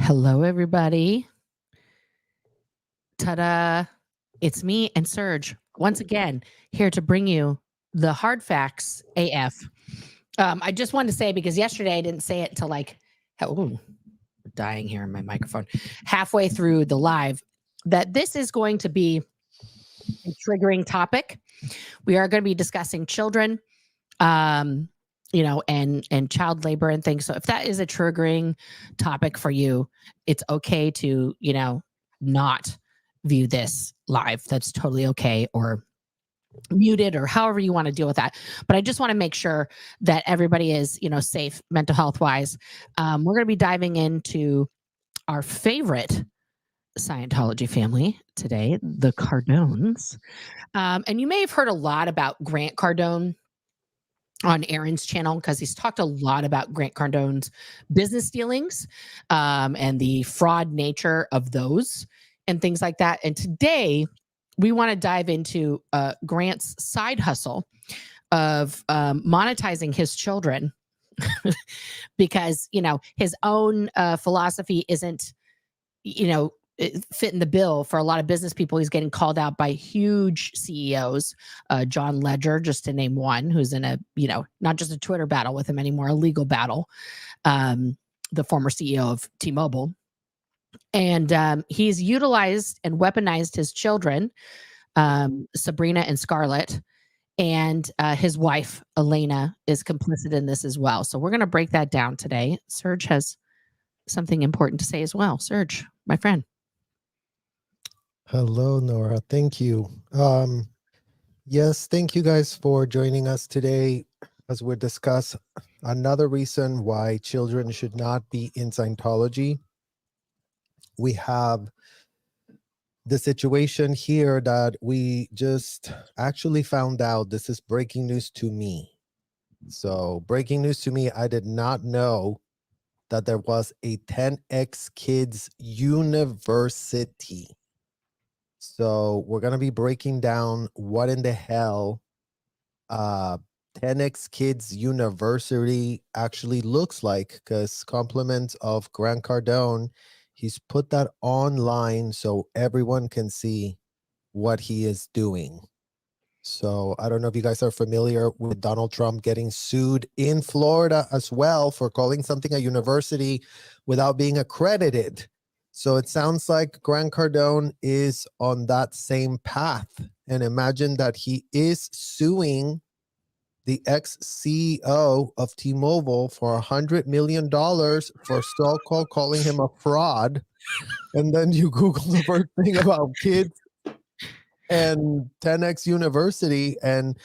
Hello, everybody. Ta-da. It's me and Serge once again here to bring you the hard facts AF. I just wanted to say, because yesterday I didn't say it till dying here in my microphone, halfway through the live, that this is going to be a triggering topic. We are going to be discussing children, and child labor and things. So if that is a triggering topic for you, it's okay to, not view this live. That's totally okay, or muted, or however you want to deal with that. But I just want to make sure that everybody is, safe mental health wise. We're going to be diving into our favorite Scientology family today, the Cardones. And you may have heard a lot about Grant Cardone on Aaron's channel, because he's talked a lot about Grant Cardone's business dealings and the fraud nature of those and things like that. And today we want to dive into Grant's side hustle of monetizing his children because, his own philosophy isn't, fitting the bill for a lot of business people. He's getting called out by huge CEOs, John Ledger, just to name one, who's in a, not just a Twitter battle with him anymore, a legal battle, the former CEO of T-Mobile. And he's utilized and weaponized his children, Sabrina and Scarlett, and his wife, Elana, is complicit in this as well. So we're going to break that down today. Serge has something important to say as well. Serge, my friend. Hello, Nora. Thank you. Yes, thank you guys for joining us today as we discuss another reason why children should not be in Scientology. We have the situation here that we just actually found out. This is breaking news to me. So breaking news to me, I did not know that there was a 10X Kids University. So we're going to be breaking down what in the hell 10X Kids University actually looks like, because compliments of Grant Cardone, he's put that online so everyone can see what he is doing. So I don't know if you guys are familiar with Donald Trump getting sued in Florida as well for calling something a university without being accredited. So it sounds like Grant Cardone is on that same path. And imagine that he is suing the ex-CEO of T-Mobile for $100 million for so-called calling him a fraud. And then you Google the first thing about kids and 10X University, and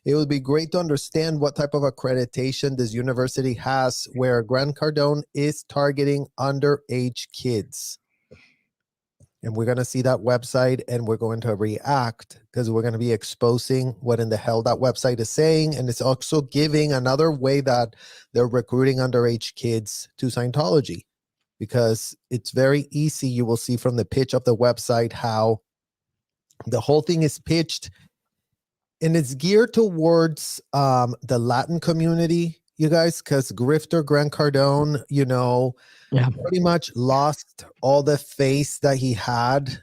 it would be great to understand what type of accreditation this university has, where Grant Cardone is targeting underage kids. And we're going to see that website, and we're going to react, because we're going to be exposing what in the hell that website is saying. And it's also giving another way that they're recruiting underage kids to Scientology, because it's very easy. You will see from the pitch of the website how the whole thing is pitched, and it's geared towards the Latin community, you guys, because grifter Grant Cardone, pretty much lost all the face that he had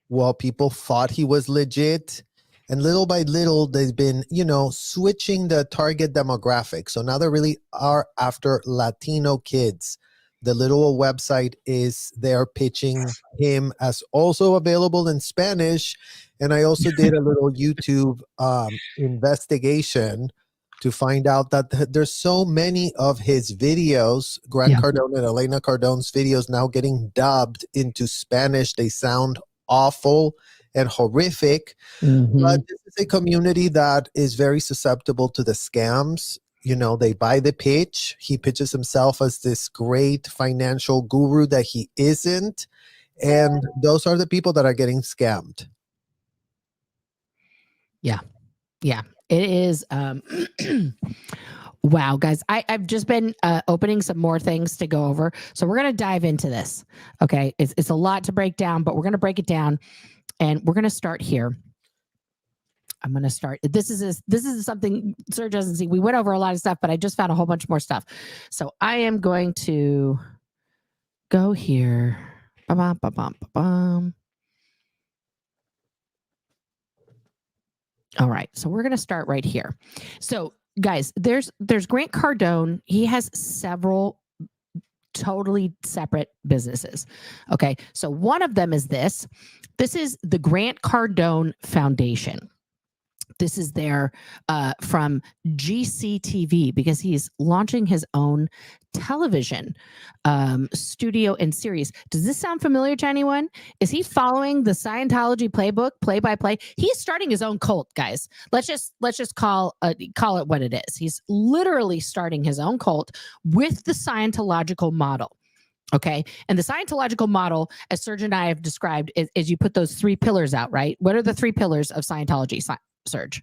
while people thought he was legit. And little by little, they've been, switching the target demographic. So now they really are after Latino kids. The little website is they're pitching him as also available in Spanish. And I also did a little YouTube investigation to find out that there's so many of his videos, Grant Cardone and Elana Cardone's videos, now getting dubbed into Spanish. They sound awful and horrific. But this is a community that is very susceptible to the scams. They buy the pitch. He pitches himself as this great financial guru that he isn't. And those are the people that are getting scammed. Yeah. It is. Wow, guys, I've just been opening some more things to go over. So we're going to dive into this. Okay. It's a lot to break down, but we're going to break it down, and we're going to start here. I'm going to start. This is something Serge doesn't see. We went over a lot of stuff, but I just found a whole bunch more stuff. So I am going to go here. Ba-bum, ba-bum, ba-bum. All right, so we're going to start right here. So, guys, there's Grant Cardone. He has several totally separate businesses. Okay, so one of them is this. This is the Grant Cardone Foundation. This is there from GCTV because he's launching his own television studio and series. Does this sound familiar to anyone? Is he following the Scientology playbook, play by play? He's starting his own cult, guys. Let's just call it what it is. He's literally starting his own cult with the Scientological model. Okay. And the Scientological model, as Serge and I have described, is you put those 3 pillars out, right? What are the 3 pillars of Scientology, Serge,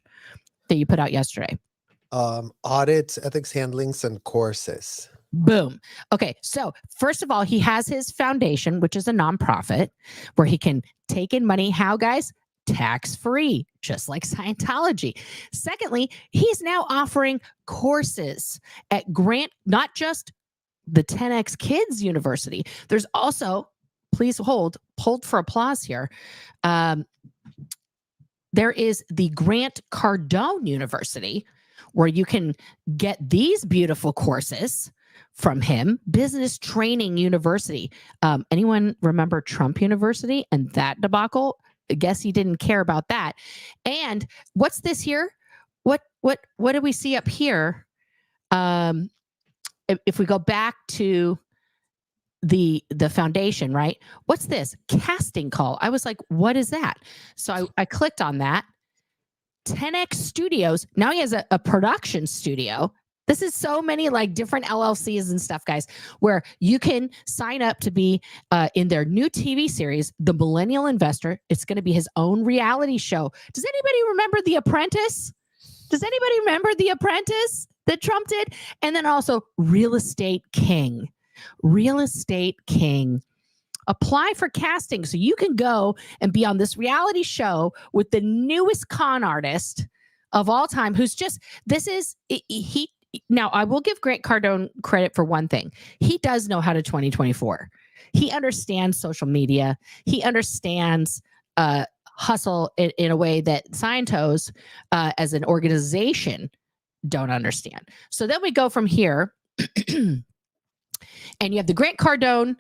that you put out yesterday? Audits, ethics handlings, and courses. Boom. Okay. So, first of all, he has his foundation, which is a nonprofit where he can take in money. How, guys? Tax free, just like Scientology. Secondly, he's now offering courses at Grant, not just the 10X Kids University. There's also, please hold for applause here. There is the Grant Cardone University, where you can get these beautiful courses from him. Business Training University. Anyone remember Trump University and that debacle? I guess he didn't care about that. And what's this here? What do we see up here? If we go back to the foundation, right? What's this? Casting call. I was like, what is that? So I clicked on that. 10X Studios. Now he has a production studio. This is so many like different LLCs and stuff, guys, where you can sign up to be in their new TV series, The Millennial Investor. It's going to be his own reality show. Does anybody remember The Apprentice? Does anybody remember The Apprentice that Trump did? And then also Real Estate King. Real Estate King. Apply for casting so you can go and be on this reality show with the newest con artist of all time, who's just, now I will give Grant Cardone credit for one thing. He does know how to 2024. He understands social media. He understands hustle in a way that Scientos as an organization don't understand. So then we go from here. And you have the Grant Cardone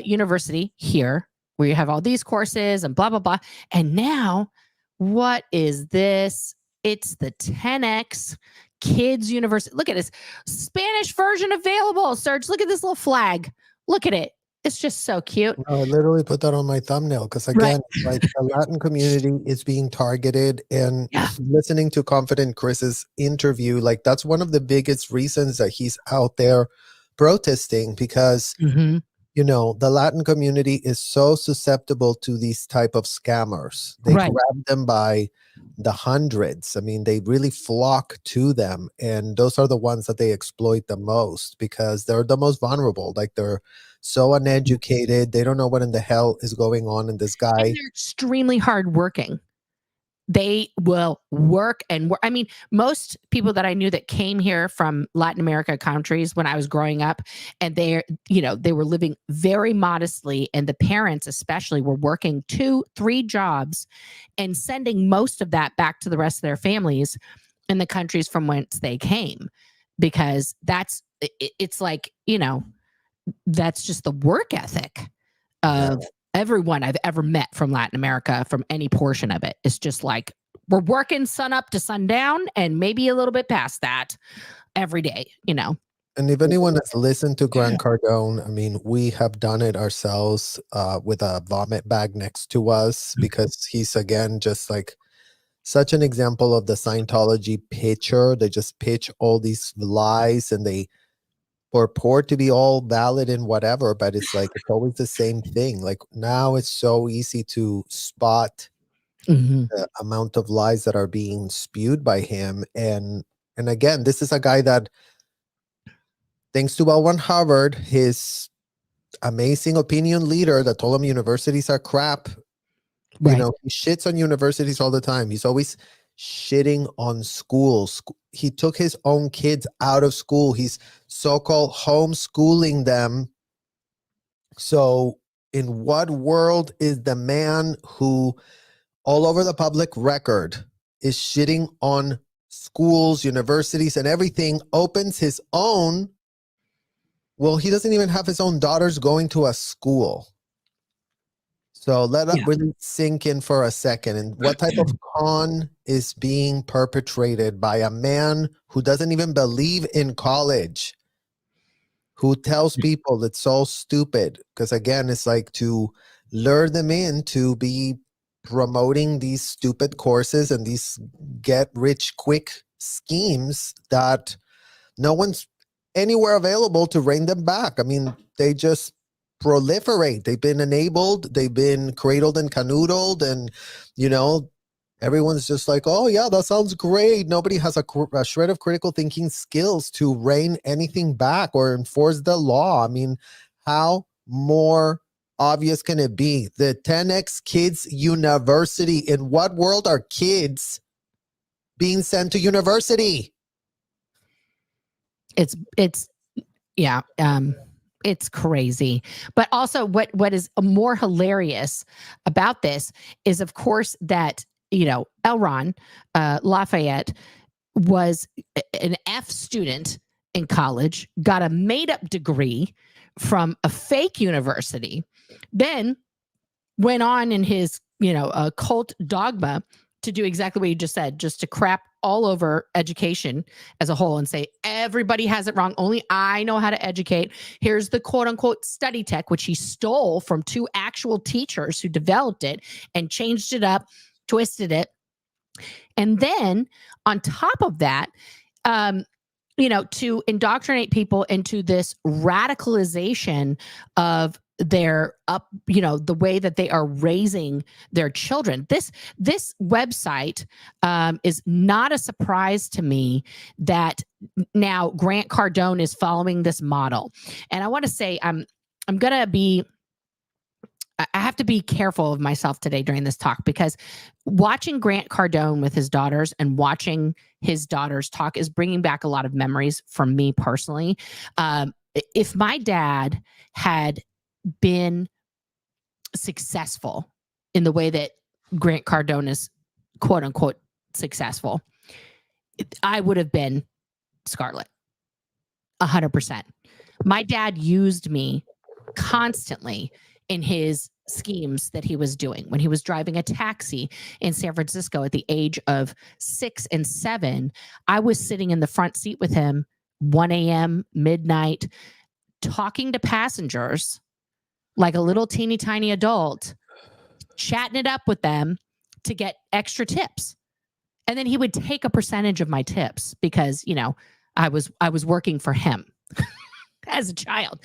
University here, where you have all these courses and blah, blah, blah. And now, what is this? It's the 10X Kids University. Look at this Spanish version available. Serge, look at this little flag. Look at it. It's just so cute. I literally put that on my thumbnail because, again, like the Latin community is being targeted. And listening to Confident Chris's interview, like that's one of the biggest reasons that he's out there protesting, because you know, the Latin community is so susceptible to these type of scammers. They grab them by the hundreds. I mean, they really flock to them, and those are the ones that they exploit the most because they're the most vulnerable. Like, they're so uneducated, they don't know what in the hell is going on in this guy. And they're extremely hardworking. They will work and work. I mean, most people that I knew that came here from Latin America countries when I was growing up, and they were living very modestly, and the parents especially were working 2-3 jobs and sending most of that back to the rest of their families in the countries from whence they came, because it's like, that's just the work ethic of everyone I've ever met from Latin America, from any portion of it. It's just like, we're working sun up to sundown and maybe a little bit past that every day, And if anyone has listened to Grant Cardone, I mean, we have done it ourselves with a vomit bag next to us, because he's, again, just like such an example of the Scientology pitcher. They just pitch all these lies, and they purport to be all valid and whatever, but it's like, it's always the same thing. Like, now it's so easy to spot the amount of lies that are being spewed by him. And again, this is a guy that, thanks to L1 Harvard, his amazing opinion leader that told him universities are crap. He shits on universities all the time. He's always shitting on schools. He took his own kids out of school. He's so-called homeschooling them So in what world is the man who all over the public record is shitting on schools, universities, and everything, opens his own? Well, he doesn't even have his own daughters going to a school. So let that really sink in for a second. And what type of con is being perpetrated by a man who doesn't even believe in college, who tells people it's so stupid? Because again, it's like to lure them in to be promoting these stupid courses and these get rich quick schemes that no one's anywhere available to rein them back. I mean, they just proliferate. They've been enabled, they've been cradled and canoodled, and everyone's just like, oh yeah, that sounds great. Nobody has a shred of critical thinking skills to rein anything back or enforce the law. I mean, how more obvious can it be? The 10X Kids University. In what world are kids being sent to university? It's crazy. But also what is more hilarious about this is, of course, that, Elron Lafayette was an F student in college, got a made-up degree from a fake university, then went on in his, cult dogma to do exactly what you just said, just to crap all over education as a whole and say, everybody has it wrong. Only I know how to educate. Here's the quote unquote study tech, which he stole from two actual teachers who developed it and changed it up, twisted it. And then on top of that, to indoctrinate people into this radicalization of their the way that they are raising their children. This website is not a surprise to me that now Grant Cardone is following this model. And I want to say I have to be careful of myself today during this talk, because watching Grant Cardone with his daughters and watching his daughters talk is bringing back a lot of memories from me personally. If my dad had been successful in the way that Grant Cardone is quote unquote successful, I would have been Scarlett 100%. My dad used me constantly in his schemes that he was doing. When he was driving a taxi in San Francisco at the age of 6 and 7, I was sitting in the front seat with him 1 a.m., midnight, talking to passengers like a little teeny tiny adult, chatting it up with them to get extra tips. And then he would take a percentage of my tips because, I was working for him. As a child,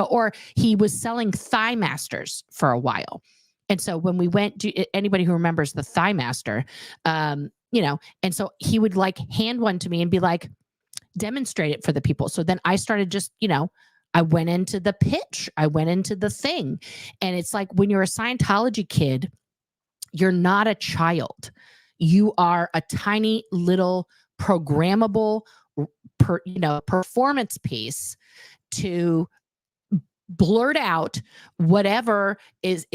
or he was selling Thigh Masters for a while. And so when we went to, anybody who remembers the Thigh Master, and so he would like hand one to me and be like, demonstrate it for the people. So then I started just, I went into the pitch, I went into the thing. And it's like, when you're a Scientology kid, you're not a child. You are a tiny little programmable, performance piece to blurt out whatever is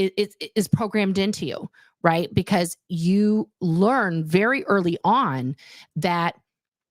programmed into you, right? Because you learn very early on that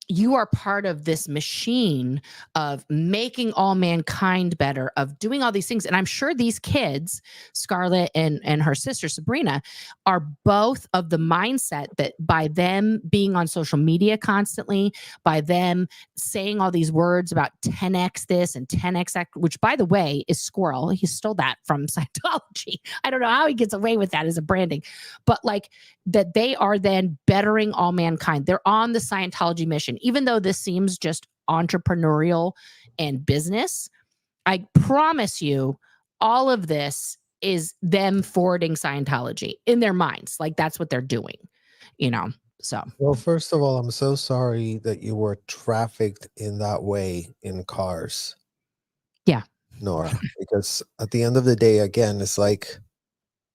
you are part of this machine of making all mankind better, of doing all these things. And I'm sure these kids, Scarlett and her sister Sabrina, are both of the mindset that by them being on social media constantly, by them saying all these words about 10x this and 10x that, which by the way is Squirrel. He stole that from Scientology. I don't know how he gets away with that as a branding, but like that they are then bettering all mankind. They're on the Scientology mission. Even though this seems just entrepreneurial and business, I promise you all of this is them forwarding Scientology in their minds. Like that's what they're doing, so. Well, first of all, I'm so sorry that you were trafficked in that way in cars. Yeah. Nora, because at the end of the day, again, it's like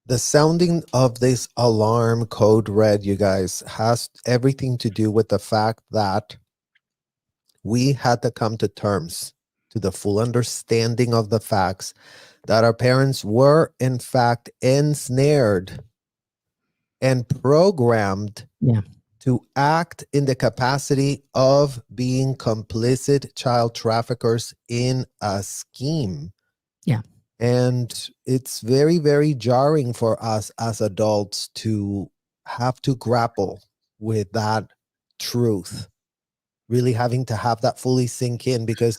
the sounding of this alarm code red, you guys, has everything to do with the fact that we had to come to terms to the full understanding of the facts that our parents were in fact ensnared and programmed Yeah. to act in the capacity of being complicit child traffickers in a scheme. Yeah. And it's very, very jarring for us as adults to have to grapple with that truth, really having to have that fully sink in, because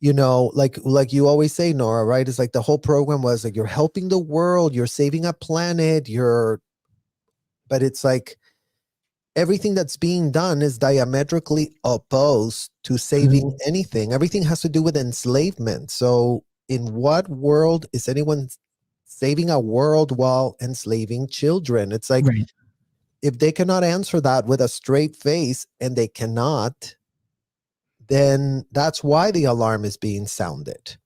like you always say, Nora, right? It's like the whole program was like, you're helping the world, you're saving a planet, but it's like everything that's being done is diametrically opposed to saving anything. Everything has to do with enslavement. So in what world is anyone saving a world while enslaving children? It's like, Right. if they cannot answer that with a straight face, and they cannot, then that's why the alarm is being sounded.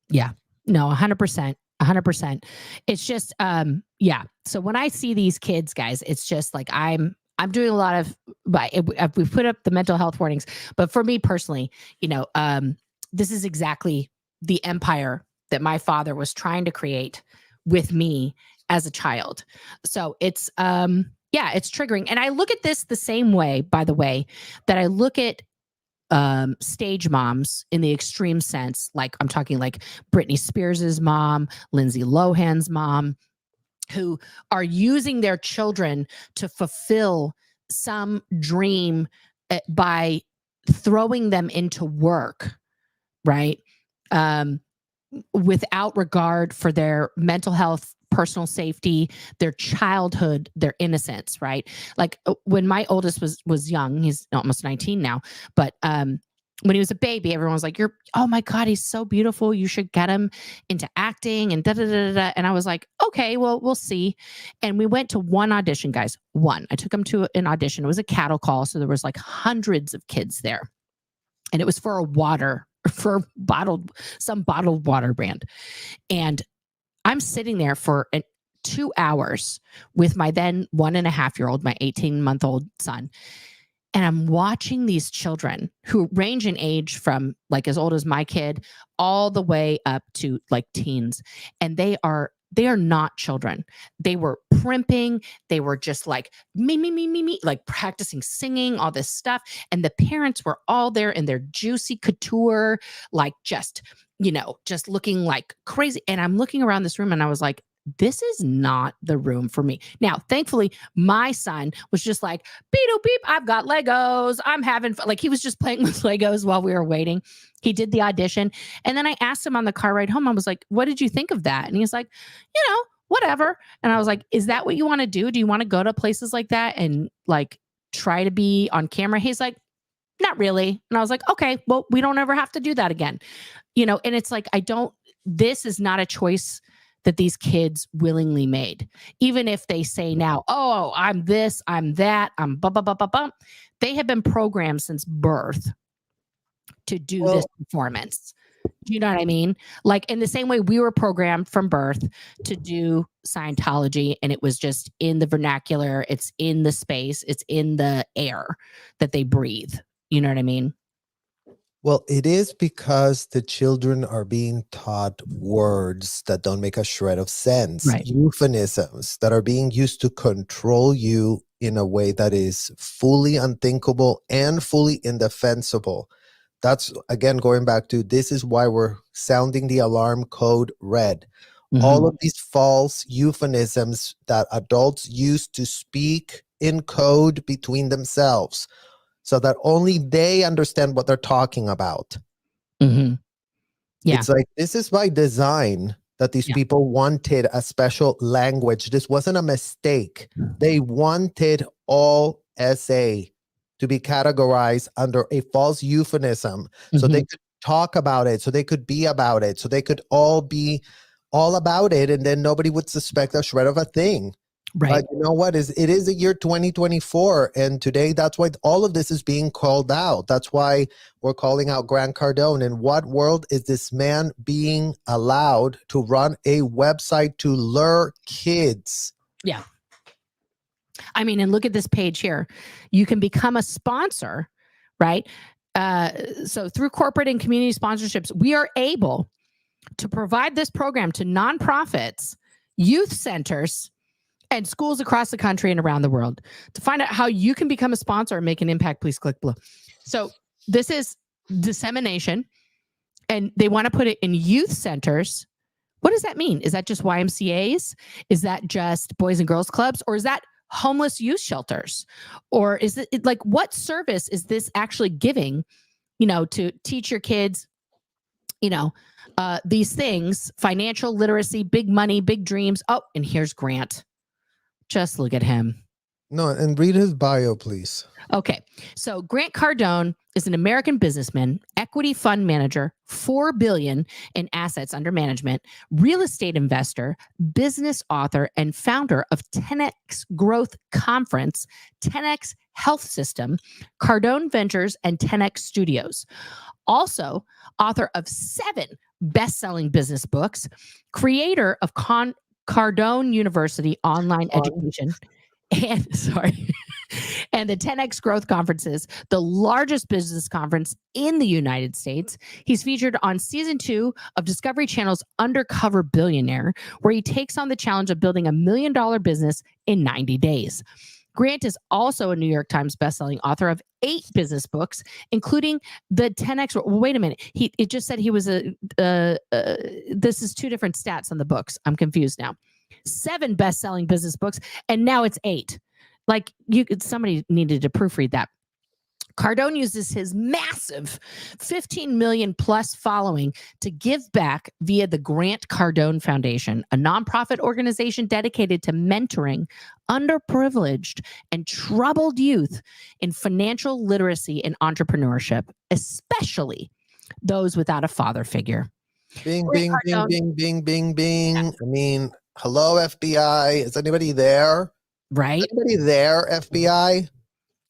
Yeah. No, 100%. 100%. It's just, yeah. So when I see these kids, guys, it's just like I'm doing a lot of, but we've put up the mental health warnings. But for me personally, this is exactly the empire that my father was trying to create with me as a child. So it's, yeah, it's triggering. And I look at this the same way, by the way, that I look at stage moms in the extreme sense. Like I'm talking like Britney Spears's mom, Lindsay Lohan's mom, who are using their children to fulfill some dream by throwing them into work, right? Without regard for their mental health, personal safety, their childhood, their innocence, right? Like when my oldest was young, he's almost 19 now, but when he was a baby, everyone was like, oh my God, he's so beautiful. You should get him into acting and da da da da. And I was like, okay, well, we'll see. And we went to one audition, guys. One. I took him to an audition. It was a cattle call. So there was like hundreds of kids there. And it was for some bottled water brand. And I'm sitting there for 2 hours with my then 1.5-year-old, my 18-month-old son. And I'm watching these children who range in age from like as old as my kid all the way up to like teens. And they are not children. They were primping. They were just like me, like practicing singing, all this stuff. And the parents were all there in their juicy couture, like just looking like crazy. And I'm looking around this room and I was like, this is not the room for me. Now, thankfully, my son was just like, beep, beep, I've got Legos. I'm having fun. Like he was just playing with Legos while we were waiting. He did the audition. And then I asked him on the car ride home, I was like, what did you think of that? And he's like, whatever. And I was like, is that what you want to do? Do you want to go to places like that and like try to be on camera? He's like, not really. And I was like, okay, well, we don't ever have to do that again. And it's like, this is not a choice that these kids willingly made. Even if they say now, oh, I'm this, I'm that, I'm blah, blah, blah, blah, blah. They have been programmed since birth to do this performance. Do you know what I mean? Like in the same way we were programmed from birth to do Scientology, and it was just in the vernacular, it's in the space, it's in the air that they breathe. You know what I mean? Well, it is because the children are being taught words that don't make a shred of sense, Right. Euphemisms that are being used to control you in a way that is fully unthinkable and fully indefensible. That's, again, going back to, this is why we're sounding the alarm code red. Mm-hmm. All of these false euphemisms that adults use to speak in code between themselves, so that only they understand what they're talking about. Mm-hmm. Yeah. It's like, this is by design that these people wanted a special language. This wasn't a mistake. They wanted all SA to be categorized under a false euphemism, so they could talk about it, so they could be about it, so they could all be all about it, and then nobody would suspect a shred of a thing. Right. But you know what? It is the year 2024, and today that's why all of this is being called out. That's why we're calling out Grant Cardone. In what world is this man being allowed to run a website to lure kids? Yeah. I mean, and look at this page here. You can become a sponsor, right? So through corporate and community sponsorships, we are able to provide this program to nonprofits, youth centers, and schools across the country and around the world. To find out how you can become a sponsor and make an impact, please click below. So this is dissemination, and they want to put it in youth centers. What does that mean? Is that just YMCAs? Is that just Boys and Girls Clubs? Or is that homeless youth shelters? Or is it like, what service is this actually giving, to teach your kids, these things, financial literacy, big money, big dreams. Oh, and here's Grant. Just look at him. No, and read his bio, please. Okay. So Grant Cardone is an American businessman, equity fund manager, $4 billion in assets under management, real estate investor, business author, and founder of 10X Growth Conference, 10X Health System, Cardone Ventures, and 10X Studios. Also, author of 7 best-selling business books, creator of Cardone University online education, and and the 10X Growth Conferences, the largest business conference in the United States. He's featured on season 2 of Discovery Channel's Undercover Billionaire, where he takes on the challenge of building $1 million business in 90 days. Grant is also a New York Times bestselling author of 8 business books, including the 10X. Well, wait a minute. It just said he was this is 2 different stats on the books. I'm confused now. 7 best-selling business books, and now it's 8. Like, somebody needed to proofread that. Cardone uses his massive 15 million plus following to give back via the Grant Cardone Foundation, a nonprofit organization dedicated to mentoring underprivileged and troubled youth in financial literacy and entrepreneurship, especially those without a father figure. Bing, bing, bing, bing, bing, bing, bing. Yeah. I mean, hello, FBI. Is anybody there? Right. Anybody there, FBI?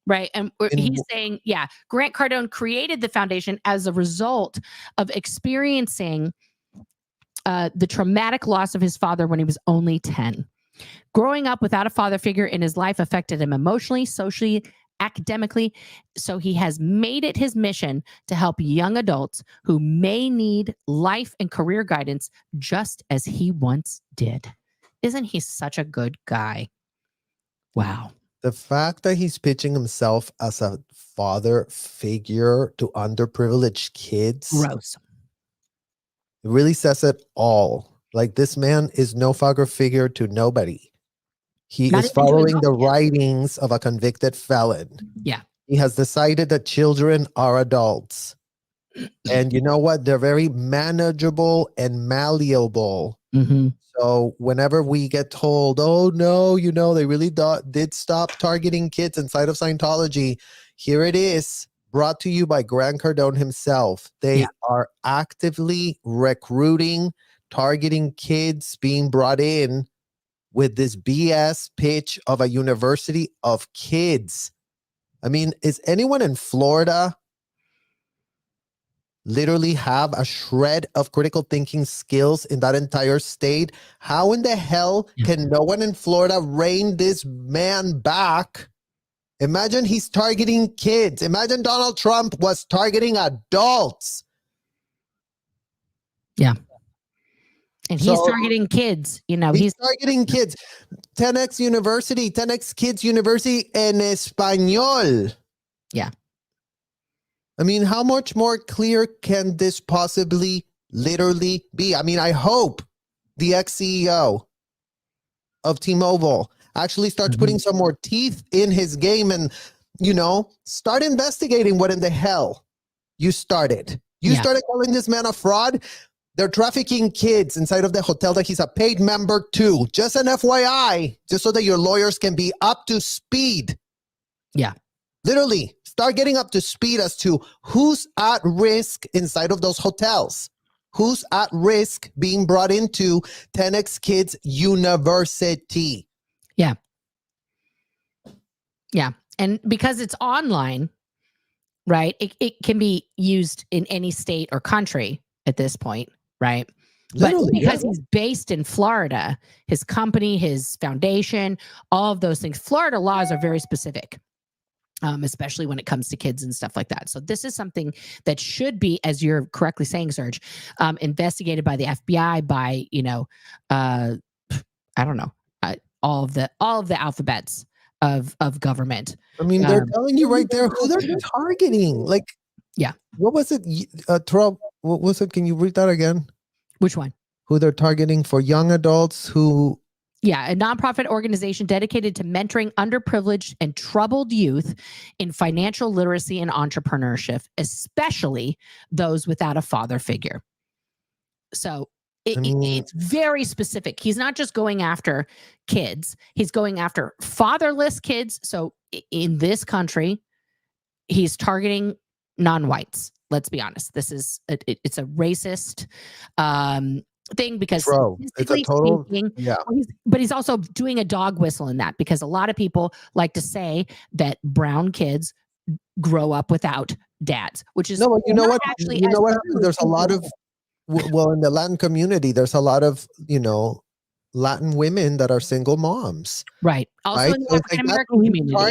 Right. And he's saying, Grant Cardone created the foundation as a result of experiencing the traumatic loss of his father when he was only 10. Growing up without a father figure in his life affected him emotionally, socially, academically. So he has made it his mission to help young adults who may need life and career guidance just as he once did. Isn't he such a good guy? Wow. The fact that he's pitching himself as a father figure to underprivileged kids. Gross. It really says it all. Like, this man is no father figure to nobody. He is following the writings of a convicted felon. Yeah. He has decided that children are adults. And you know what? They're very manageable and malleable. Mm-hmm. So whenever we get told, oh, no, they really did stop targeting kids inside of Scientology, here it is, brought to you by Grant Cardone himself. They are actively recruiting, targeting kids being brought in with this BS pitch of a university of kids. I mean, is anyone in Florida literally have a shred of critical thinking skills in that entire state? How in the hell can no one in Florida rein this man back? Imagine he's targeting kids. Imagine Donald Trump was targeting adults. Yeah. And he's targeting kids, He's targeting kids. 10X University, 10X Kids University en Español. Yeah. I mean, how much more clear can this possibly literally be? I mean, I hope the ex-CEO of T-Mobile actually starts putting some more teeth in his game and, start investigating what in the hell you started. You started calling this man a fraud. They're trafficking kids inside of the hotel that he's a paid member to. Just an FYI, just so that your lawyers can be up to speed. Yeah. Literally, start getting up to speed as to who's at risk inside of those hotels. Who's at risk being brought into 10X Kids University. Yeah. Yeah. And because it's online, right, it can be used in any state or country at this point, right? Literally, but because he's based in Florida, his company, his foundation, all of those things, Florida laws are very specific. especially when it comes to kids and stuff like that. So this is something that should be, as you're correctly saying, Serge, investigated by the FBI, by, I don't know, all of the alphabets of government. I mean, they're telling you right there who they're targeting. Like, yeah. What was it? What was it? Can you read that again? Which one? Who they're targeting for young adults who... Yeah, a nonprofit organization dedicated to mentoring underprivileged and troubled youth in financial literacy and entrepreneurship, especially those without a father figure. So it's very specific. He's not just going after kids. He's going after fatherless kids. So in this country, he's targeting non-whites. Let's be honest. This is it's a racist thing, because it's a total speaking, but he's also doing a dog whistle in that, because a lot of people like to say that brown kids grow up without dads, which is no. You know what? Actually, you know what? There's a lot of in the Latin community, there's a lot of Latin women that are single moms. Right. Also right? in the African American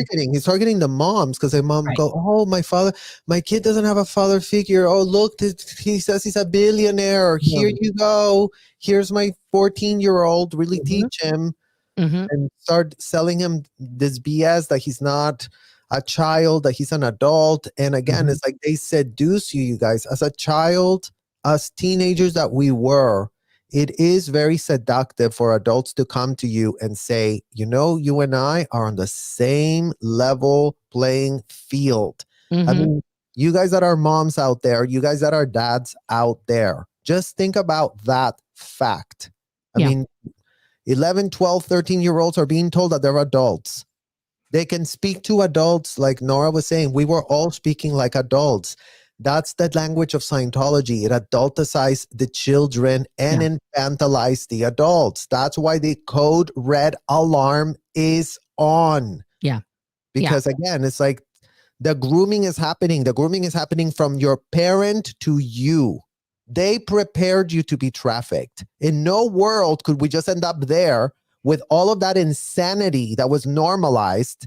community. He's targeting the moms, because the mom go, oh, my kid doesn't have a father figure. Oh, look, he says he's a billionaire. Here you go. Here's my 14-year-old. Really teach him and start selling him this BS that he's not a child, that he's an adult. And again, it's like they seduce you guys. As a child, as teenagers that we were, it is very seductive for adults to come to you and say, you and I are on the same level playing field. I mean, you guys that are moms out there, you guys that are dads out there, just think about that fact. I mean, 11, 12, 13-year-olds are being told that they're adults. They can speak to adults, like Nora was saying. We were all speaking like adults. That's the language of Scientology. It adulticized the children and infantilized the adults. That's why the code red alarm is on. Yeah. Because again, it's like the grooming is happening. The grooming is happening from your parent to you. They prepared you to be trafficked. In no world could we just end up there with all of that insanity that was normalized.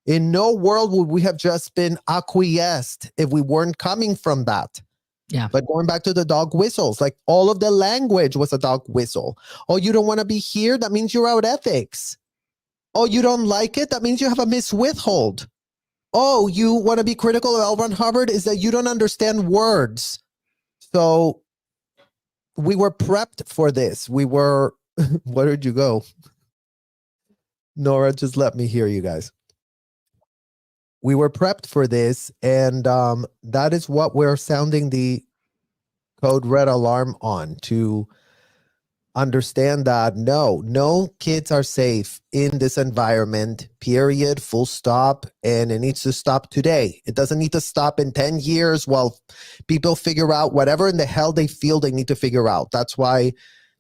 In no world would we have just been acquiesced if we weren't coming from that. Yeah. But going back to the dog whistles, like all of the language was a dog whistle. Oh, you don't want to be here? That means you're out ethics. Oh, you don't like it? That means you have a miswithhold. Oh, you want to be critical of L. Ron Hubbard? Is that you don't understand words. So we were prepped for this. We were, where did you go? Nora, just let me hear you guys. We were prepped for this, and that is what we're sounding the code red alarm on, to understand that no kids are safe in this environment, period, full stop, and it needs to stop today. It doesn't need to stop in 10 years while people figure out whatever in the hell they feel they need to figure out. That's why,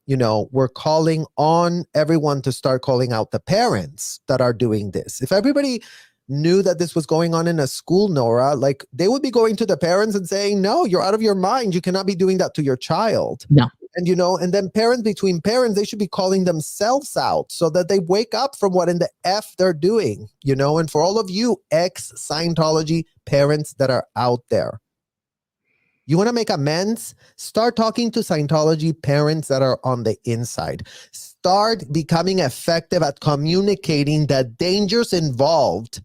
we're calling on everyone to start calling out the parents that are doing this. If everybody knew that this was going on in a school, Nora, like they would be going to the parents and saying, no, you're out of your mind. You cannot be doing that to your child. No. And, and then between parents, they should be calling themselves out so that they wake up from what in the F they're doing, and for all of you ex-Scientology parents that are out there, you want to make amends? Start talking to Scientology parents that are on the inside. Start becoming effective at communicating the dangers involved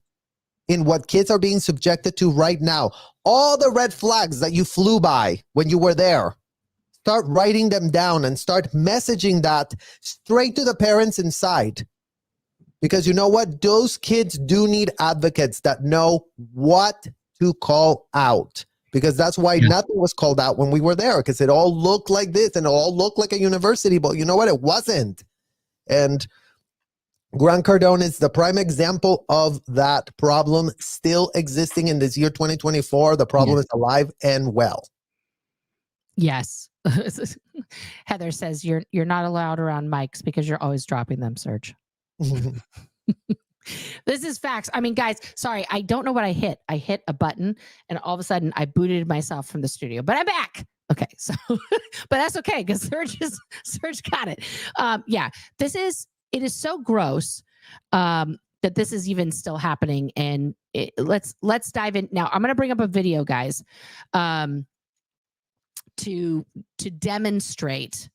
in what kids are being subjected to right now. All the red flags that you flew by when you were there, start writing them down and start messaging that straight to the parents inside. Because you know what? Those kids do need advocates that know what to call out. Because that's why nothing was called out when we were there, because it all looked like this and it all looked like a university, but you know what? It wasn't. And Grant Cardone is the prime example of that problem still existing in this year 2024. The problem is alive and well. Yes. Heather says you're not allowed around mics because you're always dropping them, Serge. This is facts. I mean, guys, sorry, I don't know what I hit. I hit a button and all of a sudden I booted myself from the studio, but I'm back. Okay, so, but that's okay because Serge got it. It is so gross. that this is even still happening. And let's dive in now. I'm going to bring up a video, guys, to demonstrate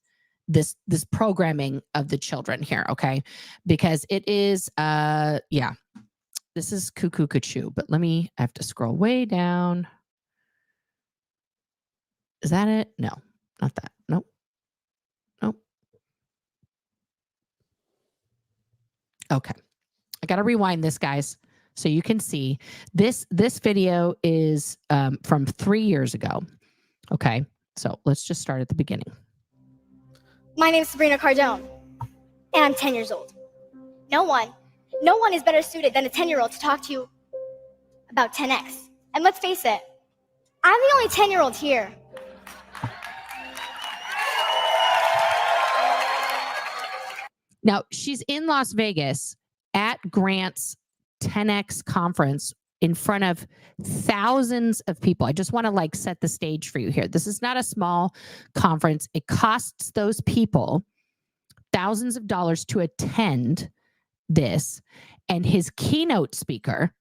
this programming of the children here, okay? Because it is this is cuckoo cuckoo, but I have to scroll way down. Is that it? No, not that. Nope. Okay. I got to rewind this, guys, so you can see this video is from 3 years ago. Okay. So let's just start at the beginning. My name is Sabrina Cardone, and I'm 10 years old. No one is better suited than a 10-year-old to talk to you about 10X. And let's face it, I'm the only 10-year-old here. Now, she's in Las Vegas at Grant's 10X conference in front of thousands of people. I just want to set the stage for you here. This is not a small conference. It costs those people thousands of dollars to attend this. And his keynote speaker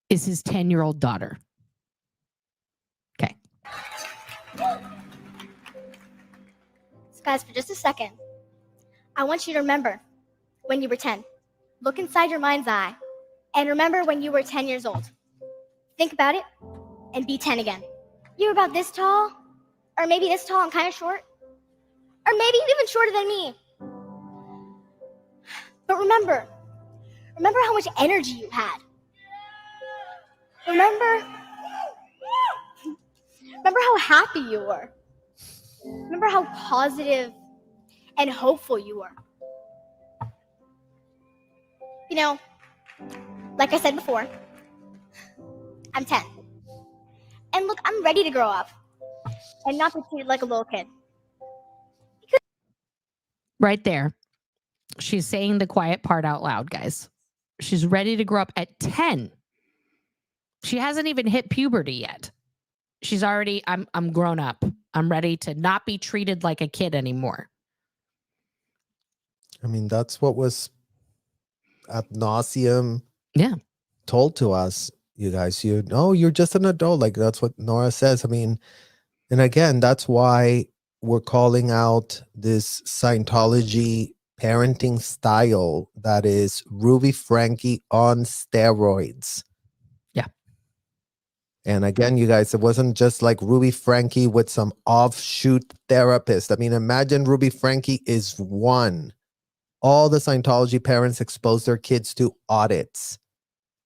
is his 10-year-old daughter. Okay. So guys, for just a second, I want you to remember when you were 10. Look inside your mind's eye and remember when you were 10 years old. Think about it and be 10 again. You were about this tall, or maybe this tall and kind of short, or maybe even shorter than me. But remember how much energy you had. Remember how happy you were. Remember how positive and hopeful you were. You know, like I said before, I'm 10. And look, I'm ready to grow up and not be treated like a little kid. Right there. She's saying the quiet part out loud, guys. She's ready to grow up at 10. She hasn't even hit puberty yet. She's already, I'm grown up. I'm ready to not be treated like a kid anymore. I mean, that's what was ad nauseum told to us, you guys. You're just an adult. Like, that's what Nora says. I mean, and again, that's why we're calling out this Scientology parenting style that is Ruby Frankie on steroids. Yeah. And again, you guys, it wasn't just like Ruby Frankie with some offshoot therapist. I mean, imagine Ruby Frankie is one. All the Scientology parents expose their kids to audits.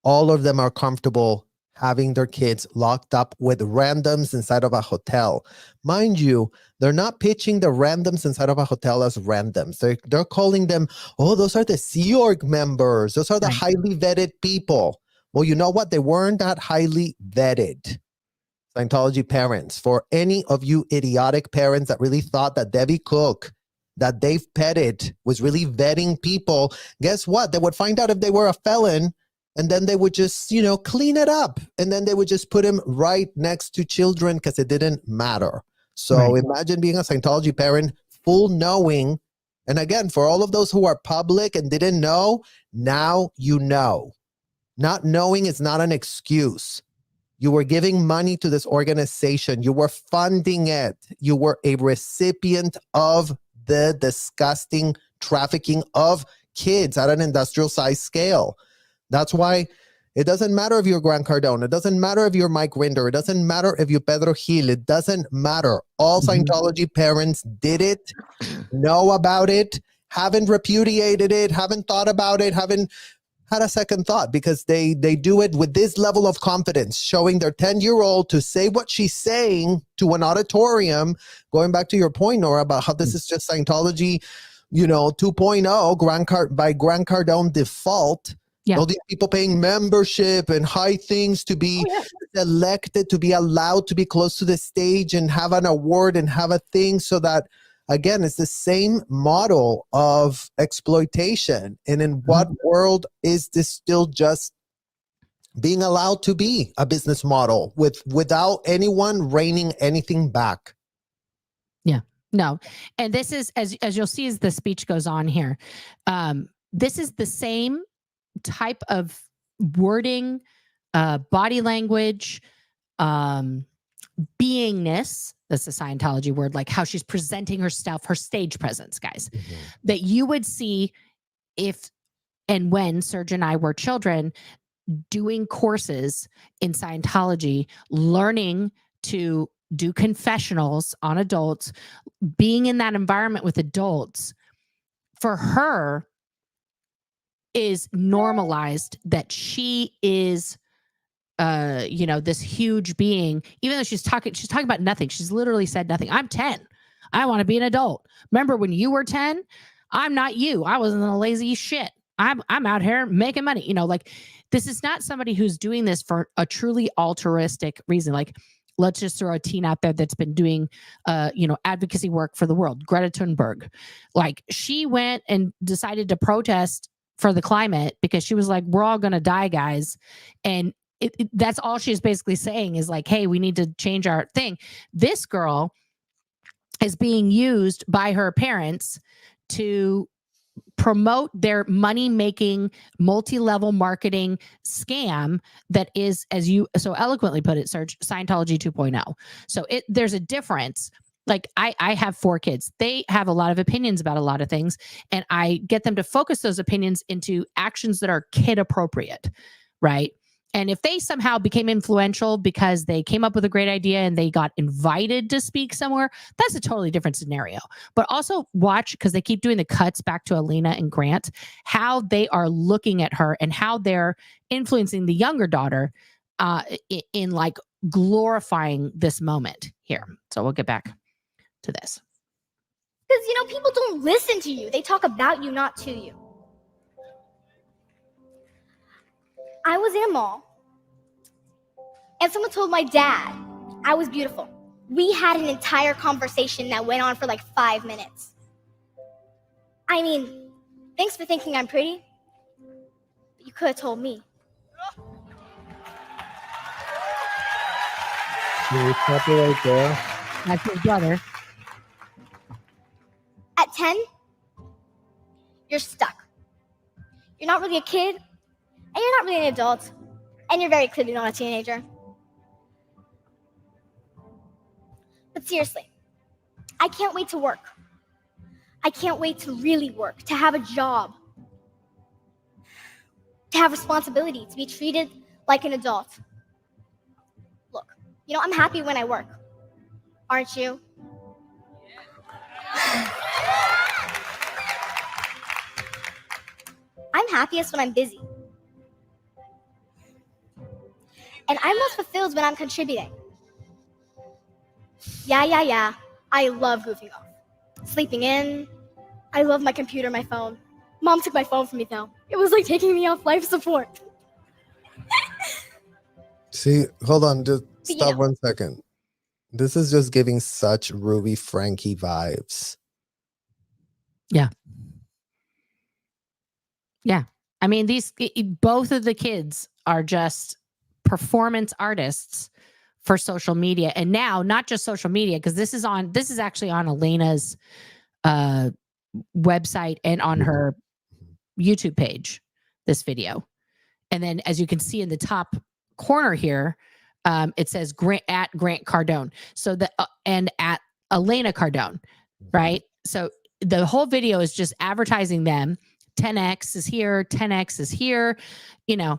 All of them are comfortable having their kids locked up with randoms inside of a hotel. Mind you, they're not pitching the randoms inside of a hotel as randoms. They're calling them, oh, those are the Sea Org members. Those are the highly vetted people. Well, you know what? They weren't that highly vetted. Scientology parents, for any of you idiotic parents that really thought that Debbie Cook, that Dave Pettit was really vetting people, guess what? They would find out if they were a felon, and then they would just, clean it up. And then they would just put him right next to children because it didn't matter. So imagine being a Scientology parent, full knowing. And again, for all of those who are public and didn't know, now you know. Not knowing is not an excuse. You were giving money to this organization. You were funding it. You were a recipient of the disgusting trafficking of kids at an industrial size scale. That's why it doesn't matter if you're Grant Cardone. It doesn't matter if you're Mike Rinder. It doesn't matter if you're Pedro Gil. It doesn't matter. All Scientology parents did it, know about it, haven't repudiated it, haven't thought about it, haven't had a second thought, because they do it with this level of confidence, showing their 10-year-old to say what she's saying to an auditorium. Going back to your point, Nora, about how this is just Scientology, 2.0, by Grant Cardone default. Yeah. All these people paying membership and high things to be elected, to be allowed to be close to the stage and have an award and have a thing, so that, again, it's the same model of exploitation. And in what world is this still just being allowed to be a business model without anyone reining anything back? Yeah, no. And this is, as you'll see as the speech goes on here, this is the same type of wording, body language, beingness, that's a Scientology word, like how she's presenting herself, her stage presence, guys, that you would see if and when Serge and I were children, doing courses in Scientology, learning to do confessionals on adults, being in that environment with adults, for her is normalized that she is this huge being, even though she's talking about nothing. She's literally said nothing. I'm 10. I want to be an adult. Remember when you were 10? I'm not you. I wasn't a lazy shit. I'm out here making money. Like, this is not somebody who's doing this for a truly altruistic reason. Like, let's just throw a teen out there that's been doing advocacy work for the world. Greta Thunberg. Like, she went and decided to protest for the climate because she was like, we're all going to die, guys. And that's all she's basically saying is like, hey, we need to change our thing. This girl is being used by her parents to promote their money-making, multi-level marketing scam that is, as you so eloquently put it, Serge, Scientology 2.0. So there's a difference. Like, I have 4 kids. They have a lot of opinions about a lot of things, and I get them to focus those opinions into actions that are kid appropriate, right? And if they somehow became influential because they came up with a great idea and they got invited to speak somewhere, that's a totally different scenario. But also watch, because they keep doing the cuts back to Elana and Grant, how they are looking at her and how they're influencing the younger daughter in like glorifying this moment here. So we'll get back to this. Because, people don't listen to you. They talk about you, not to you. I was in a mall, and someone told my dad I was beautiful. We had an entire conversation that went on for like 5 minutes. I mean, thanks for thinking I'm pretty, but you could have told me. Can you stop it right there? That's his brother. At 10, you're stuck. You're not really a kid, and you're not really an adult, and you're very clearly not a teenager. But seriously, I can't wait to work. I can't wait to really work, to have a job, to have responsibility, to be treated like an adult. Look, I'm happy when I work. Aren't you? I'm happiest when I'm busy. And I'm most fulfilled when I'm contributing. Yeah. I love goofing off. Sleeping in. I love my computer, my phone. Mom took my phone from me, though. It was like taking me off life support. See, hold on, just stop 1 second. This is just giving such Ruby Frankie vibes. Yeah. I mean, both of the kids are just performance artists for social media, and now not just social media, because this is actually on Elena's website and on her YouTube page, this video. And then, as you can see in the top corner here, it says at Grant Cardone. So and at Elana Cardone, right? So the whole video is just advertising them. 10X is here, 10X is here. Yeah.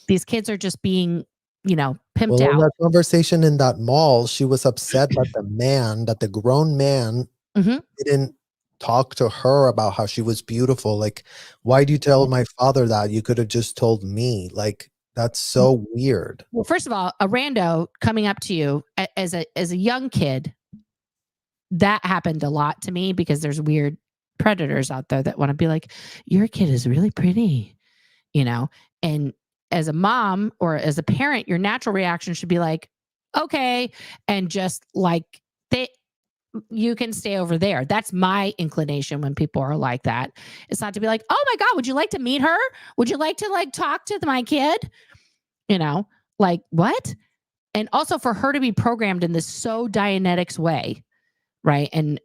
These kids are just being, pimped out. In that conversation in that mall, she was upset that the grown man didn't talk to her about how she was beautiful. Like, why do you tell my father that? You could have just told me. Like, that's so weird. Well, first of all, a rando coming up to you as a young kid, that happened a lot to me, because there's weird predators out there that want to be like, your kid is really pretty, and as a mom or as a parent, your natural reaction should be like, okay, and just like, you can stay over there. That's my inclination when people are like that. It's not to be like, oh my God, would you like to meet her? Would you like to talk to my kid? Like, what? And also for her to be programmed in this so Dianetics way, right? And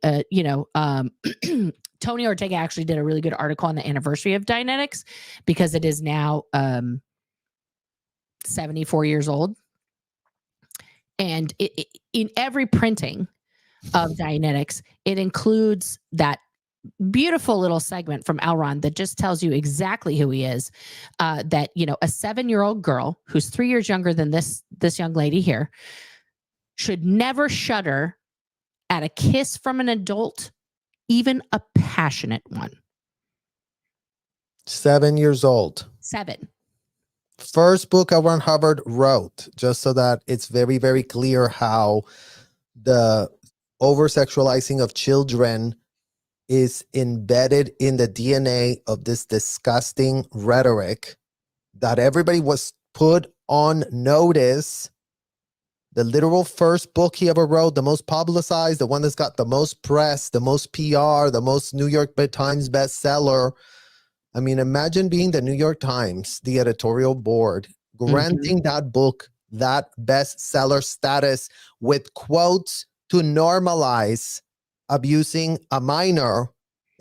Tony Ortega actually did a really good article on the anniversary of Dianetics because it is now 74 years old. And in every printing of Dianetics, it includes that beautiful little segment from Elron that just tells you exactly who he is. That, you know, a 7-year-old girl who's 3 years younger than this young lady here should never shudder at a kiss from an adult, even a passionate one. 7 years old. 7. First book L. Ron Hubbard wrote, just so that it's very, very clear how the over-sexualizing of children is embedded in the DNA of this disgusting rhetoric that everybody was put on notice. The literal first book he ever wrote, the most publicized, the one that's got the most press, the most PR, the most New York Times bestseller. I mean, imagine being the New York Times, the editorial board, granting that book that bestseller status with quotes to normalize abusing a minor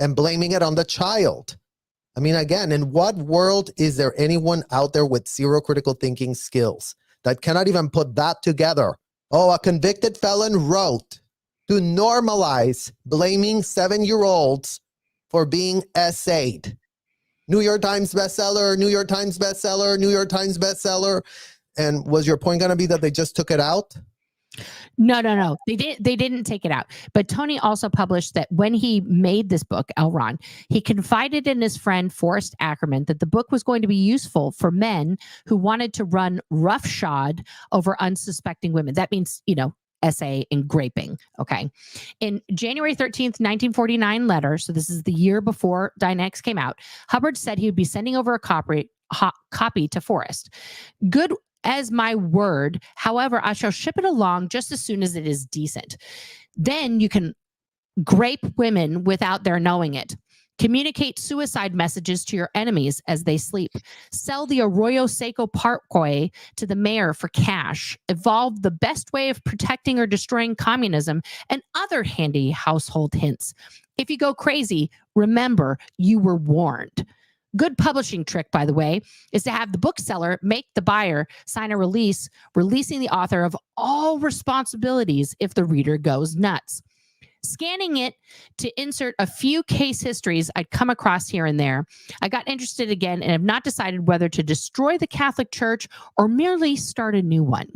and blaming it on the child. I mean, again, in what world is there anyone out there with zero critical thinking skills that cannot even put that together? Oh, a convicted felon wrote to normalize blaming 7-year-olds for being essayed. New York Times bestseller, New York Times bestseller, New York Times bestseller. And was your point going to be that they just took it out? No. They didn't take it out. But Tony also published that when he made this book, L. Ron, he confided in his friend Forrest Ackerman that the book was going to be useful for men who wanted to run roughshod over unsuspecting women. That means, you know, essay and graping. Okay. In January 13th, 1949 letter, so this is the year before Dianetics came out, Hubbard said he would be sending over a copy to Forrest. Good as my word. However, I shall ship it along just as soon as it is decent. Then you can grape women without their knowing it. Communicate suicide messages to your enemies as they sleep. Sell the Arroyo Seco Parkway to the mayor for cash. Evolve the best way of protecting or destroying communism and other handy household hints. If you go crazy, remember you were warned. Good publishing trick, by the way, is to have the bookseller make the buyer sign a release, releasing the author of all responsibilities if the reader goes nuts. Scanning it to insert a few case histories I'd come across here and there, I got interested again and have not decided whether to destroy the Catholic Church or merely start a new one.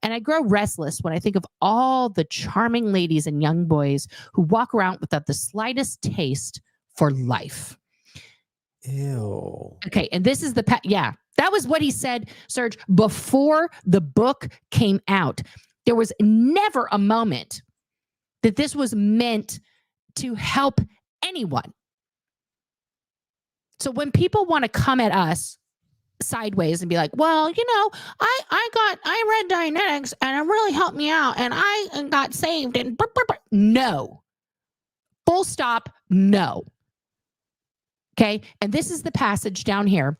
And I grow restless when I think of all the charming ladies and young boys who walk around without the slightest taste for life. Ew. Okay, and this is yeah, that was what he said, Serge, before the book came out. There was never a moment that this was meant to help anyone. So when people want to come at us sideways and be like, well, you know, I read Dianetics and it really helped me out and I got saved and no. Full stop, no. Okay, and this is the passage down here.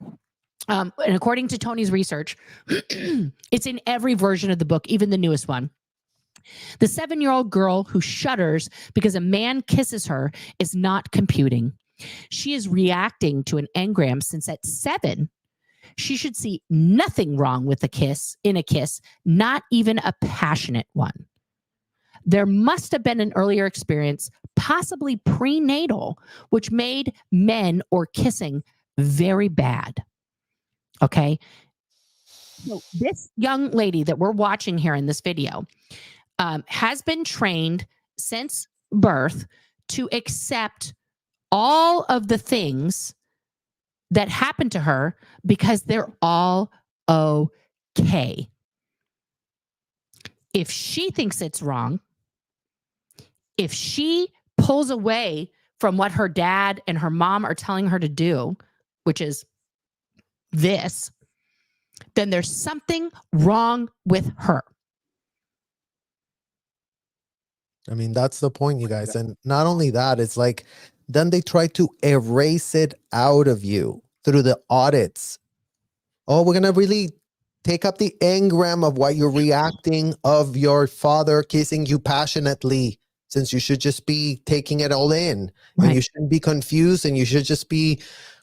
And according to Tony's research, it's in every version of the book, even the newest one. The 7-year-old girl who shudders because a man kisses her is not computing. She is reacting to an engram since at 7, she should see nothing wrong with a kiss, not even a passionate one. There must have been an earlier experience, possibly prenatal, which made men or kissing very bad. Okay. So this young lady that we're watching here in this video has been trained since birth to accept all of the things that happen to her because they're all okay. If she thinks it's wrong, if she pulls away from what her dad and her mom are telling her to do, which is this, then there's something wrong with her. I mean, that's the point, you guys. And not only that, it's like, then they try to erase it out of you through the audits. Oh, we're going to really take up the engram of why you're reacting of your father kissing you passionately. since you should just be taking it all in, and Right. you shouldn't be confused, and you should just be,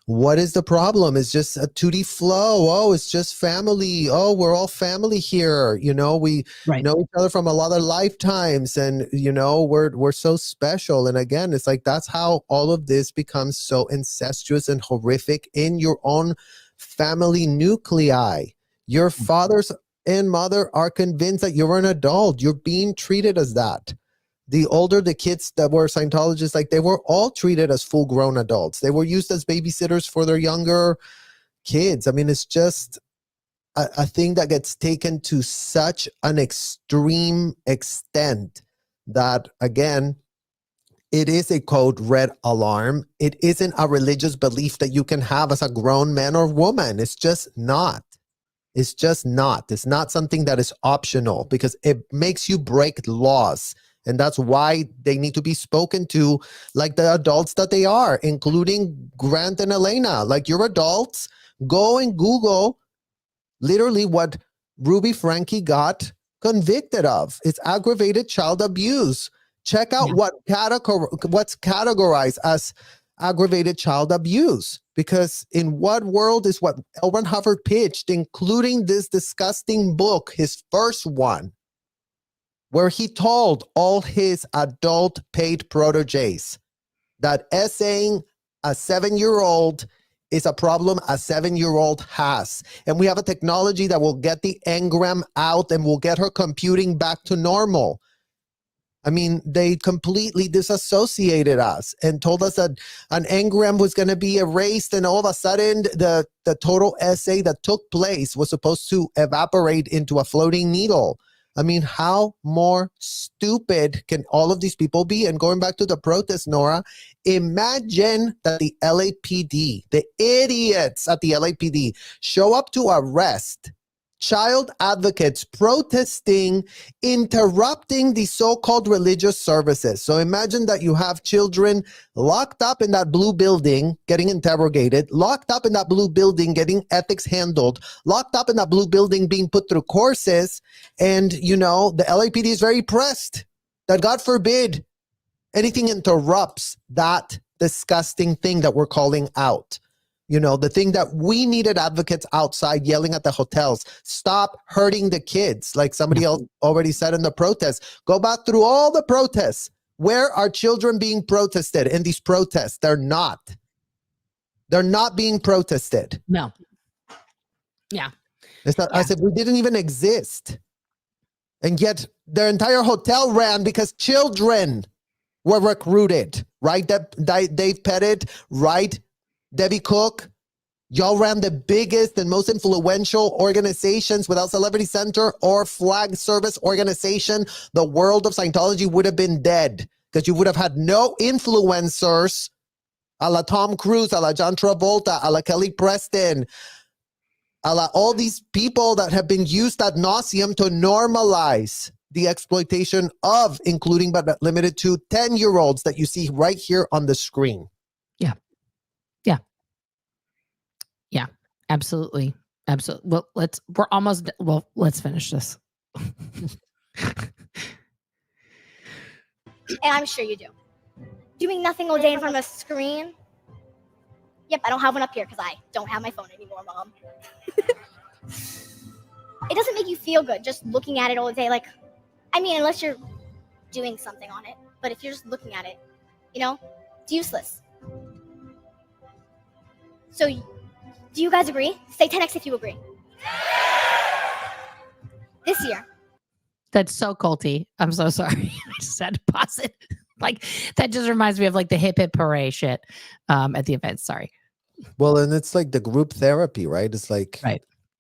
what is the problem? It's just a 2D flow. Oh, it's just family. Oh, we're all family here. You know, we Right. know each other from a lot of lifetimes, and you know, we're so special. And again, it's like that's how all of this becomes so incestuous and horrific in your own family nuclei. Your fathers and mother are convinced that you're an adult. You're being treated as that. The older the kids that were Scientologists, like they were all treated as full-grown adults. They were used as babysitters for their younger kids. I mean, it's just a thing that gets taken to such an extreme extent that, again, it is a code red alarm. It isn't a religious belief that you can have as a grown man or woman. It's just not. It's just not. It's not something that is optional because it makes you break laws. And that's why they need to be spoken to like the adults that they are, including Grant and Elena. Like, you're adults. Go and Google literally what Ruby Frankie got convicted of. It's aggravated child abuse. Check out what's categorized as aggravated child abuse. Because in what world is what L. Ron Hubbard pitched, including this disgusting book, his first one, where he told all his adult paid proteges that essaying a 7-year-old is a problem a 7-year-old has. And we have a technology that will get the engram out and will get her computing back to normal. I mean, they completely disassociated us and told us that an engram was going to be erased, and all of a sudden the total essay that took place was supposed to evaporate into a floating needle. I mean, how more stupid can all of these people be? And going back to the protest, Nora, imagine that the LAPD, the idiots at the LAPD, show up to arrest child advocates protesting, interrupting the so-called religious services. So imagine that you have children locked up in that blue building getting interrogated, locked up in that blue building getting ethics handled, locked up in that blue building being put through courses, and you know, the LAPD is very pressed that, God forbid, anything interrupts that disgusting thing that we're calling out. You know, the thing that we needed advocates outside yelling at the hotels. Stop hurting the kids, like somebody else already said in the protest. Go back through all the protests. Where are children being protested in these protests? They're not. They're not being protested. No. Yeah. It's not, as if we didn't even exist. And yet their entire hotel ran because children were recruited, right? Dave Pettit, right? Debbie Cook, y'all ran the biggest and most influential organizations. Without Celebrity Center or flag service organization, the world of Scientology would have been dead, because you would have had no influencers a la Tom Cruise, a la John Travolta, a la Kelly Preston, a la all these people that have been used ad nauseum to normalize the exploitation of, including but not limited to, 10-year-olds that you see right here on the screen. Yeah, absolutely. Absolutely. Well, let's finish this. And I'm sure you do. Doing nothing all day in front of a screen. Yep, I don't have one up here because I don't have my phone anymore, Mom. It doesn't make you feel good just looking at it all day. Like, I mean, unless you're doing something on it. But if you're just looking at it, you know, it's useless. So, do you guys agree? Say 10x if you agree. This year. That's so culty. I'm so sorry. I just had to pause it. Like, that just reminds me of like the hip hip hooray shit at the event. Sorry. Well, and it's like the group therapy, right? It's like,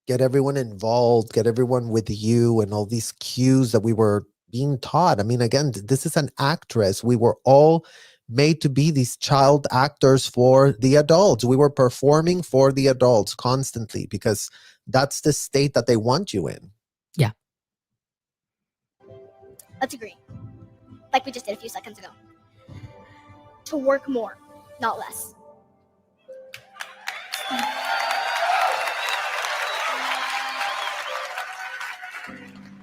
get everyone involved, get everyone with you, and all these cues that we were being taught. I mean, again, this is an actress. We were all made to be these child actors for the adults. We were performing for the adults constantly because that's the state that they want you in. Yeah. Let's agree. Like we just did a few seconds ago. To work more, not less.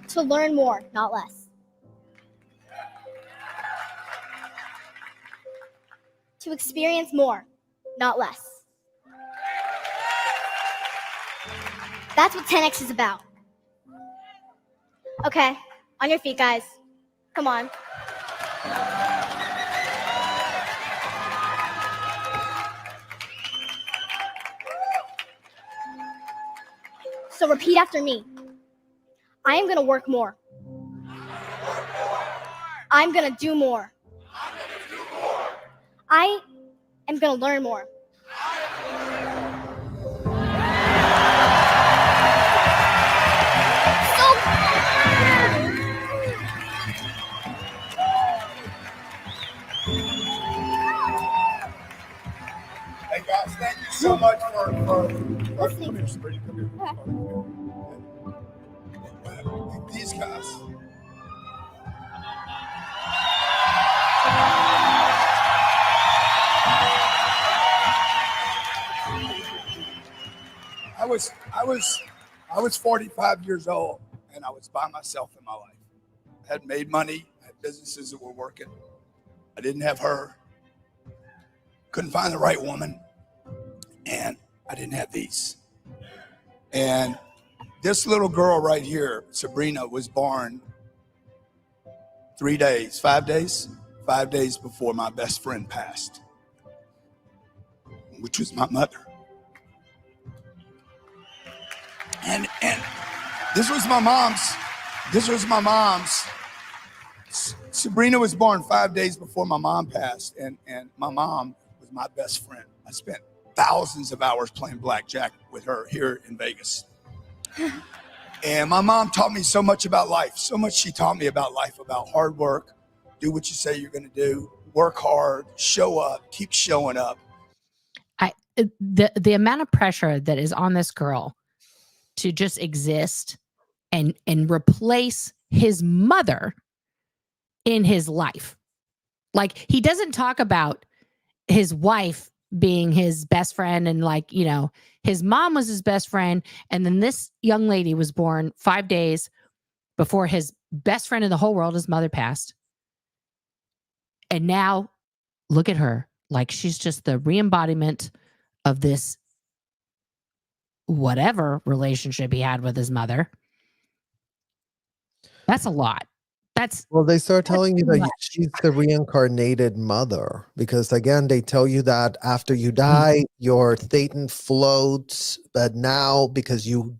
To learn more, not less. to experience more, not less. That's what 10X is about. Okay, on your feet, guys. Come on. So repeat after me. I am going to work more. I'm going to do more. I am going to learn more. Hey guys, thank you so much for Listening. come here, Sabrina, come here. These guys. I was 45 years old and I was by myself in my life. I hadn't made money, I had businesses that were working. I didn't have her. Couldn't find the right woman. And I didn't have these. And this little girl right here, Sabrina, was born 5 days before my best friend passed, which was my mother. And this was my mom's. Sabrina was born 5 days before my mom passed, and my mom was my best friend. I spent thousands of hours playing blackjack with her here in Vegas. And my mom taught me so much about life. So much she taught me about life, about hard work, do what you say you're going to do, work hard, show up, keep showing up. The amount of pressure that is on this girl to just exist and replace his mother in his life. Like, he doesn't talk about his wife being his best friend, and like, you know, his mom was his best friend, and then this young lady was born 5 days before his best friend in the whole world, his mother, passed. And now look at her, like she's just the re-embodiment of this whatever relationship he had with his mother. That's a lot. Well, they start telling you that she's the reincarnated mother, because again, they tell you that after you die, your Thetan floats. But now, because you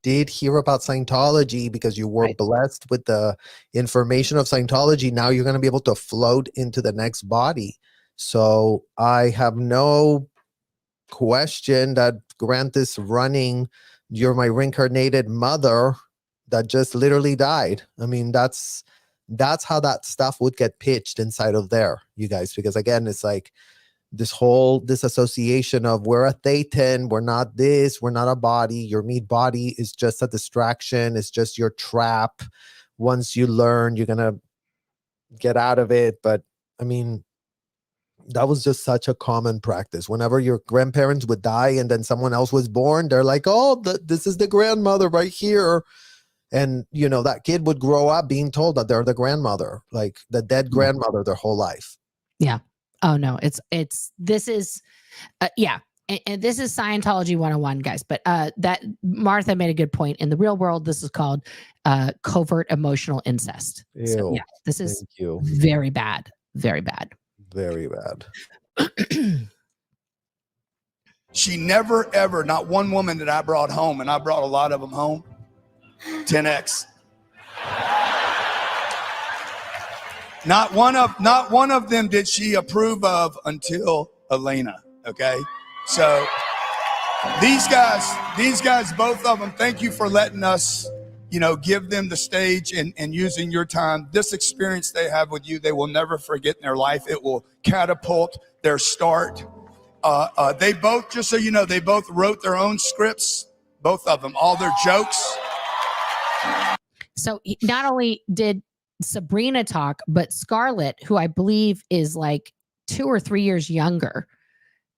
did hear about Scientology, because you were blessed with the information of Scientology, now you're going to be able to float into the next body. So I have no question that Grant is running, you're my reincarnated mother that just literally died. I mean, that's how that stuff would get pitched inside of there, you guys, because again, it's like this association of we're a Thetan, we're not this, we're not a body, your meat body is just a distraction, it's just your trap. Once you learn, you're gonna get out of it. But I mean, that was just such a common practice. Whenever your grandparents would die and then someone else was born, they're like, oh, this is the grandmother right here. And, you know, that kid would grow up being told that they're the grandmother, like the dead grandmother their whole life. Yeah. Oh, no, this is Scientology 101, guys. But that Martha made a good point. In the real world, this is called covert emotional incest. Ew, so, yeah, this is very bad. Very bad. Very bad. She never, ever, not one woman that I brought home, and I brought a lot of them home, 10X. Not one of them did she approve of until Elana. Okay, so these guys, both of them, thank you for letting us, you know, give them the stage and using your time. This experience they have with you, they will never forget in their life. It will catapult their start. They both, just so you know, they both wrote their own scripts, both of them, all their jokes. So not only did Sabrina talk, but Scarlett, who I believe is like 2 or 3 years younger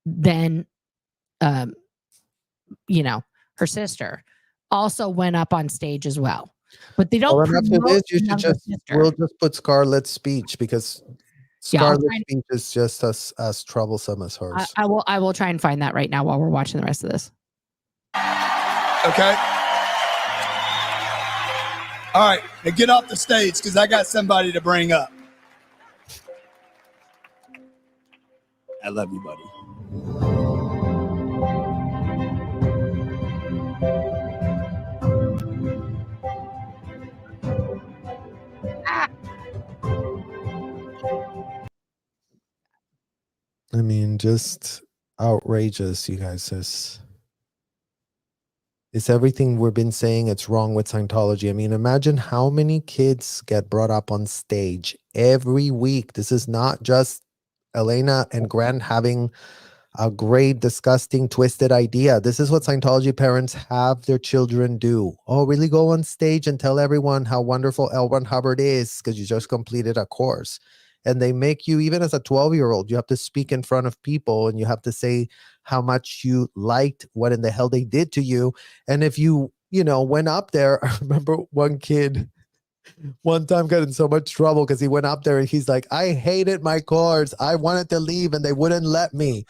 than, you know, her sister, also went up on stage as well. But they don't. Well, after this, we'll just put Scarlett's speech, because Yeah, I'll Scarlett's try, speech is just as troublesome as hers. I will try and find that right now while we're watching the rest of this. Okay. All right. Now get off the stage because I got somebody to bring up. I love you, buddy. I mean, just outrageous, you guys. It's everything we've been saying. It's wrong with Scientology. I mean, imagine how many kids get brought up on stage every week. This is not just Elena and Grant having a great, disgusting, twisted idea. This is what Scientology parents have their children do. Oh, really go on stage and tell everyone how wonderful L. Ron Hubbard is because you just completed a course. And they make you, even as a 12-year-old, you have to speak in front of people and you have to say how much you liked what in the hell they did to you. And if you went up there, I remember one kid one time got in so much trouble because he went up there and he's like, I hated my course. I wanted to leave and they wouldn't let me.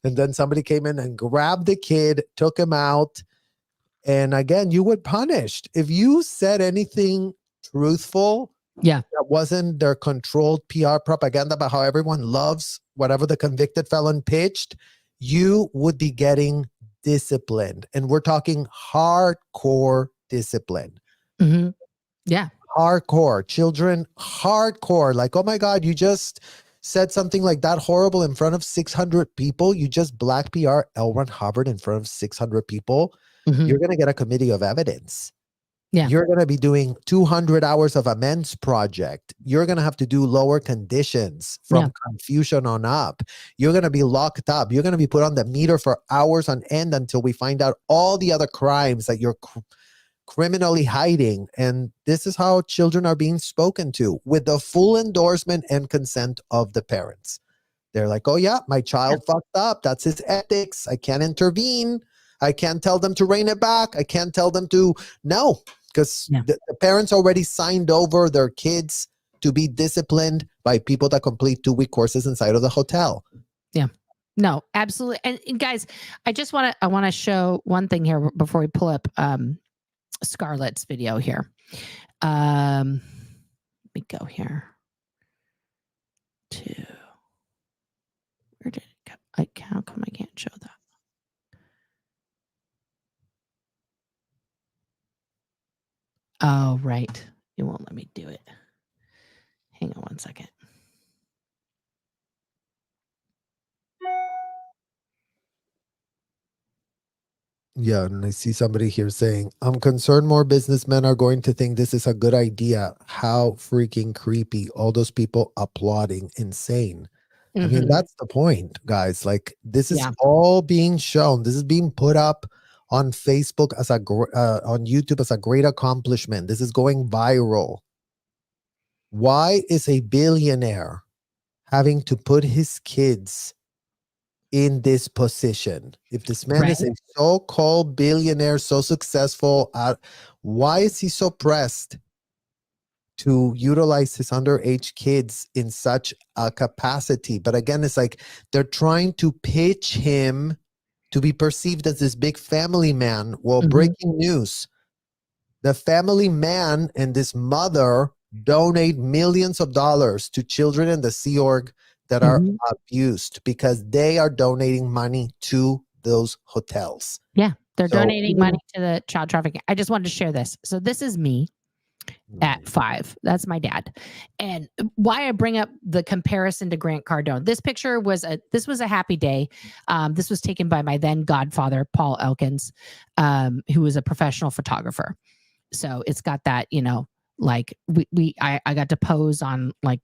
And then somebody came in and grabbed the kid, took him out. And again, you were punished. If you said anything truthful, Yeah. that wasn't their controlled PR propaganda about how everyone loves whatever the convicted felon pitched, you would be getting disciplined. And we're talking hardcore discipline. Mm-hmm. Yeah. Hardcore. Children, hardcore. Like, oh my God, you just said something like that horrible in front of 600 people. You just black PR L. Ron Hubbard in front of 600 people. Mm-hmm. You're going to get a committee of evidence. Yeah. You're going to be doing 200 hours of amends project. You're going to have to do lower conditions from confusion on up. You're going to be locked up. You're going to be put on the meter for hours on end until we find out all the other crimes that you're criminally hiding. And this is how children are being spoken to with the full endorsement and consent of the parents. They're like, oh yeah, my child fucked up. That's his ethics. I can't intervene. I can't tell them to rein it back. I can't tell them to no. Because the parents already signed over their kids to be disciplined by people that complete 2-week courses inside of the hotel. Yeah, no, absolutely. And guys, I want to show one thing here before we pull up Scarlett's video here. Let me go here to where did it go? How come I can't show that? Oh, right. It won't let me do it. Hang on one second. Yeah, and I see somebody here saying, I'm concerned more businessmen are going to think this is a good idea. How freaking creepy. All those people applauding. Insane. I mean, that's the point, guys. Like, this is all being shown. This is being put up on Facebook as on YouTube as a great accomplishment. This is going viral. Why is a billionaire having to put his kids in this position? If this man is a so-called billionaire, so successful, why is he so pressed to utilize his underage kids in such a capacity? But again, it's like they're trying to pitch him to be perceived as this big family man. Well, breaking news. The family man and this mother donate millions of dollars to children in the Sea Org that are abused because they are donating money to those hotels. Yeah, they're donating money to the child trafficking. I just wanted to share this. So this is me at 5. That's my dad. And why I bring up the comparison to Grant Cardone. This picture was a happy day. This was taken by my then godfather, Paul Elkins, who was a professional photographer. So it's got that, like I got to pose on like,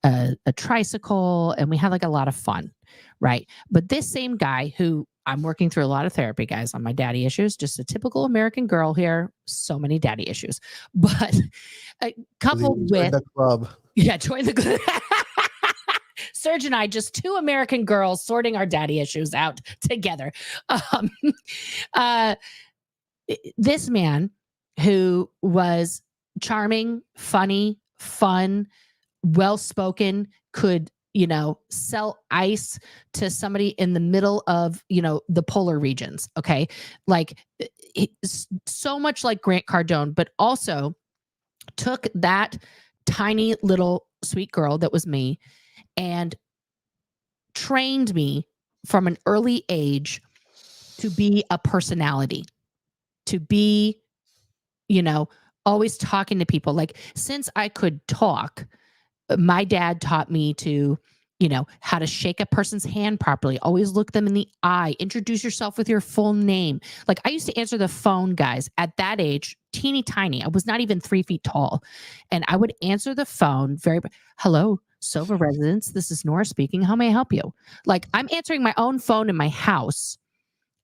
a tricycle, and we had like a lot of fun. Right. But this same guy who I'm working through a lot of therapy, guys, on my daddy issues, just a typical American girl here. So many daddy issues, but coupled with the club. Yeah. Join the club. Serge and I, just 2 American girls sorting our daddy issues out together. This man who was charming, funny, fun, well-spoken, could, sell ice to somebody in the middle of, the polar regions. Okay. Like so much like Grant Cardone, but also took that tiny little sweet girl that was me and trained me from an early age to be a personality, to be, always talking to people. Like, since I could talk, my dad taught me to, how to shake a person's hand properly, always look them in the eye, introduce yourself with your full name. Like, I used to answer the phone, guys, at that age, teeny tiny. I was not even 3 feet tall. And I would answer the phone hello, Silva residence. This is Nora speaking. How may I help you? Like, I'm answering my own phone in my house.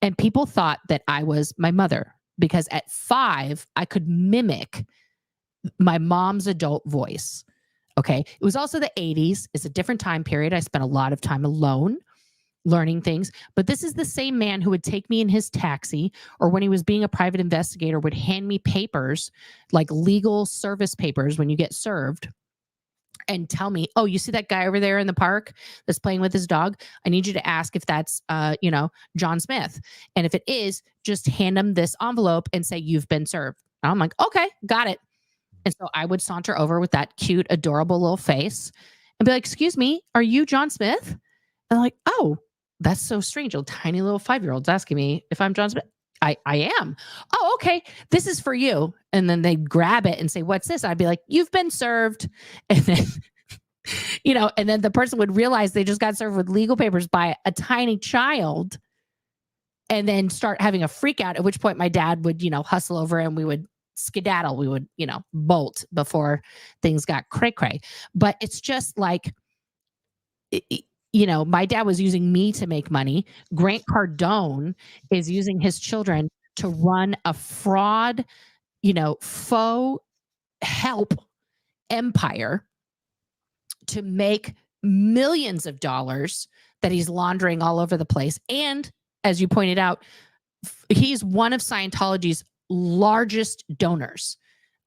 And people thought that I was my mother, because at 5, I could mimic my mom's adult voice. Okay. It was also the 80s. It's a different time period. I spent a lot of time alone learning things, but this is the same man who would take me in his taxi, or when he was being a private investigator, would hand me papers, like legal service papers when you get served, and tell me, oh, you see that guy over there in the park that's playing with his dog? I need you to ask if that's, John Smith. And if it is, just hand him this envelope and say, you've been served. And I'm like, okay, got it. And so I would saunter over with that cute, adorable little face and be like, excuse me, are you John Smith? And they're like, oh, that's so strange. A tiny little 5-year-old's asking me if I'm John Smith. I am. Oh, okay. This is for you. And then they'd grab it and say, what's this? I'd be like, you've been served. And then, and then the person would realize they just got served with legal papers by a tiny child, and then start having a freak out, at which point my dad would, hustle over and we would skedaddle. We would, bolt before things got cray cray. But it's just like, my dad was using me to make money. Grant Cardone is using his children to run a fraud, faux help empire to make millions of dollars that he's laundering all over the place. And as you pointed out, he's one of Scientology's largest donors.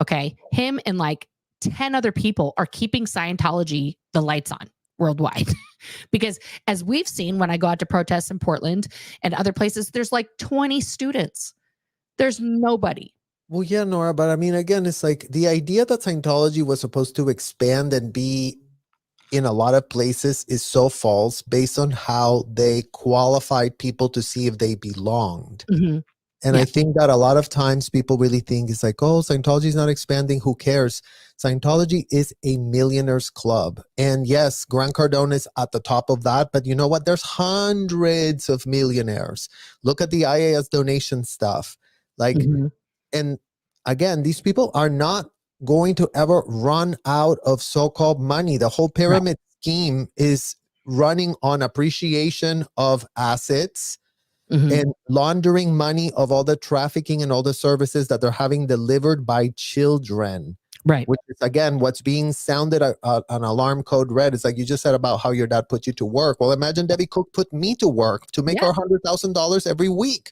Okay. Him and like 10 other people are keeping Scientology the lights on worldwide. Because as we've seen, when I go out to protests in Portland and other places, there's like 20 students. There's nobody. Well, yeah, Nora, but I mean, again, it's like the idea that Scientology was supposed to expand and be in a lot of places is so false based on how they qualified people to see if they belonged. Mm-hmm. And I think that a lot of times people really think it's like, oh, Scientology is not expanding. Who cares? Scientology is a millionaires club. And yes, Grant Cardone is at the top of that. But you know what? There's hundreds of millionaires. Look at the IAS donation stuff. Like, and again, these people are not going to ever run out of so-called money. The whole pyramid scheme is running on appreciation of assets, and laundering money of all the trafficking and all the services that they're having delivered by children. Right. Which is, again, what's being sounded an alarm code red. It's like you just said about how your dad put you to work. Well, imagine Debbie Cook put me to work to make her $100,000 every week.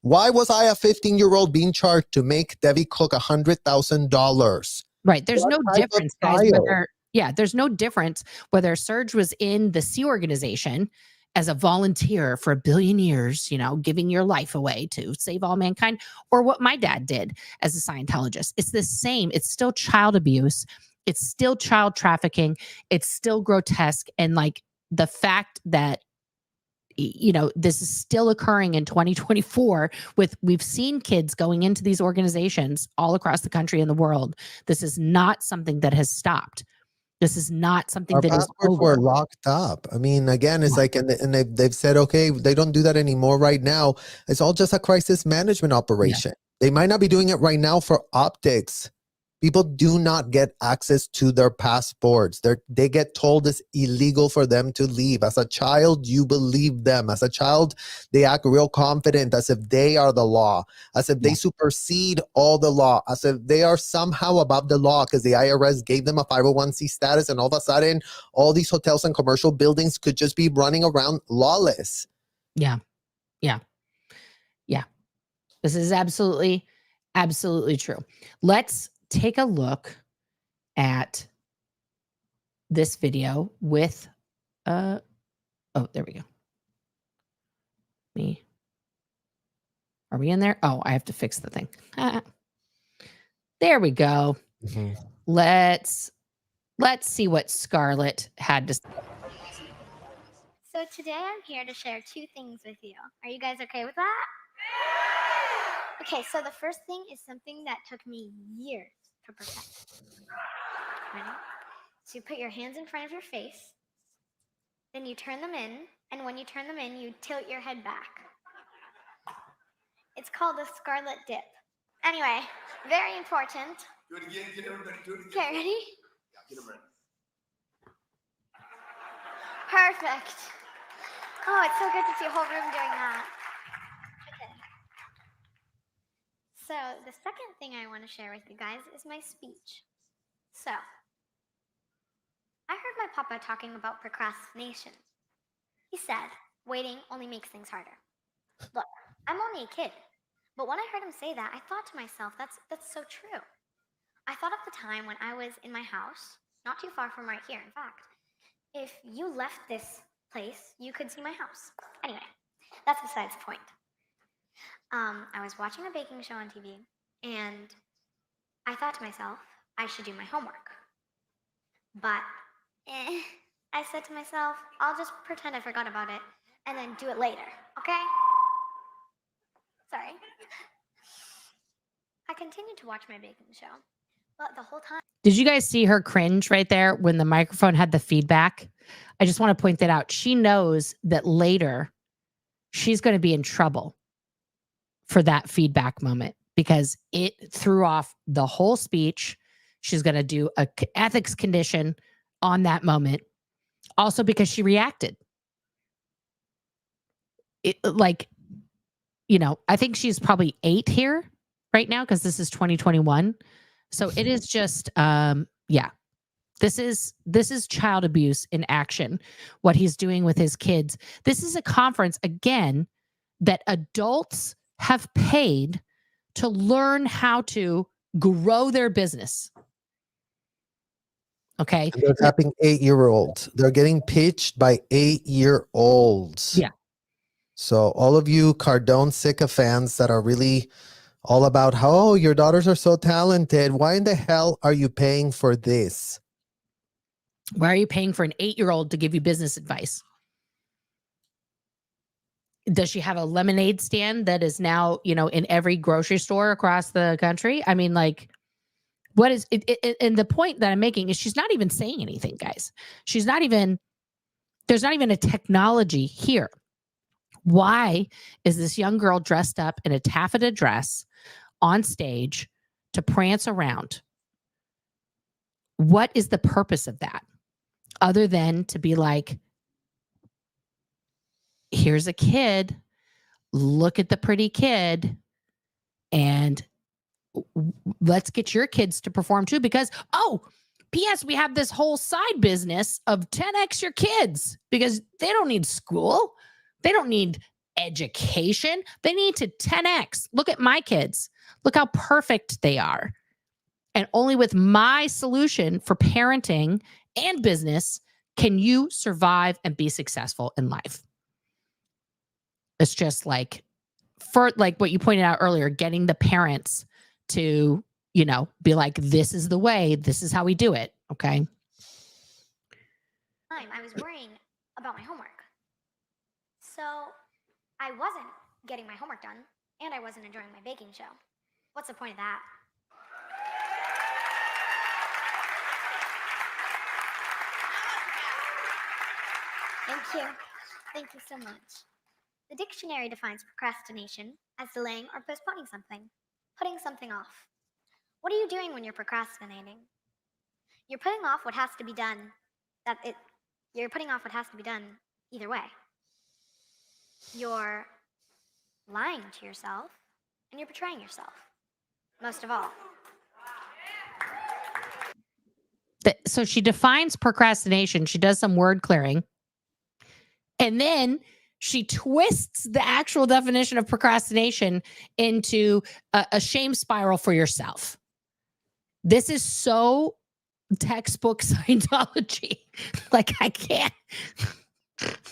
Why was I a 15-year-old being charged to make Debbie Cook $100,000? Right. There's no difference, guys. There's no difference whether Serge was in the Sea Organization as a volunteer for 1 billion years, giving your life away to save all mankind, or what my dad did as a Scientologist. It's the same. It's still child abuse. It's still child trafficking. It's still grotesque. And like the fact that, this is still occurring in 2024 we've seen kids going into these organizations all across the country and the world. This is not something that has stopped. This is not something that is over. Were locked up. I mean, again, it's like, and they've said, okay, they don't do that anymore right now. It's all just a crisis management operation. They might not be doing it right now for optics. People do not get access to their passports. They get told it's illegal for them to leave. As a child, you believe them. As a child, they act real confident, as if they are the law, as if they supersede all the law, as if they are somehow above the law because the IRS gave them a 501c status, and all of a sudden, all these hotels and commercial buildings could just be running around lawless. Yeah. This is absolutely true. Let's take a look at this video with, oh, there we go. Are we in there? Oh, I have to fix the thing. There we go. Mhm. Let's see what Scarlett had to say. So today I'm here to share 2 things with you. Are you guys okay with that? Okay, so the first thing is something that took me years to perfect. Ready? So you put your hands in front of your face, then you turn them in, and when you turn them in, you tilt your head back. It's called a scarlet dip. Anyway, very important. Do it again. Get everybody. Do it again. Okay, ready? Yeah, get them ready. Perfect. Oh, it's so good to see a whole room doing that. Okay. So the second thing I want to share with you guys is my speech. So, I heard my papa talking about procrastination. He said, waiting only makes things harder. Look, I'm only a kid, but when I heard him say that, I thought to myself, that's so true. I thought of the time when I was in my house, not too far from right here, in fact. If you left this place, you could see my house. Anyway, that's besides the point. I was watching a baking show on TV, and I thought to myself, I should do my homework. But I said to myself, I'll just pretend I forgot about it and then do it later, okay? Sorry. I continued to watch my baking show, but the whole time. Did you guys see her cringe right there when the microphone had the feedback? I just want to point that out. She knows that later she's going to be in trouble for that feedback moment because it threw off the whole speech. She's going to do a ethics condition on that moment. Also because she reacted. I think she's probably 8 here right now because this is 2021. So it is just, this is child abuse in action, what he's doing with his kids. This is a conference, again, that adults have paid to learn how to grow their business. Okay. And they're tapping 8-year-olds. They're getting pitched by 8-year-olds. Yeah. So all of you Cardone sycophants that are really all about how, oh, your daughters are so talented. Why in the hell are you paying for this? Why are you paying for an 8-year-old to give you business advice? Does she have a lemonade stand that is now, in every grocery store across the country? I mean, like, what is it? And the point that I'm making is she's not even saying anything, guys. There's not even a technology here. Why is this young girl dressed up in a taffeta dress on stage to prance around? What is the purpose of that? Other than to be like, here's a kid, look at the pretty kid, and let's get your kids to perform too. Because, P.S., we have this whole side business of 10x your kids because they don't need school. They don't need education. They need to 10x. Look at my kids. Look how perfect they are. And only with my solution for parenting and business can you survive and be successful in life. It's just like, for like what you pointed out earlier, getting the parents to, be like, this is the way, this is how we do it. Okay. I was worrying about my homework. So I wasn't getting my homework done, and I wasn't enjoying my baking show. What's the point of that? Thank you. Thank you so much. The dictionary defines procrastination as delaying or postponing something, putting something off. What are you doing when you're procrastinating? You're putting off what has to be done. You're putting off what has to be done either way. You're lying to yourself, and you're betraying yourself. Most of all. So she defines procrastination. She does some word clearing. And then she twists the actual definition of procrastination into a shame spiral for yourself. This is so textbook Scientology. Like, I can't.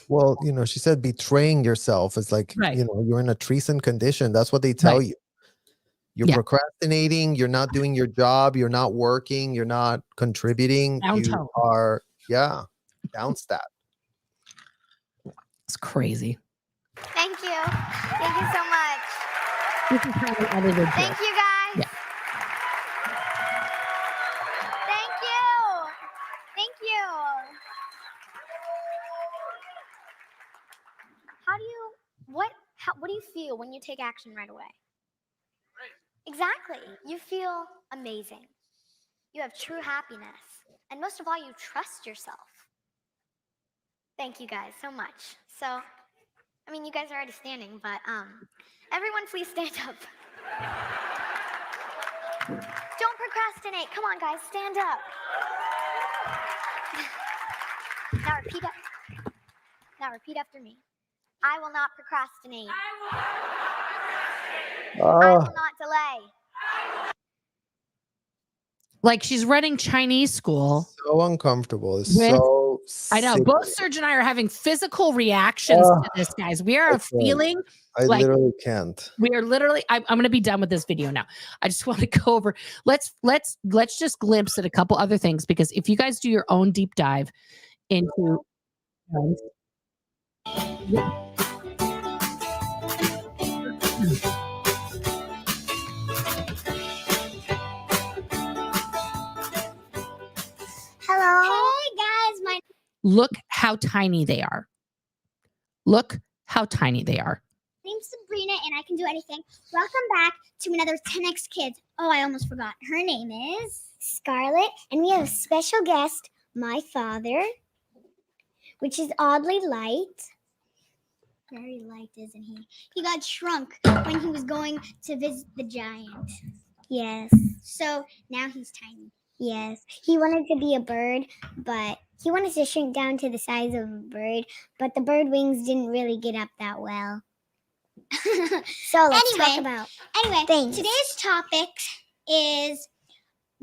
Well, she said betraying yourself is like, Right. you're in a treason condition. That's what they tell Right. you. You're Yeah. procrastinating. You're not doing your job. You're not working. You're not contributing. Down You tone. are, down stat. It's crazy. Thank you. Thank you so much. This is probably edited. Thank you, guys. Yeah. Thank you. Thank you. What do you feel when you take action right away? Exactly. You feel amazing. You have true happiness. And most of all, you trust yourself. Thank you guys so much. So, you guys are already standing, but everyone please stand up. Don't procrastinate. Come on, guys, stand up. Now repeat after me. I will not procrastinate. I will not delay. Like, she's running Chinese school. So uncomfortable. It's With- so I know. sick. Both Serge and I are having physical reactions to this, guys. We are I can't. feeling. I like- literally can't. We are literally. I'm going to be done with this video now. I just want to go over. Let's just glimpse at a couple other things, because if you guys do your own deep dive into. Hello. Hey guys, Look how tiny they are. Look how tiny they are. my name's Sabrina and I can do anything. Welcome back to another 10X Kids. Oh, I almost forgot. Her name is Scarlett, and we have a special guest, my father, which is oddly light. Very light, isn't he? He got shrunk when he was going to visit the giant. Yes. So now he's tiny. Yes. He wanted to be a bird, but he wanted to shrink down to the size of a bird, but the bird wings didn't really get up that well. So let's talk about things. Today's topic is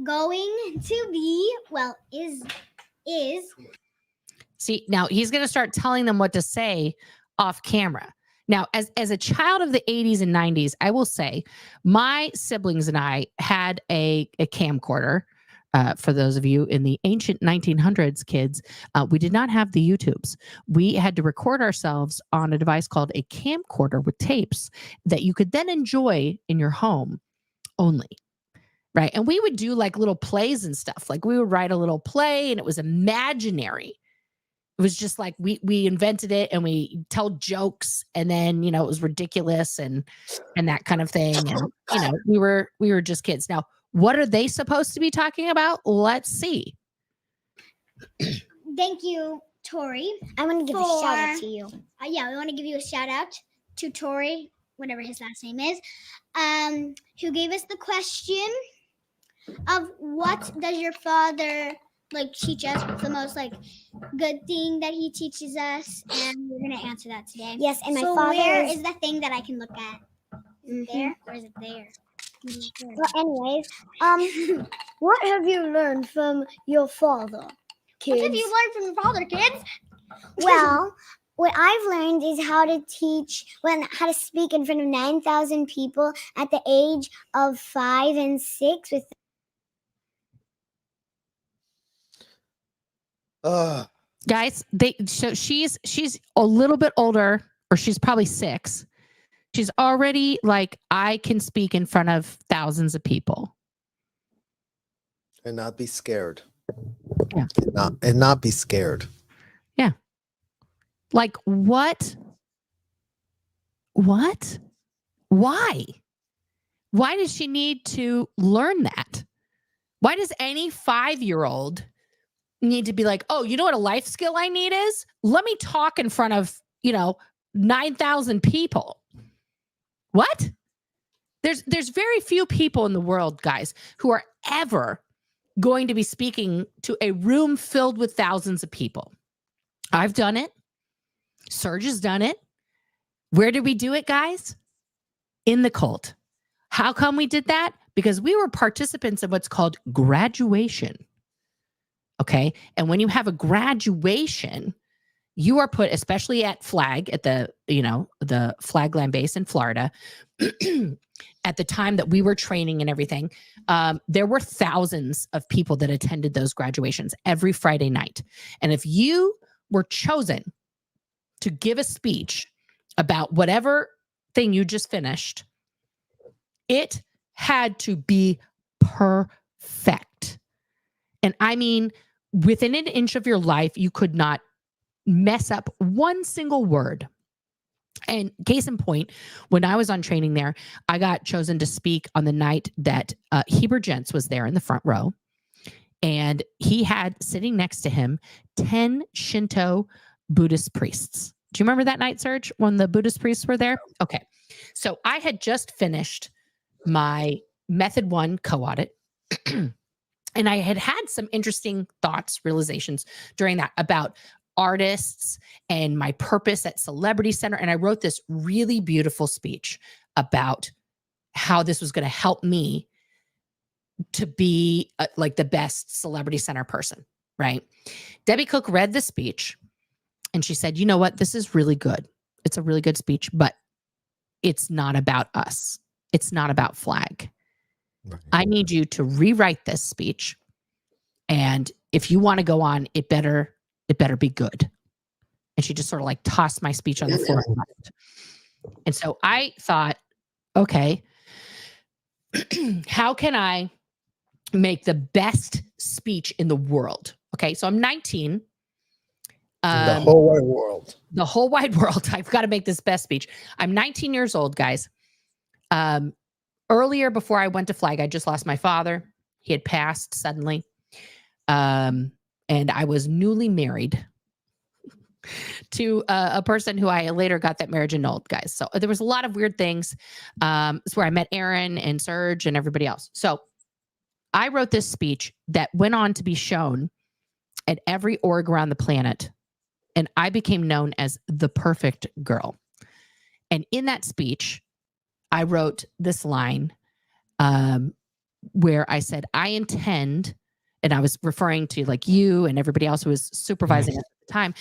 going to be, is See, now he's going to start telling them what to say off camera. Now, as a child of the 80s and 90s, I will say my siblings and I had a camcorder. For those of you in the ancient 1900s, kids, we did not have the YouTubes. We had to record ourselves on a device called a camcorder with tapes that you could then enjoy in your home only. Right. And we would do like little plays and stuff. Like, we would write a little play and it was imaginary. It was just like we invented it and we tell jokes, and then, it was ridiculous and that kind of thing. And, we were just kids. Now, what are they supposed to be talking about? Let's see. Thank you, Tori. I want to give a shout out to you. Yeah, we want to give you a shout out to Tori, whatever his last name is, who gave us the question of what does your father teach us? What's the most good thing that he teaches us? And we're gonna answer that today. Yes, and my father. Where is the thing that I can look at? Is it there or is it there? Well, anyways, what have you learned from your father, kids? What have you learned from your father, kids? Well, what I've learned is how to how to speak in front of 9,000 people at the age of 5 and 6 with. Guys, so she's a little bit older, or she's probably 6. She's already like, I can speak in front of thousands of people. And not be scared. Yeah. And not be scared. Yeah. Like, what? What? Why? Why does she need to learn that? Why does any 5-year-old need to be like, oh, you know what a life skill I need is? Let me talk in front of, 9,000 people. What? There's very few people in the world, guys, who are ever going to be speaking to a room filled with thousands of people. I've done it. Serge has done it. Where did we do it, guys? In the cult. How come we did that? Because we were participants of what's called graduation. Okay. And when you have a graduation, you are put, especially at Flag, at the Flag Land Base in Florida, at the time that we were training and everything, there were thousands of people that attended those graduations every Friday night. And if you were chosen to give a speech about whatever thing you just finished, it had to be perfect. And I mean, within an inch of your life, you could not mess up one single word. And case in point, when I was on training there, I got chosen to speak on the night that Heber Gents was there in the front row. And he had sitting next to him 10 Shinto Buddhist priests. Do you remember that night, Serge, when the Buddhist priests were there? Okay. So I had just finished my Method 1 co-audit. And I had had some interesting thoughts, realizations during that about artists and my purpose at Celebrity Center. And I wrote this really beautiful speech about how this was going to help me to be like the best Celebrity Center person, right? Debbie Cook read the speech and she said, you know what? This is really good. It's a really good speech, but it's not about us. It's not about Flag. Right. I need you to rewrite this speech. And if you want to go on, it better be good. And she just sort of like tossed my speech on the floor. And so I thought, okay, how can I make the best speech in the world? Okay, so I'm 19. The whole wide world. The whole wide world. I've got to make this best speech. I'm 19 years old, guys. Earlier, before I went to Flag, I just lost my father. He had passed suddenly. And I was newly married to a person who I later got that marriage annulled, guys. So there was a lot of weird things. It's where I met Aaron and Serge and everybody else. So I wrote this speech that went on to be shown at every org around the planet. And I became known as the perfect girl. And in that speech, I wrote this line where I said, I intend, and I was referring to like you and everybody else who was supervising at the time.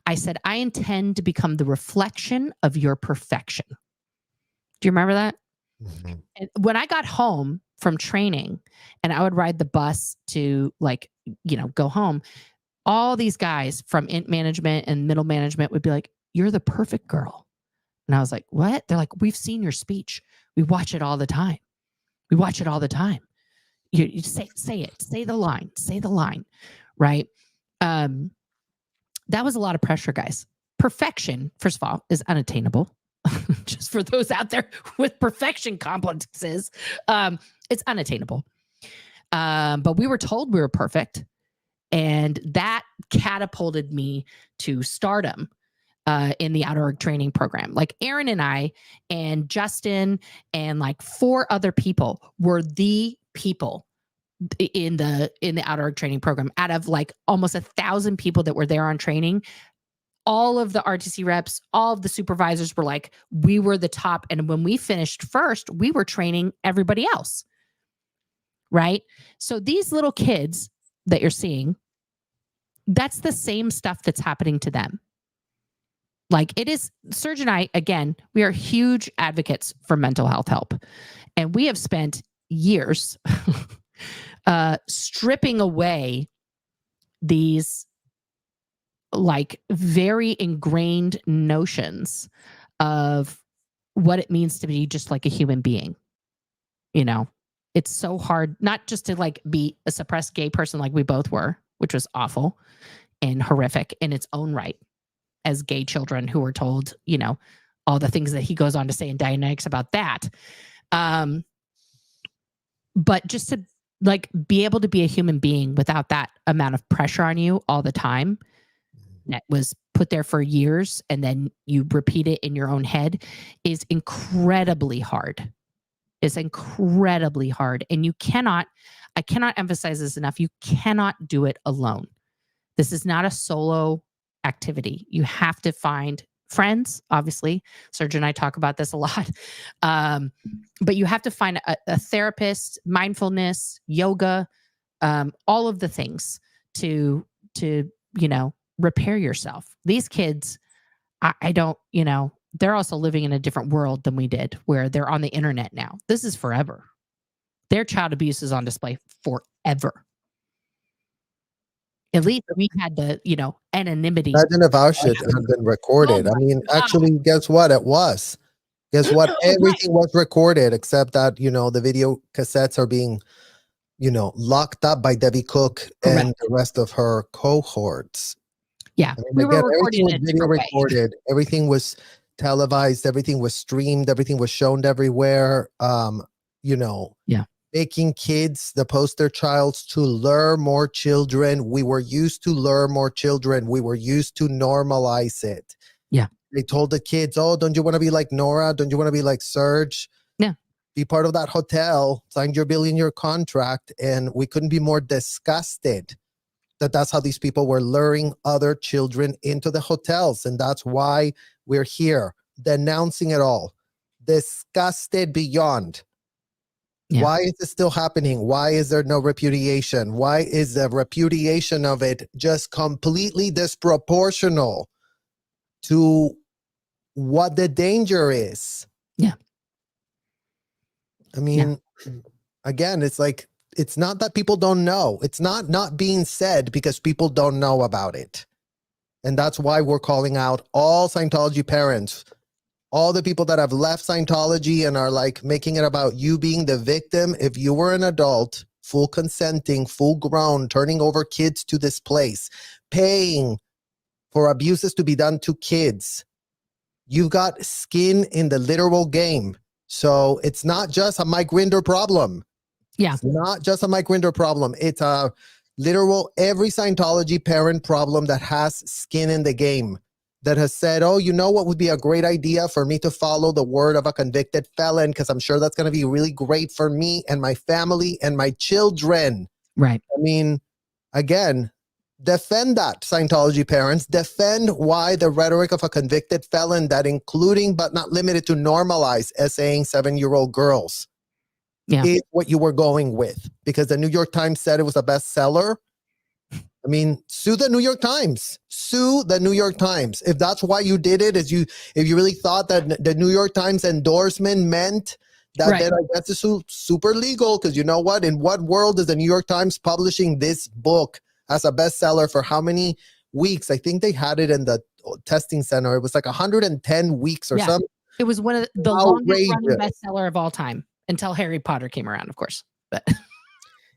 I said, I intend to become the reflection of your perfection. Do you remember that? Mm-hmm. And when I got home from training and I would ride the bus to go home, all these guys from int management and middle management would be like, you're the perfect girl. And I was like, what? They're like, we've seen your speech. We watch it all the time. We watch it all the time. You say it, say the line, right? That was a lot of pressure, guys. Perfection, first of all, is unattainable. Just for those out there with perfection complexes, it's unattainable. But we were told we were perfect. And that catapulted me to stardom in the outer org training program. Like Aaron and I and Justin and like 4 other people were the people in the outer org training program. Out of like almost 1,000 people that were there on training, all of the RTC reps, all of the supervisors were like, we were the top. And when we finished first, we were training everybody else. Right? So these little kids that you're seeing, that's the same stuff that's happening to them. Like it is, Serge and I, again, we are huge advocates for mental health help. And we have spent years stripping away these like very ingrained notions of what it means to be just like a human being. You know, it's so hard not just to like be a suppressed gay person like we both were, which was awful and horrific in its own right as gay children who were told, you know, all the things that he goes on to say in Dianetics about that. But just to like be able to be a human being without that amount of pressure on you all the time that was put there for years and then you repeat it in your own head is incredibly hard. It's incredibly hard. And I cannot emphasize this enough. You cannot do it alone. This is not a solo activity. You have to find friends, obviously. Serge and I talk about this a lot. But you have to find a therapist, mindfulness, yoga, all of the things to repair yourself. These kids, I don't, they're also living in a different world than we did, where they're on the internet now. This is forever. Their child abuse is on display forever. At least we had the, anonymity. Imagine if our shit had been recorded. I mean, actually, guess what? It was. Guess what? Everything was recorded except that, the video cassettes are being, locked up by Debbie Cook and the rest of her cohorts. Yeah. I mean, we were everything recording was in a video different way. recorded. Everything was televised. Everything was streamed. Everything was shown everywhere. Making kids the poster childs to lure more children. We were used to lure more children. We were used to normalize it. Yeah. They told the kids, oh, don't you want to be like Nora? Don't you want to be like Serge? Yeah. Be part of that hotel, sign your billion-year contract. And we couldn't be more disgusted that that's how these people were luring other children into the hotels. And that's why we're here denouncing it all. Disgusted beyond. Yeah. Why is it still happening? Why is there no repudiation? Why is the repudiation of it just completely disproportional to what the danger is? Yeah. I mean, again, it's like, it's not that people don't know. It's not being said because people don't know about it. And that's why we're calling out all Scientology parents, all the people that have left Scientology and are like making it about you being the victim. If you were an adult, full consenting, full grown, turning over kids to this place, paying for abuses to be done to kids, you've got skin in the literal game. So it's not just a Mike Rinder problem. Yeah. It's not just a Mike Rinder problem. It's a literal every Scientology parent problem that has skin in the game, that has said, oh, you know what would be a great idea for me to follow the word of a convicted felon, because I'm sure that's going to be really great for me and my family and my children. Right. I mean, again, defend that, Scientology parents. Defend why the rhetoric of a convicted felon, that including but not limited to normalize essaying 7-year-old girls, is what you were going with. Because the New York Times said it was a bestseller. I mean, sue the New York Times. Sue the New York Times. If that's why you did it, if you really thought that the New York Times endorsement meant that, then I guess it's super legal. Because you know what? In what world is the New York Times publishing this book as a bestseller for how many weeks? I think they had it in the testing center. It was like 110 weeks or something. It was one of the longest running bestseller of all time until Harry Potter came around, of course. But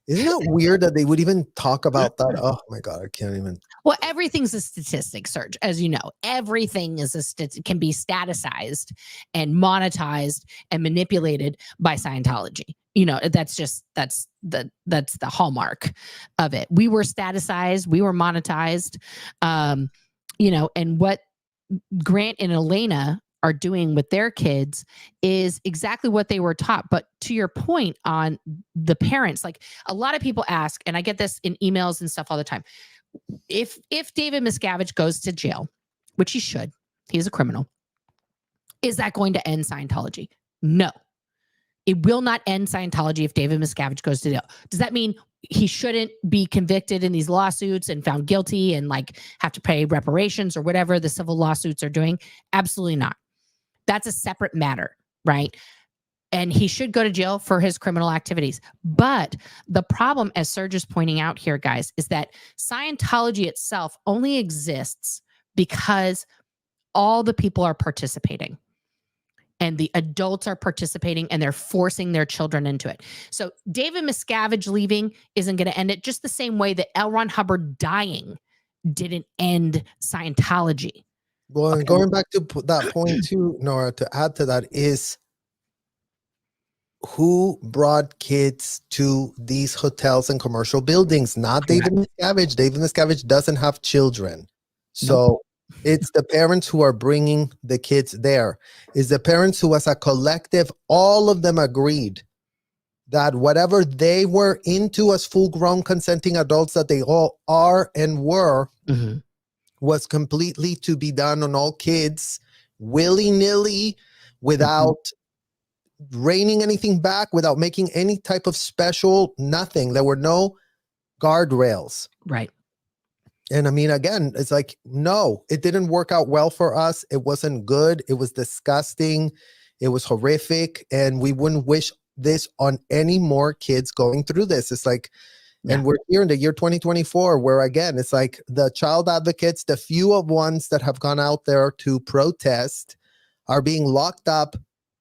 isn't that weird that they would even talk about that? Oh my God, I can't even. Well, everything's a statistic, Serge. As you know, everything is can be staticized and monetized and manipulated by Scientology. That's the hallmark of it. We were staticized, we were monetized, and what Grant and Elana are doing with their kids is exactly what they were taught. But to your point on the parents, like a lot of people ask, and I get this in emails and stuff all the time, if David Miscavige goes to jail, which he should, he's a criminal, is that going to end Scientology? No. It will not end Scientology if David Miscavige goes to jail. Does that mean he shouldn't be convicted in these lawsuits and found guilty and like have to pay reparations or whatever the civil lawsuits are doing? Absolutely not. That's a separate matter, right? And he should go to jail for his criminal activities. But the problem, as Serge is pointing out here, guys, is that Scientology itself only exists because all the people are participating. And the adults are participating and they're forcing their children into it. So David Miscavige leaving isn't going to end it, just the same way that L. Ron Hubbard dying didn't end Scientology. Well, and going back to that point too, Nora, to add to that is, who brought kids to these hotels and commercial buildings? Not David Miscavige. David Miscavige doesn't have children. So it's the parents who are bringing the kids there. It's the parents who, as a collective, all of them agreed that whatever they were into as full-grown consenting adults that they all are and were, was completely to be done on all kids, willy-nilly, without reining anything back, without making any type of special nothing. There were no guardrails. Right. And I mean, again, it's like, no, it didn't work out well for us. It wasn't good. It was disgusting. It was horrific. And we wouldn't wish this on any more kids going through this. It's like, and we're here in the year 2024, where again, it's like the child advocates, the few of ones that have gone out there to protest, are being locked up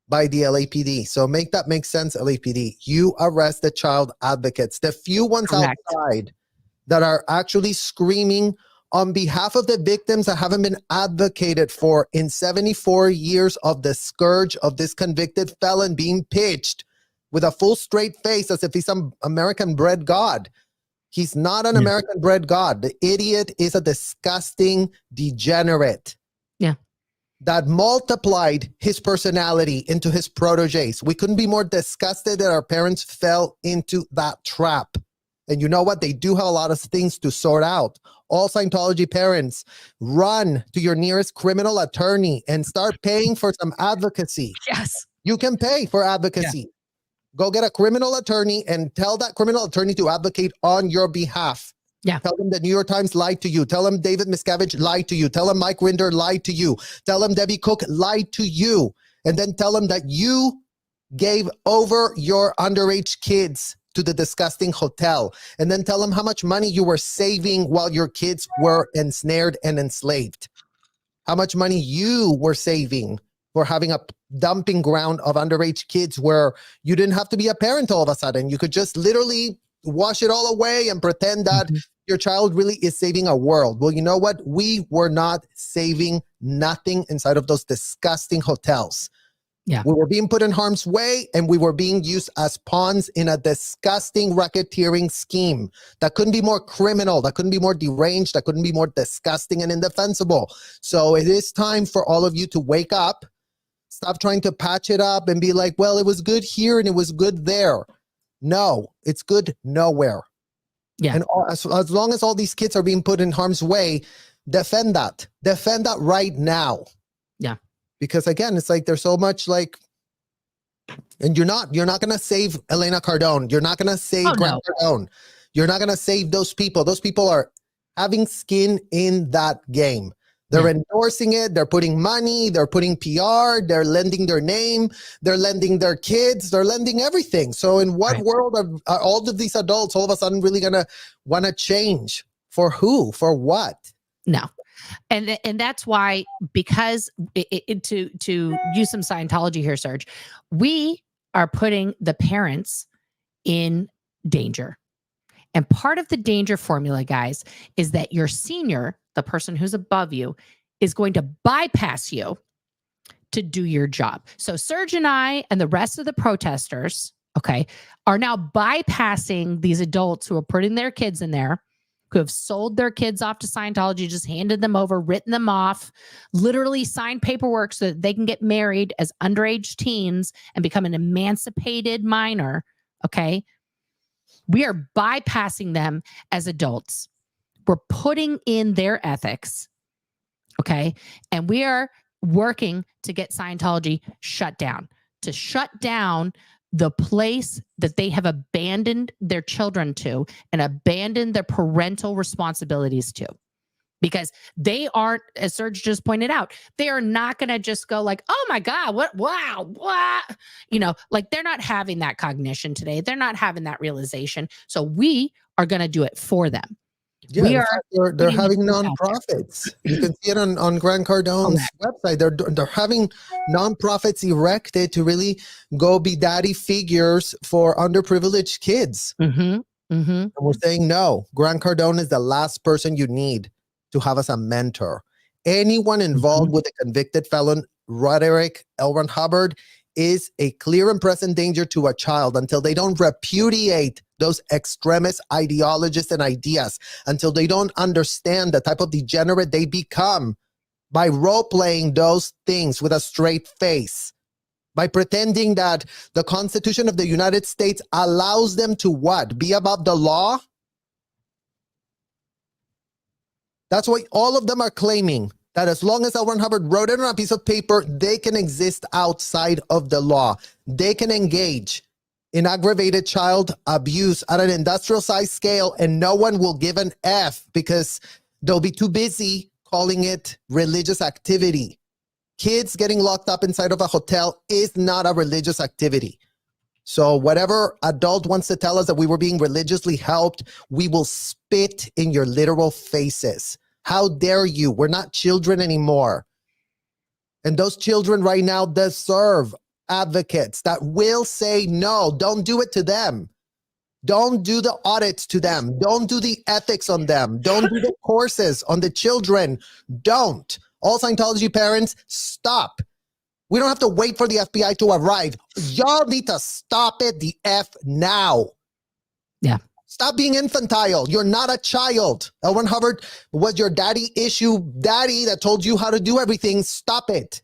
by the LAPD. So make that make sense, LAPD. You arrest the child advocates, the few ones Correct. outside that are actually screaming on behalf of the victims that haven't been advocated for in 74 years of the scourge of this convicted felon being pitched with a full straight face as if he's some American-bred god. He's not an American-bred god. The idiot is a disgusting degenerate. Yeah. That multiplied his personality into his proteges. We couldn't be more disgusted that our parents fell into that trap. And you know what? They do have a lot of things to sort out. All Scientology parents, run to your nearest criminal attorney and start paying for some advocacy. Yes. You can pay for advocacy. Go get a criminal attorney and tell that criminal attorney to advocate on your behalf. Yeah. Tell them the New York Times lied to you. Tell them David Miscavige lied to you. Tell them Mike Rinder lied to you. Tell them Debbie Cook lied to you. And then tell them that you gave over your underage kids to the disgusting hotel. And then tell them how much money you were saving while your kids were ensnared and enslaved. How much money you were saving for having a dumping ground of underage kids where you didn't have to be a parent all of a sudden. You could just literally wash it all away and pretend that your child really is saving a world. Well, you know what? We were not saving nothing inside of those disgusting hotels. Yeah. We were being put in harm's way, and we were being used as pawns in a disgusting racketeering scheme that couldn't be more criminal, that couldn't be more deranged, that couldn't be more disgusting and indefensible. So it is time for all of you to wake up. Stop trying to patch it up and be like, well, it was good here and it was good there. No, it's good nowhere. Yeah. And as long as all these kids are being put in harm's way, defend that. Defend that right now. Yeah. Because again, it's like there's so much like, and you're not going to save Elana Cardone. You're not going to save Grant Cardone. You're not going to save those people. Those people are having skin in that game. They're endorsing it. They're putting money. They're putting PR. They're lending their name. They're lending their kids. They're lending everything. So in what world are all of these adults all of a sudden really going to want to change? For who? For what? No. And that's why, because to use some Scientology here, Serge, we are putting the parents in danger. And part of the danger formula, guys, is that your senior, the person who's above you, is going to bypass you to do your job. So Serge and I and the rest of the protesters, are now bypassing these adults who are putting their kids in there, who have sold their kids off to Scientology, just handed them over, written them off, literally signed paperwork so that they can get married as underage teens and become an emancipated minor. We are bypassing them as adults. We're putting in their ethics. And we are working to get Scientology shut down, to shut down the place that they have abandoned their children to and abandoned their parental responsibilities to. Because they aren't, as Serge just pointed out, they are not going to just go like, oh my God, what? Like they're not having that cognition today. They're not having that realization. So we are going to do it for them. Yeah, they're having nonprofits. You can see it on Grant Cardone's website. They're having nonprofits erected to really go be daddy figures for underprivileged kids. And we're saying no. Grant Cardone is the last person you need to have as a mentor. Anyone involved with a convicted felon, Roderick L. Ron Hubbard, is a clear and present danger to a child until they don't repudiate those extremist ideologies and ideas, until they don't understand the type of degenerate they become by role-playing those things with a straight face, by pretending that the Constitution of the United States allows them to what? Be above the law? That's what all of them are claiming. That as long as L. Ron Hubbard wrote it on a piece of paper, they can exist outside of the law. They can engage in aggravated child abuse at an industrial size scale, and no one will give an F because They'll be too busy calling it religious activity. Kids getting locked up inside of a hotel is not a religious activity. So whatever adult wants to tell us that we were being religiously helped, we will spit in your literal faces. How dare you? We're not children anymore. And those children right now deserve advocates that will say, no, don't do it to them. Don't do the audits to them. Don't do the ethics on them. Don't do the courses on the children. Don't. All Scientology parents, stop. We don't have to wait for the FBI to arrive. Y'all need to stop it the F now. Yeah. Stop being infantile. You're not a child. L. Ron Hubbard was your daddy issue daddy that told you how to do everything. Stop it.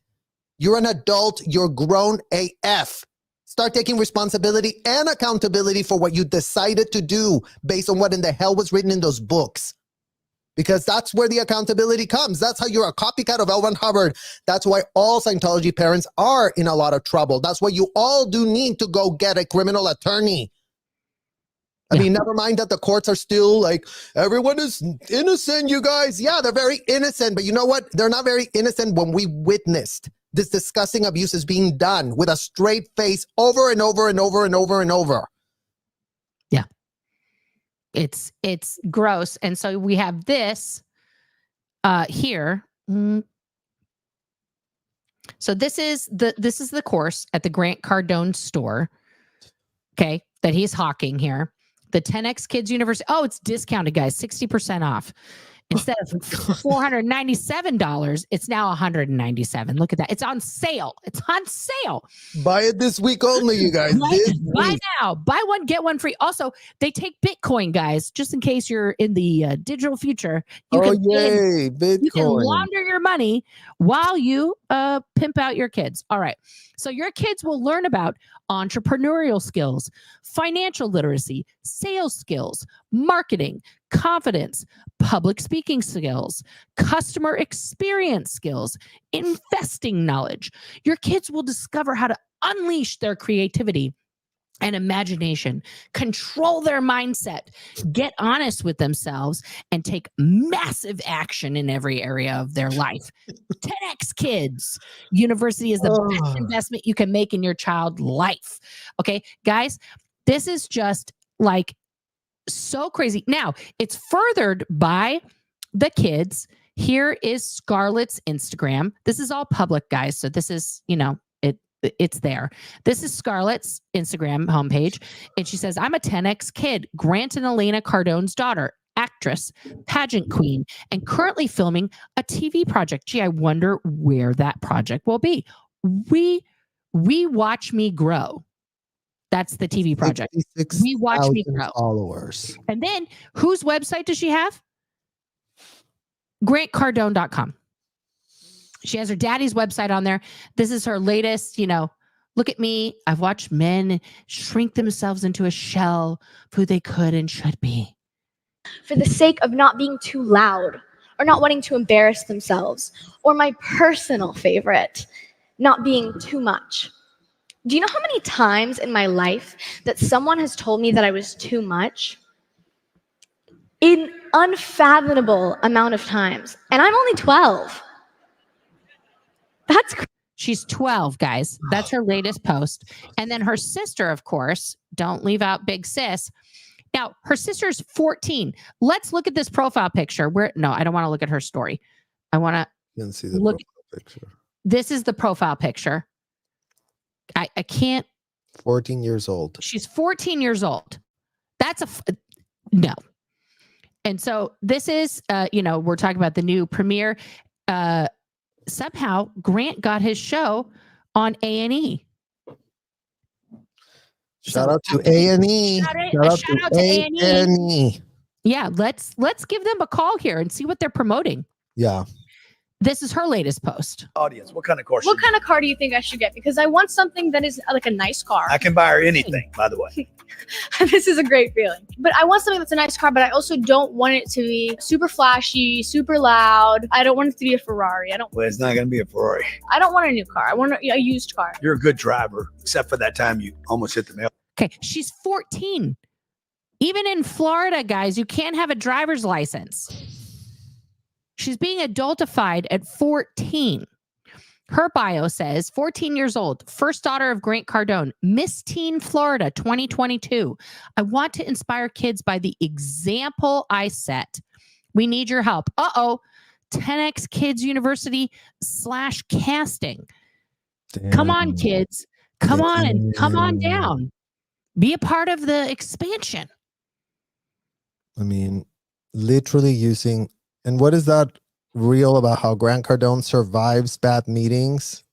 You're an adult. You're grown AF. Start taking responsibility and accountability for what you decided to do based on what in the hell was written in those books. Because that's where the accountability comes. That's how you're a copycat of L. Ron Hubbard. That's why all Scientology parents are in a lot of trouble. That's why you all do need to go get a criminal attorney. I mean, never mind that the courts are still like, everyone is innocent, you guys. Yeah, they're very innocent. But you know what? They're not very innocent when we witnessed this disgusting abuse is being done with a straight face over and over and over and over and over. Yeah. It's gross. And so we have this here. So this is the course at the Grant Cardone store. Okay, that he's hawking here. The 10X Kids University. Oh, it's discounted, guys. 60% off. Instead of $497, it's now $197. Look at that. It's on sale. It's on sale. Buy it this week only, you guys. Buy now. Buy one, get one free. Also, they take Bitcoin, guys, just in case you're in the digital future. Bitcoin. You can launder your money while you pimp out your kids. All right. So your kids will learn about entrepreneurial skills, financial literacy, sales skills, marketing, confidence, public speaking skills, customer experience skills, investing knowledge. Your kids will discover how to unleash their creativity and imagination, control their mindset, get honest with themselves, and take massive action in every area of their life. 10X Kids University is the best investment you can make in your child's life. Okay, guys, this is just like so crazy. Now, it's furthered by the kids. Here is Scarlett's Instagram. This is all public, guys. So this is, it's there. This is Scarlett's Instagram homepage. And she says, I'm a 10X kid, Grant and Elana Cardone's daughter, actress, pageant queen, and currently filming a TV project. Gee, I wonder where that project will be. We Watch Me Grow. That's the TV project. We Watch Me Grow. Followers. And then whose website does she have? GrantCardone.com. She has her daddy's website on there. This is her latest, look at me. I've watched men shrink themselves into a shell of who they could and should be. For the sake of not being too loud or not wanting to embarrass themselves, or my personal favorite, not being too much. Do you know how many times in my life that someone has told me that I was too much? An unfathomable amount of times. And I'm only 12. She's 12, guys. That's her latest post. And then her sister, of course, don't leave out big sis. Now, her sister's 14. Let's look at this profile picture. No, I don't want to look at her story. I want to see the profile picture. This is the profile picture. I can't. 14 years old. She's 14 years old. That's no. And so this is, we're talking about the new premiere. Somehow Grant got his show on A&E. Shout out to A&E. Shout out to A&E. Yeah, let's give them a call here and see what they're promoting. Yeah. This is her latest post. Audience, what kind of car? What kind of car do you think I should get? Because I want something that is like a nice car. I can buy her anything, by the way. This is a great feeling. But I want something that's a nice car, but I also don't want it to be super flashy, super loud. I don't want it to be a Ferrari. Well, it's not going to be a Ferrari. I don't want a new car. I want a used car. You're a good driver, except for that time you almost hit the mail. Okay, she's 14. Even in Florida, guys, you can't have a driver's license. She's being adultified at 14. Her bio says 14 years old, first daughter of Grant Cardone, Miss Teen Florida 2022. I want to inspire kids by the example I set. We need your help. 10X Kids University /casting. Come on, kids. Come on and come on down. Be a part of the expansion. I mean, literally using, and what is that reel about how Grant Cardone survives bad meetings?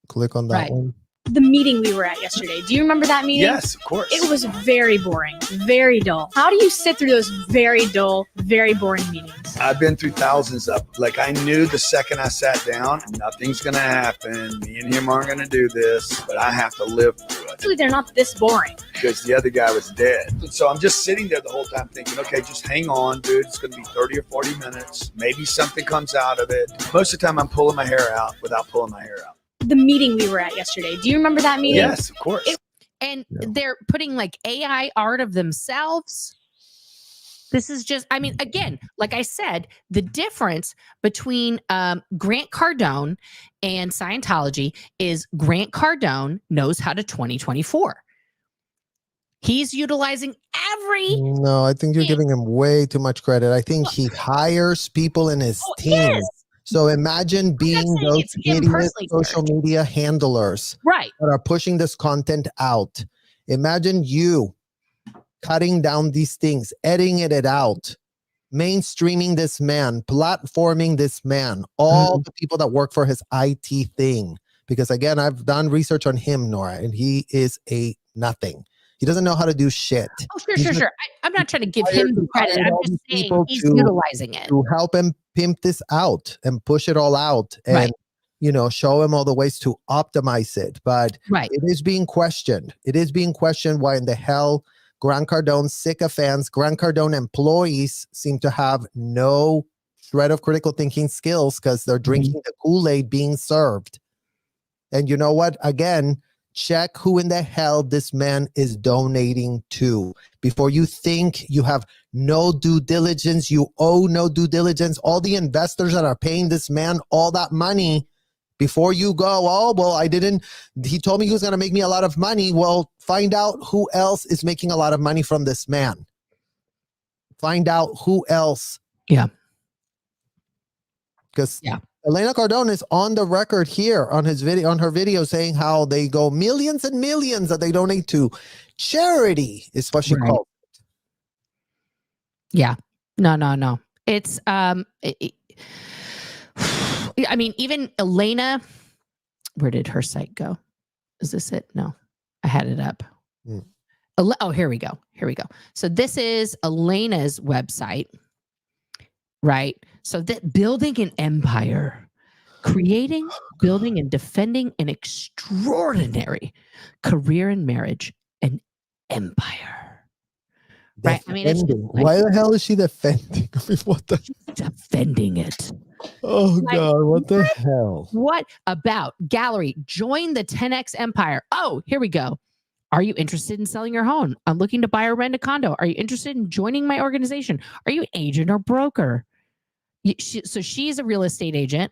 Click on that one. The meeting we were at yesterday. Do you remember that meeting? Yes, of course. It was very boring, very dull. How do you sit through those very dull, very boring meetings? I've been through thousands of, like, I knew the second I sat down, nothing's going to happen. Me and him aren't going to do this, but I have to live through it. Actually, they're not this boring. Because the other guy was dead. So I'm just sitting there the whole time thinking, okay, just hang on, dude. It's going to be 30 or 40 minutes. Maybe something comes out of it. Most of the time I'm pulling my hair out without pulling my hair out. The meeting we were at yesterday. Do you remember that meeting? Yes, of course. And they're putting like AI art of themselves. This is just, I mean, again, like I said, the difference between Grant Cardone and Scientology is Grant Cardone knows how to 2024. He's utilizing every. No, I think you're giving him way too much credit. I think he hires people in his team. Yes. So imagine being those idiot social media handlers Right. that are pushing this content out. Imagine you cutting down these things, editing it out, mainstreaming this man, platforming this man, all the people that work for his IT thing. Because again, I've done research on him, Nora, and he is a nothing. He doesn't know how to do shit. Oh, sure. I'm not trying to give him the credit. I'm just saying he's utilizing it. To help him pimp this out and push it all out and, show him all the ways to optimize it. But it is being questioned. It is being questioned why in the hell Grant Cardone sycophants, Grant Cardone employees seem to have no shred of critical thinking skills because they're drinking the Kool-Aid being served. And you know what? Again, check who in the hell this man is donating to. Before you think you have no due diligence, you owe no due diligence. All the investors that are paying this man all that money, before you go, he told me he was going to make me a lot of money. Well, find out who else is making a lot of money from this man. Find out who else. Yeah. Because Elana Cardone is on the record here on her video saying how they go millions and millions that they donate to charity is what she called it. Yeah. No. It's I mean, even Elana, where did her site go? Is this it? No, I had it up. Oh, here we go. So this is Elena's website, right? So that building an empire, creating, building, and defending an extraordinary career in marriage, an empire. Right? I mean, why the hell is she defending? I mean, what the? Defending it. Oh God! What the hell? What about gallery? Join the 10X empire. Oh, here we go. Are you interested in selling your home? I'm looking to buy or rent a condo. Are you interested in joining my organization? Are you an agent or broker? So she's a real estate agent.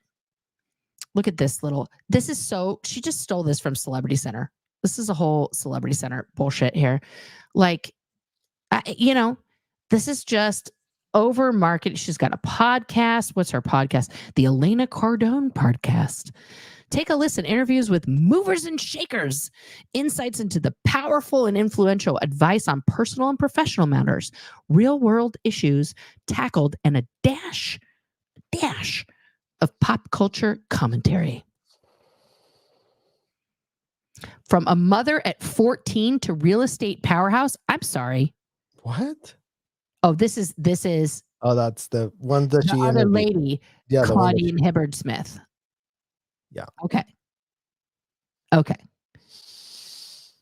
Look at this she just stole this from Celebrity Center. This is a whole Celebrity Center bullshit here. Like, this is just over market. She's got a podcast. What's her podcast? The Elana Cardone podcast. Take a listen. Interviews with movers and shakers. Insights into the powerful and influential advice on personal and professional matters. Real world issues tackled and a dash of pop culture commentary. From a mother at 14 to real estate powerhouse. I'm sorry. What? Oh, this is. Oh, that's the one that she other lady, Claudine Hibbard Smith. Yeah. Okay.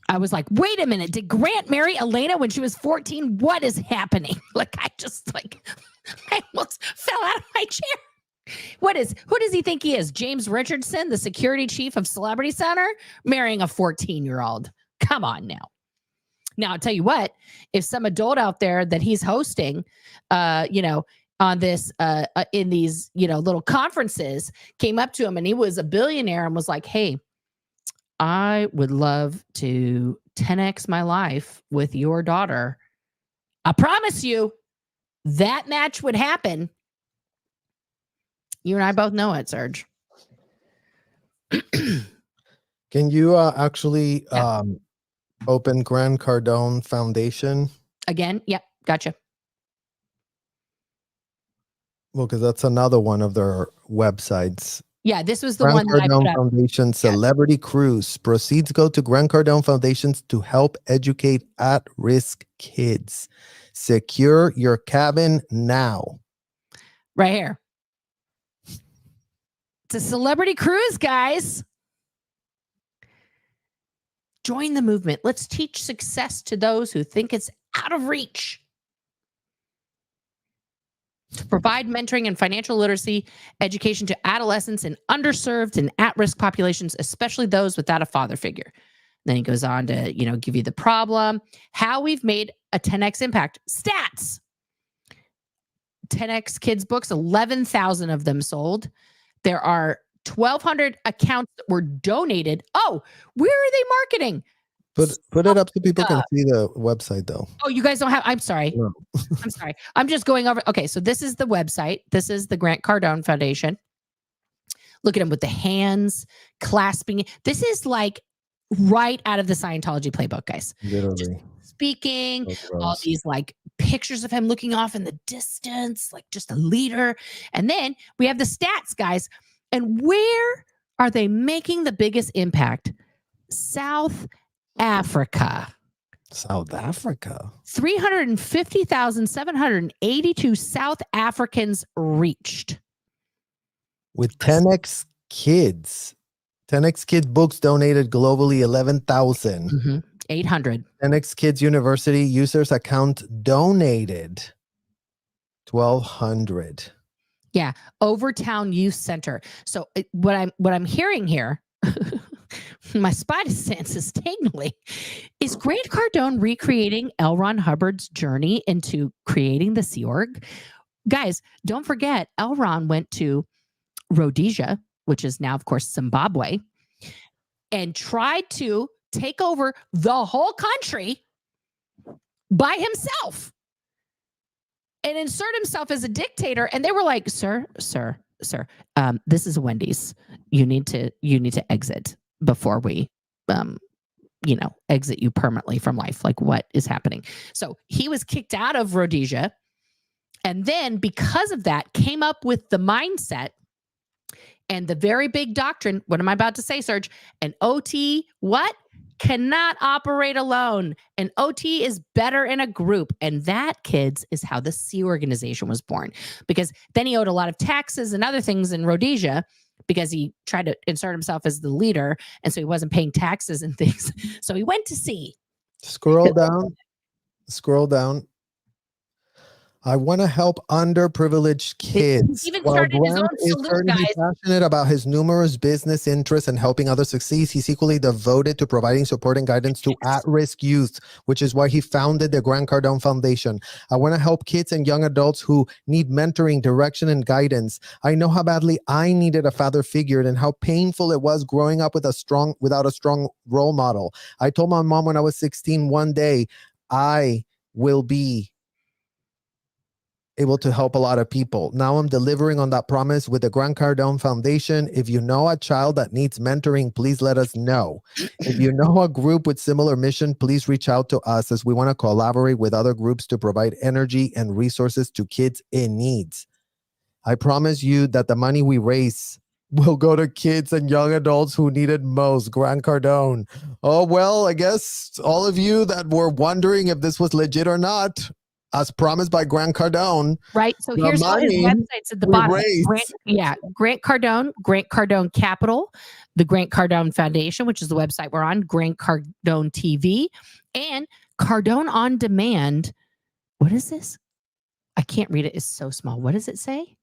I was like, wait a minute. Did Grant marry Elana when she was 14? What is happening? I almost fell out of my chair. Who does he think he is? James Richardson, the security chief of Celebrity Center, marrying a 14-year-old. Come on now. Now, I'll tell you what, if some adult out there that he's hosting, on this in these, little conferences, came up to him, and he was a billionaire, and was like, hey, I would love to 10x my life with your daughter. I promise you that match would happen. You and I both know it, Serge. Can you actually open Grant Cardone Foundation? Again? Yep. Gotcha. Well, because that's another one of their websites. Yeah, this was the Grant one that I put Cardone up. Foundation Celebrity Cruise. Proceeds go to Grant Cardone Foundations to help educate at-risk kids. Secure your cabin now. Right here. It's a celebrity cruise, guys. Join the movement. Let's teach success to those who think it's out of reach. To provide mentoring and financial literacy education to adolescents in underserved and at-risk populations, especially those without a father figure. Then he goes on to, give you the problem, how we've made a 10x impact. Stats. 10x kids books, 11,000 of them sold. There are 1,200 accounts that were donated. Oh, where are they marketing? Put it up so people can see the website, though. Oh, you guys don't have, I'm sorry. No. I'm sorry. I'm just going over. Okay, so this is the website. This is the Grant Cardone Foundation. Look at him with the hands clasping. This is like right out of the Scientology playbook, guys. Literally. Just speaking, So all gross. these like pictures of him looking off in the distance, like just a leader. And then we have the stats, guys. And where are they making the biggest impact? South Africa. South Africa. 350,782 South Africans reached. With 10x kids. 10x Kids books donated globally 11,000. 800. 10x Kids University users account donated 1,200. Yeah, Overtown Youth Center. So what I'm hearing here, my spidey sense is tingling. Is Grant Cardone recreating L. Ron Hubbard's journey into creating the Sea Org? Guys, don't forget, L. Ron went to Rhodesia, which is now, of course, Zimbabwe, and tried to take over the whole country by himself and insert himself as a dictator. And they were like, sir, this is Wendy's. You need to exit before we, exit you permanently from life. Like, what is happening? So he was kicked out of Rhodesia. And then because of that, came up with the mindset and the very big doctrine. What am I about to say, Serge? An OT, what? Cannot operate alone. An OT is better in a group. And that, kids, is how the Sea Organization was born. Because then he owed a lot of taxes and other things in Rhodesia because he tried to insert himself as the leader. And so he wasn't paying taxes and things. So he went to sea. Scroll down. I want to help underprivileged kids. He's even While started his own Grant is salute, certainly guys. passionate about his numerous business interests and helping others succeed, he's equally devoted to providing support and guidance to at-risk youth, which is why he founded the Grant Cardone Foundation. I want to help kids and young adults who need mentoring, direction, and guidance. I know how badly I needed a father figure and how painful it was growing up without a strong role model. I told my mom when I was 16, one day I will be able to help a lot of people. Now I'm delivering on that promise with the Grant Cardone Foundation. If you know a child that needs mentoring, please let us know. If you know a group with similar mission, please reach out to us, as we want to collaborate with other groups to provide energy and resources to kids in needs. I promise you that the money we raise will go to kids and young adults who need it most. Grant Cardone. Oh, well, I guess all of you that were wondering if this was legit or not, as promised by Grant Cardone. Right. So The here's all his money websites at the we bottom. raised. Grant Cardone, Grant Cardone Capital, the Grant Cardone Foundation, which is the website we're on, Grant Cardone TV, and Cardone On Demand. What is this? I can't read it. It's so small. What does it say?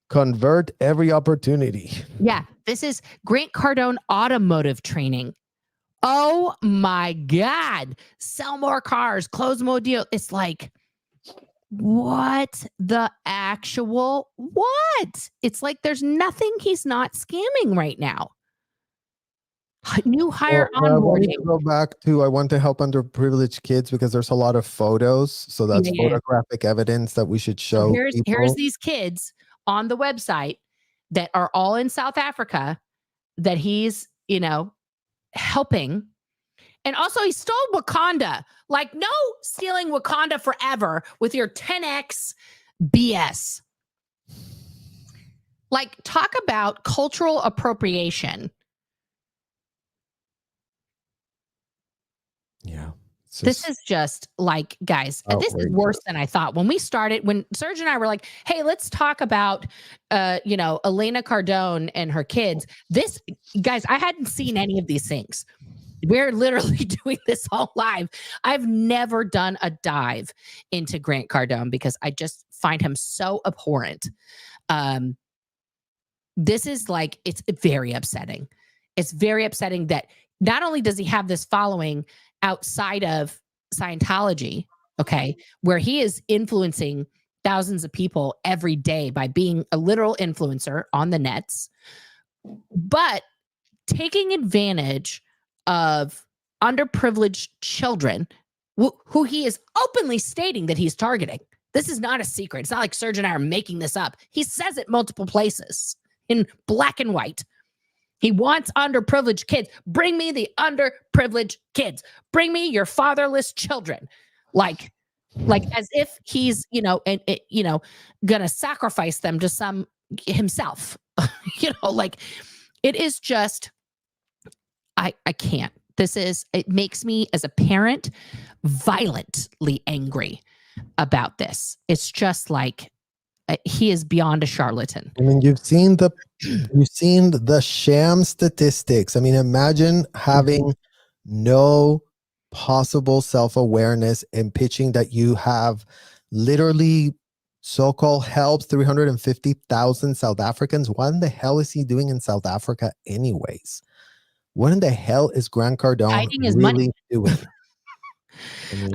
Convert every opportunity. Yeah. This is Grant Cardone Automotive Training. Oh my God. Sell more cars, close more deals. It's like, what the actual what? It's like there's nothing he's not scamming right now. New hire Well, I want onboarding. to go back to I want to help underprivileged kids because there's a lot of photos. So that's Yeah. photographic evidence that we should show So here's people. these kids on the website that are all in South Africa that he's, helping. And also he stole Wakanda. Like, no stealing Wakanda forever with your 10x BS. Like, talk about cultural appropriation. Yeah. This is just like, guys, this is worse than I thought. When we started, when Serge and I were like, hey, let's talk about, Elana Cardone and her kids. This, guys, I hadn't seen any of these things. We're literally doing this all live. I've never done a dive into Grant Cardone because I just find him so abhorrent. This is like, it's very upsetting. It's very upsetting that not only does he have this following outside of Scientology, okay, where he is influencing thousands of people every day by being a literal influencer on the nets, but taking advantage of underprivileged children who he is openly stating that he's targeting. This is not a secret. It's not like Serge and I are making this up. He says it multiple places in black and white. He wants underprivileged kids. Bring me the underprivileged kids. Bring me your fatherless children. Like as if he's, gonna sacrifice them to some himself. It is just, I can't. It makes me as a parent violently angry about this. It's just like, he is beyond a charlatan. I mean, you've seen the sham statistics. I mean, imagine having no possible self-awareness and pitching that you have literally so-called helped 350,000 South Africans. What in the hell is he doing in South Africa anyways? What in the hell is Grant Cardone hiding his really money doing?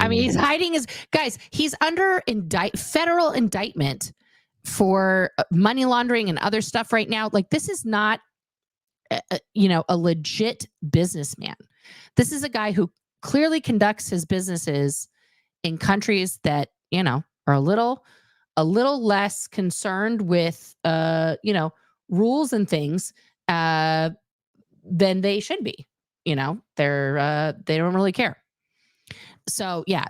I mean, he's hiding his guys. He's under federal indictment for money laundering and other stuff right now. Like, this is not, a legit businessman. This is a guy who clearly conducts his businesses in countries that, are a little less concerned with, rules and things than they should be. They don't really care. So yeah,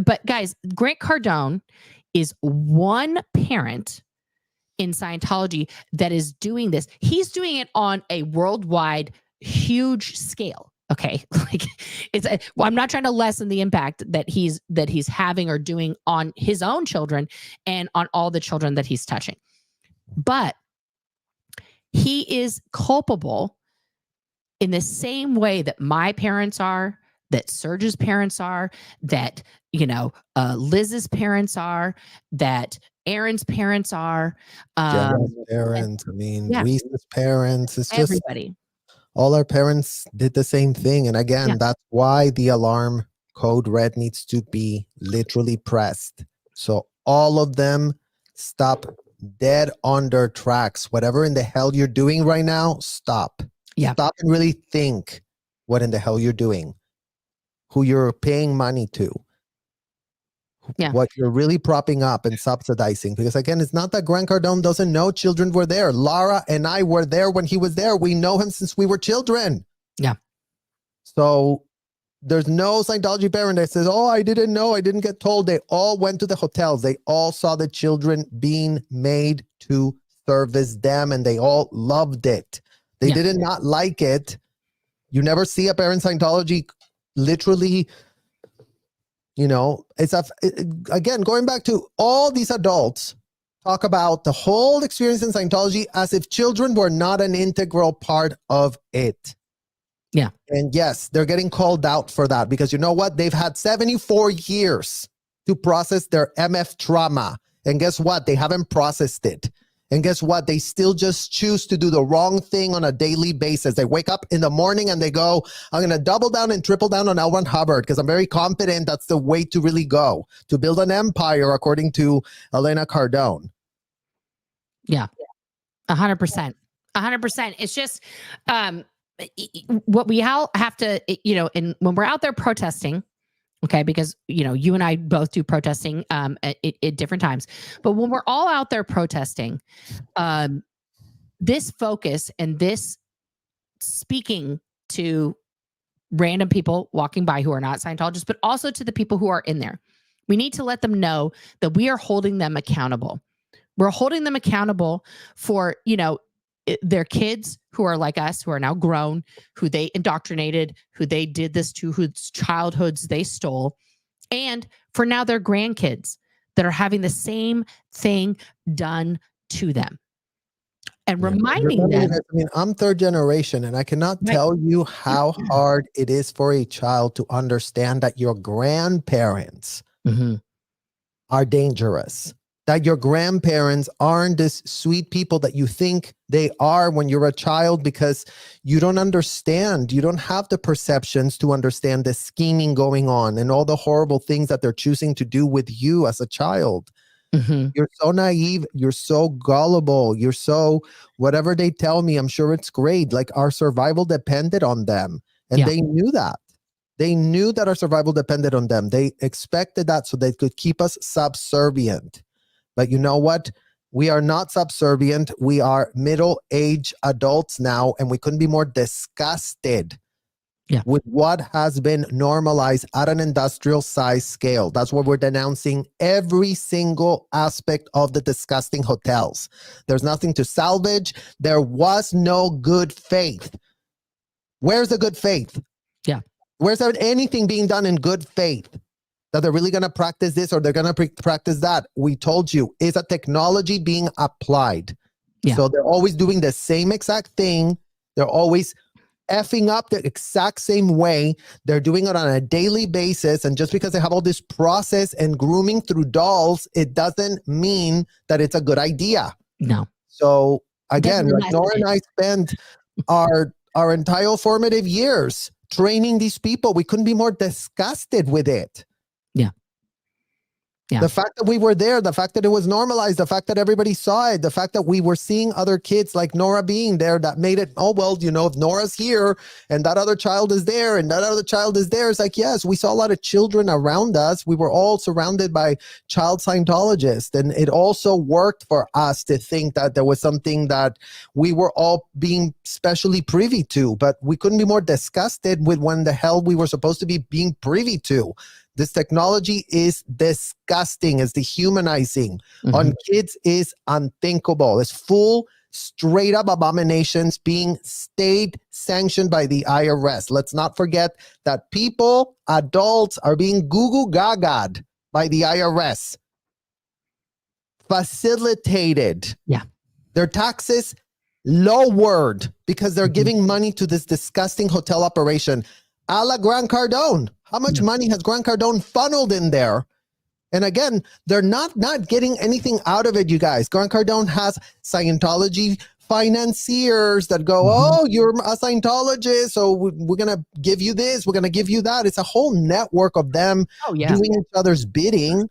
but guys, Grant Cardone is one parent in Scientology that is doing this. He's doing it on a worldwide huge scale. Okay. I'm not trying to lessen the impact that he's having or doing on his own children and on all the children that he's touching. But he is culpable in the same way that my parents are, that Serge's parents are, that, Liz's parents are, that Aaron's parents are. Jenna's parents, Reese's parents. It's just everybody. All our parents did the same thing. And again, that's why the alarm code red needs to be literally pressed. So all of them stop dead on their tracks. Whatever in the hell you're doing right now, stop. Yeah. Stop and really think what in the hell you're doing, who you're paying money to, what you're really propping up and subsidizing. Because again, it's not that Grant Cardone doesn't know children were there. Laura and I were there when he was there. We know him since we were children. Yeah. So there's no Scientology parent that says, oh, I didn't know, I didn't get told. They all went to the hotels. They all saw the children being made to service them, and they all loved it. They did not like it. You never see a parent Scientology literally, again, going back to all these adults talk about the whole experience in Scientology as if children were not an integral part of it. Yeah. And yes, they're getting called out for that because you know what? They've had 74 years to process their MF trauma. And guess what? They haven't processed it. And guess what? They still just choose to do the wrong thing on a daily basis. They wake up in the morning and they go, I'm going to double down and triple down on L. Ron Hubbard because I'm very confident that's the way to really go, to build an empire, according to Elana Cardone. Yeah, 100%. 100%. It's just what we all have to, when we're out there protesting, okay, because, you and I both do protesting at different times. But when we're all out there protesting, this focus and this speaking to random people walking by who are not Scientologists, but also to the people who are in there, we need to let them know that we are holding them accountable. We're holding them accountable for, their kids who are like us, who are now grown, who they indoctrinated, who they did this to, whose childhoods they stole, and for now their grandkids that are having the same thing done to them. And reminding them. I mean, I'm third generation, and I cannot tell you how hard it is for a child to understand that your grandparents are dangerous. That your grandparents aren't this sweet people that you think they are when you're a child, because you don't understand. You don't have the perceptions to understand the scheming going on and all the horrible things that they're choosing to do with you as a child. You're so naive. You're so gullible. You're so, whatever they tell me, I'm sure it's great. Like, our survival depended on them. And they knew that. They knew that our survival depended on them. They expected that so they could keep us subservient. But you know what? We are not subservient. We are middle-aged adults now, and we couldn't be more disgusted with what has been normalized at an industrial size scale. That's what we're denouncing, every single aspect of the disgusting hotels. There's nothing to salvage. There was no good faith. Where's the good faith? Yeah. Where's there anything being done in good faith? That they're really going to practice this or they're going to practice that. We told you, it's a technology being applied. Yeah. So they're always doing the same exact thing. They're always effing up the exact same way. They're doing it on a daily basis. And just because they have all this process and grooming through dolls, it doesn't mean that it's a good idea. No. So again, like Nora and I spent our entire formative years training these people. We couldn't be more disgusted with it. Yeah. Yeah. The fact that we were there, the fact that it was normalized, the fact that everybody saw it, the fact that we were seeing other kids like Nora being there, that made it, oh, well, if Nora's here and that other child is there and that other child is there, it's like, yes, we saw a lot of children around us. We were all surrounded by child Scientologists. And it also worked for us to think that there was something that we were all being specially privy to, but we couldn't be more disgusted with when the hell we were supposed to be being privy to. This technology is disgusting. It's dehumanizing. On kids is unthinkable. It's full, straight up abominations being state sanctioned by the IRS. Let's not forget that people, adults, are being goo-goo-gaga'd by the IRS. Facilitated. Yeah. Their taxes lowered because they're giving money to this disgusting hotel operation. A la Grant Cardone. How much money has Grant Cardone funneled in there? And again, they're not getting anything out of it, you guys. Grant Cardone has Scientology financiers that go, oh, you're a Scientologist, so we're going to give you this, we're going to give you that. It's a whole network of them doing each other's bidding.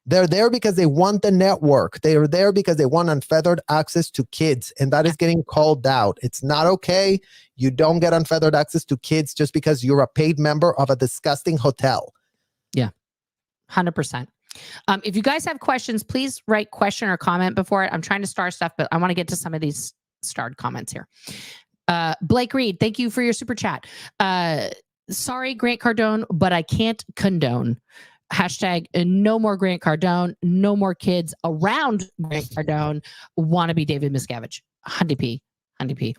They're there because they want the network. They are there because they want unfeathered access to kids, and that is getting called out. It's not okay. You don't get unfeathered access to kids just because you're a paid member of a disgusting hotel. Yeah, 100%. If you guys have questions, please write question or comment before it. I'm trying to star stuff, but I want to get to some of these starred comments here. Blake Reed, thank you for your super chat. Sorry, Grant Cardone, but I can't condone. Hashtag no more Grant Cardone, no more kids around Grant Cardone want to be David Miscavige. 100p.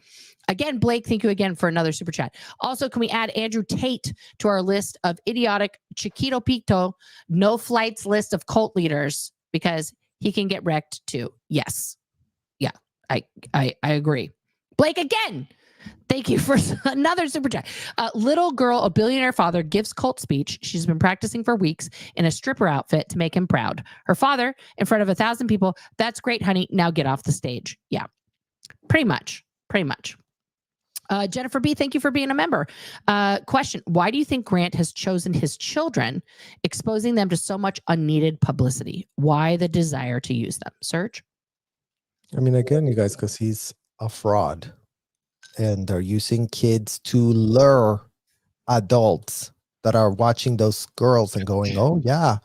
Again, Blake, thank you again for another super chat. Also, can we add Andrew Tate to our list of idiotic Chiquito Pito, no flights list of cult leaders, because he can get wrecked too. Yes. Yeah, I agree. Blake, again, Thank you for another super chat. Little girl, a billionaire father, gives cult speech. She's been practicing for weeks in a stripper outfit to make him proud. Her father, in front of 1,000 people, that's great, honey. Now get off the stage. Yeah, pretty much. Pretty much. Jennifer B., thank you for being a member. Question, why do you think Grant has chosen his children, exposing them to so much unneeded publicity? Why the desire to use them? Serge? I mean, again, you guys, because he's a fraud. And they're using kids to lure adults that are watching those girls and going, oh, yeah,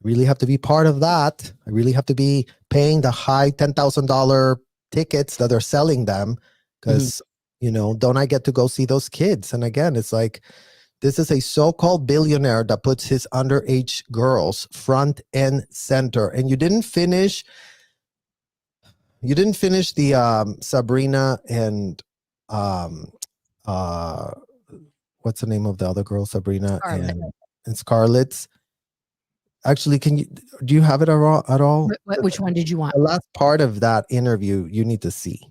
really have to be part of that. I really have to be paying the high $10,000 tickets that they're selling them because, you know, don't I get to go see those kids? And again, it's like, this is a so-called billionaire that puts his underage girls front and center. And you didn't finish the Sabrina and what's the name of the other girl? Sabrina Scarlett. and Scarlett's. Actually, do you have it at all? Which one did you want? The last part of that interview you need to see.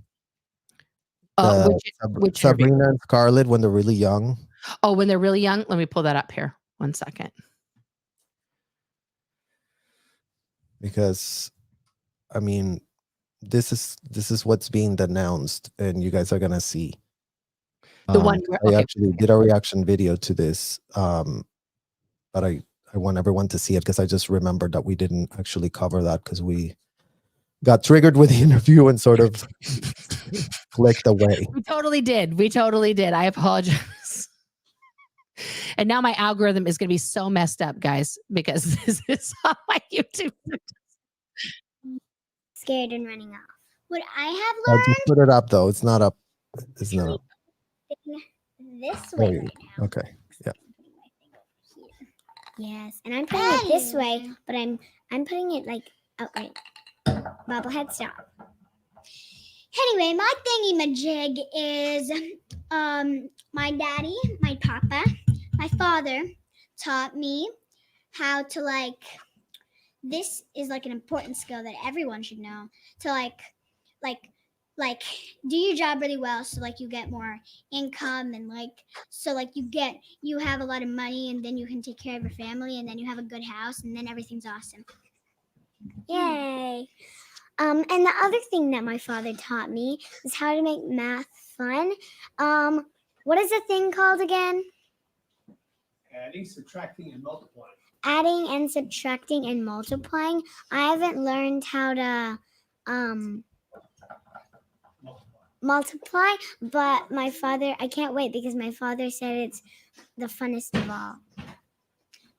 Which Sabrina and Scarlett when they're really young. Oh, when they're really young? Let me pull that up here. 1 second. Because, I mean, this is what's being denounced, and you guys are gonna see. The one where, I actually did a reaction video to this, but I want everyone to see it because I just remembered that we didn't actually cover that because we got triggered with the interview and sort of clicked away. We totally did. We totally did. I apologize. And now my algorithm is going to be so messed up, guys, because this is on my YouTube. Scared and running off. What I have I'll learned just put it up though. It's not up. It's not up. this There way you right go. now. Okay. Yeah. Yes, and I'm putting it this way, but I'm putting it like outright. Bobblehead, stop. Anyway, my thingy-majig is my daddy, my papa, my father taught me how to this is like an important skill that everyone should know to like do your job really well so you get more income and so you have a lot of money and then you can take care of your family and then you have a good house and then everything's awesome. Yay. And the other thing that my father taught me is how to make math fun. What is the thing called again? Adding, subtracting, and multiplying. Adding and subtracting and multiplying. I haven't learned how to multiply, but my father, I can't wait because my father said it's the funnest of all.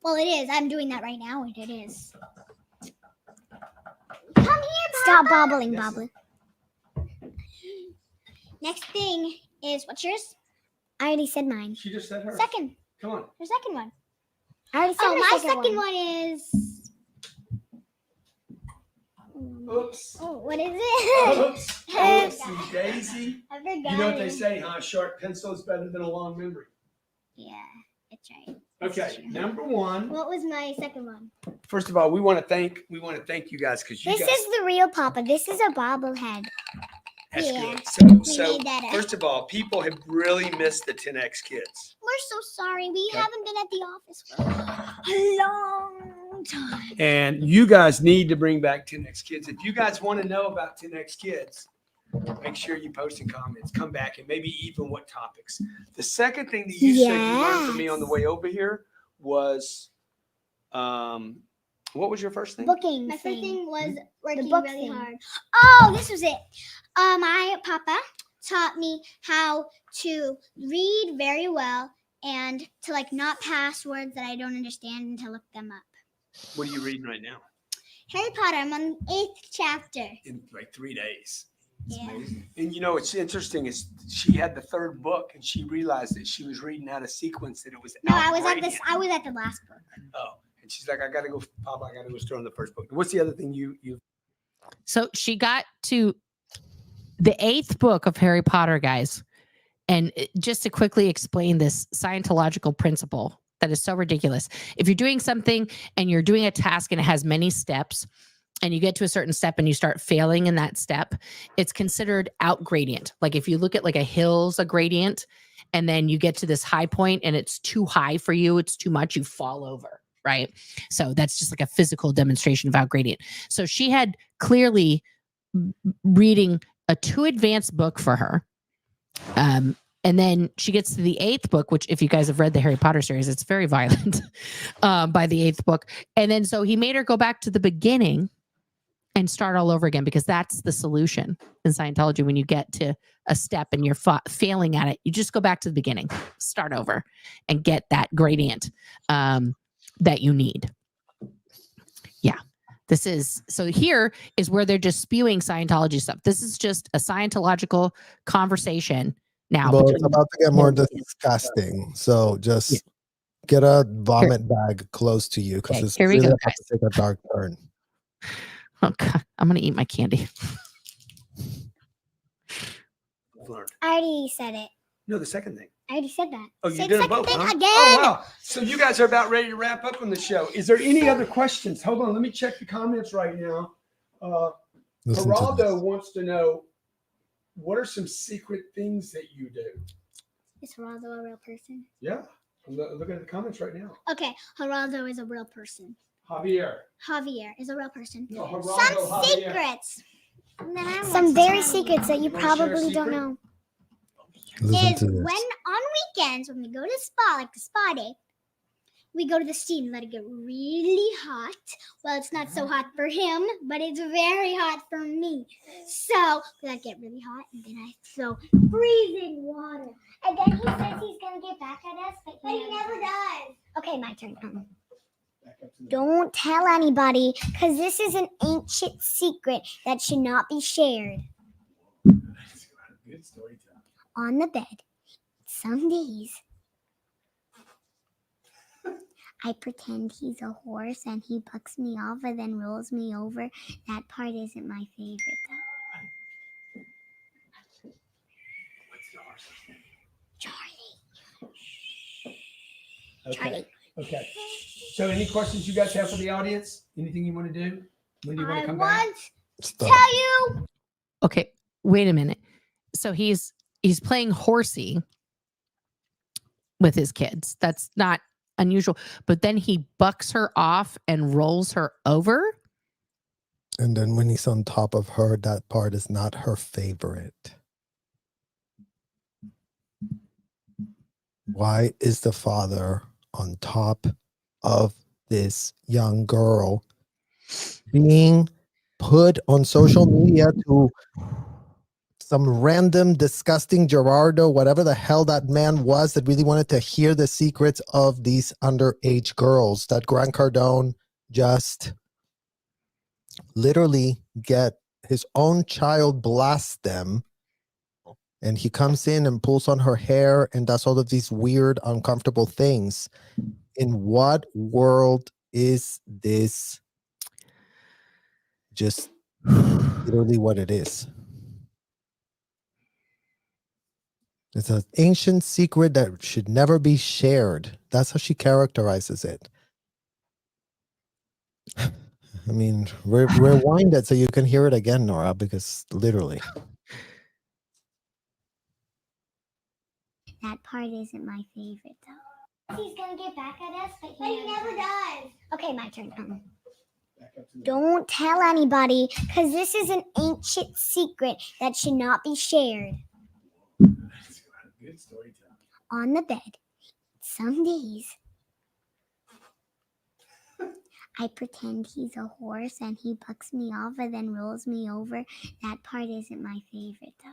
Well, it is. I'm doing that right now, and it is. Come here, Papa. Stop bobbling, bobbling. Next thing is, what's yours? I already said mine. She just said hers. Second. Come on. Your second one. I already said my second one is... Oops. Oh, what is it? Oops. Oopsie daisy. I forgot. You know what they say, huh? A sharp pencil is better than a long memory. Yeah, that's right. Okay, number one. What was my second one? First of all, we want to thank you guys because you This guys. is the real Papa. This is a bobblehead. That's yeah. good. So made that up. first of all, people have really missed the 10X kids. We're so sorry. We Okay. haven't been at the office for a long time. And you guys need to bring back 10X kids. If you guys want to know about 10X kids, make sure you post in comments, come back, and maybe even what topics. The second thing that you said you learned from me on the way over here was, what was your first thing? Booking. My first thing was working book really thing. hard. Oh, this was it. My papa taught me how to read very well and to not pass words that I don't understand and to look them up. What are you reading right now? Harry Potter. I'm on the 8th chapter. In like 3 days. Yeah. And you know, it's interesting is she had the third book and she realized that she was reading out a sequence that it was. No, I was at outrageous. this. I was at the last book. Oh, and she's like, I gotta go, Papa. I gotta go start on the first book. What's the other thing you? So she got to the 8th book of Harry Potter, guys. And just to quickly explain this Scientological principle that is so ridiculous. If you're doing something and you're doing a task and it has many steps and you get to a certain step and you start failing in that step, it's considered out gradient. Like if you look at like a hill's a gradient, and then you get to this high point and it's too high for you, it's too much, you fall over, right? So that's just like a physical demonstration of out gradient. So she had clearly reading a too advanced book for her. And then she gets to the 8th book, which if you guys have read the Harry Potter series, it's very violent by the 8th book. And then so he made her go back to the beginning and start all over again, because that's the solution in Scientology. When you get to a step and you're failing at it, you just go back to the beginning, start over, and get that gradient that you need. Yeah. This is, so here is where they're just spewing Scientology stuff. This is just a Scientological conversation now. Well, it's about to get more disgusting. So just get a vomit bag close to you, because it's here we really go, about to take a dark turn. Oh God, I'm going to eat my candy. I already said it. No, the second thing. I already said that. Oh, you Say did the them both, second thing huh? again. Oh, wow. So you guys are about ready to wrap up on the show. Is there any other questions? Hold on. Let me check the comments right now. Listen to Geraldo this. wants to know, what are some secret things that you do? Is Geraldo a real person? Yeah. I'm looking at the comments right now. Okay, Geraldo is a real person. Javier. Javier is a real person. No, Geraldo, Some Javier. secrets. Some very secrets that you wanna share a probably don't secret? know. Listen Is to when this. on weekends, when we go to the spa, like the spa day, we go to the steam, let it get really hot. Well, it's not so hot for him, but it's very hot for me. So we let it get really hot, and then I throw freezing water. And then he says he's gonna get back at us, but he never does. Okay, my turn. Don't tell anybody, because this is an ancient secret that should not be shared. Good storytelling. On the bed, some days, I pretend he's a horse and he bucks me off and then rolls me over. That part isn't my favorite, though. What's the horse's name? Charlie. Charlie. Okay. So any questions you guys have for the audience? Anything you want to do? When do you want to come back? Stop. Tell you. Okay, wait a minute. So he's playing horsey with his kids. That's not unusual. But then he bucks her off and rolls her over. And then when he's on top of her, that part is not her favorite. Why is the father on top of this young girl being put on social media to some random, disgusting Gerardo, whatever the hell that man was, that really wanted to hear the secrets of these underage girls, that Grant Cardone just literally get his own child, blast them, and he comes in and pulls on her hair and does all of these weird, uncomfortable things. In what world is this? Just literally what it is. It's an ancient secret that should never be shared. That's how she characterizes it. I mean, rewind it so you can hear it again, Nora, because literally. That part isn't my favorite, though. He's gonna get back at us, but he never does. Okay, my turn. Don't tell anybody, because this is an ancient secret that should not be shared. Good storytelling. On the bed, some days, I pretend he's a horse and he bucks me off and then rolls me over. That part isn't my favorite, though.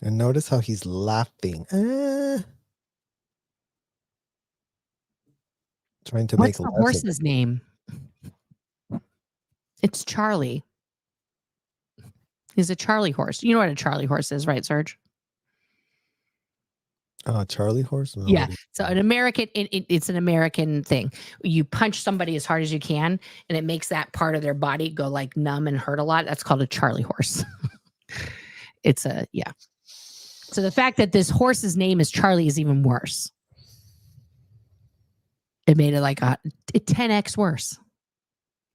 And notice how he's laughing. Trying to What's make the less of horse's name? It's Charlie. He's a Charlie horse. You know what a Charlie horse is, right, Serge? Charlie horse? No, Yeah. So an American, it's an American thing. You punch somebody as hard as you can, and it makes that part of their body go like numb and hurt a lot. That's called a Charlie horse. It's a, yeah. So the fact that this horse's name is Charlie is even worse. It made it like 10x worse.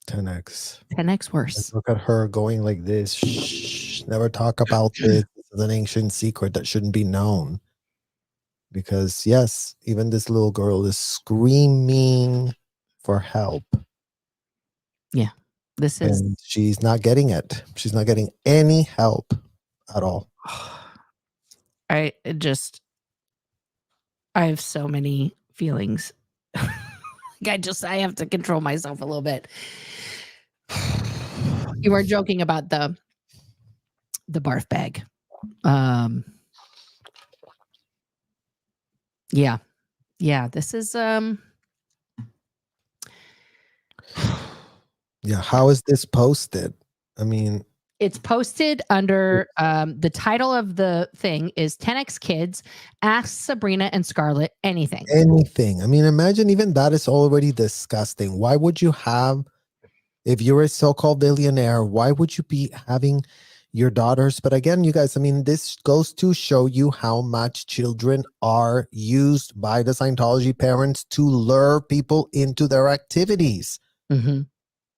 10x. 10x worse. Just look at her going like this. Shh, never talk about this. This is an ancient secret that shouldn't be known. Because yes, even this little girl is screaming for help. This is And she's not getting it. She's not getting any help at all. I have so many feelings. I have to control myself a little bit. You were joking about the barf bag. Yeah. This is Yeah, how is this posted? I mean, it's posted under the title of the thing is 10x Kids Ask Sabrina and Scarlett anything. anything. I mean, imagine even that is already disgusting. Why would you have, if you're a so-called billionaire, why would you be having your daughters? But again, you guys, I mean, this goes to show you how much children are used by the Scientology parents to lure people into their activities. Mm-hmm.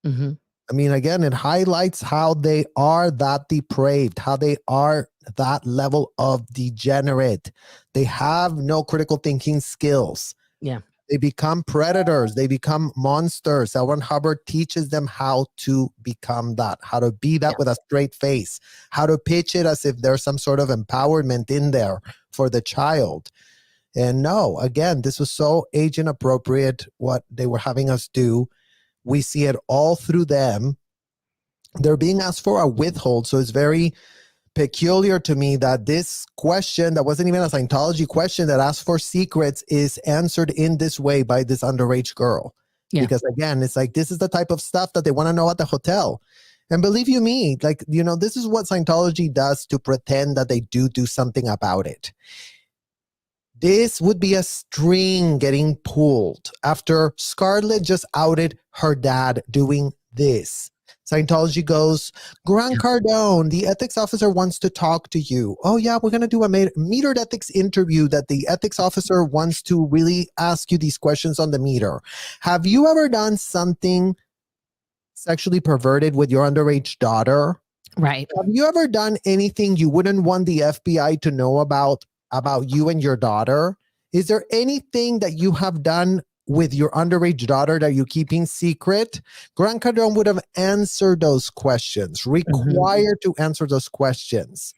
Mm-hmm. I mean, again, it highlights how they are that depraved, how they are that level of degenerate. They have no critical thinking skills. Yeah. They become predators. They become monsters. L. Ron Hubbard teaches them how to become that, how to be that with a straight face, how to pitch it as if there's some sort of empowerment in there for the child. And no, again, this was so age inappropriate what they were having us do. We see it all through them. They're being asked for a withhold. So it's very peculiar to me that this question that wasn't even a Scientology question that asked for secrets is answered in this way by this underage girl. Yeah. Because again, it's like, this is the type of stuff that they want to know at the hotel. And believe you me, like, you know, this is what Scientology does to pretend that they do something about it. This would be a string getting pulled after Scarlett just outed her dad doing this. Scientology goes, Grant Cardone, the ethics officer wants to talk to you. Oh yeah, we're going to do a metered ethics interview that the ethics officer wants to really ask you these questions on the meter. Have you ever done something sexually perverted with your underage daughter? Right. Have you ever done anything you wouldn't want the FBI to know about you and your daughter? Is there anything that you have done with your underage daughter that you're keeping secret? Grant Cardone would have answered those questions, required to answer those questions.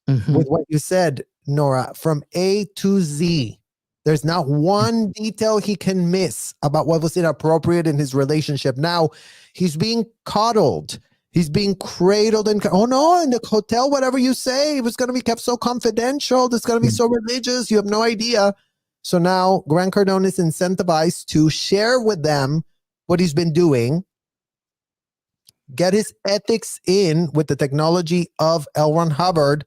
With what you said, Nora, from A to Z. There's not one detail he can miss about what was inappropriate in his relationship. Now, he's being coddled. He's being cradled and, oh no, in the hotel, whatever you say, it was going to be kept so confidential. It's going to be so religious. You have no idea. So now Grant Cardone is incentivized to share with them what he's been doing, get his ethics in with the technology of L. Ron Hubbard.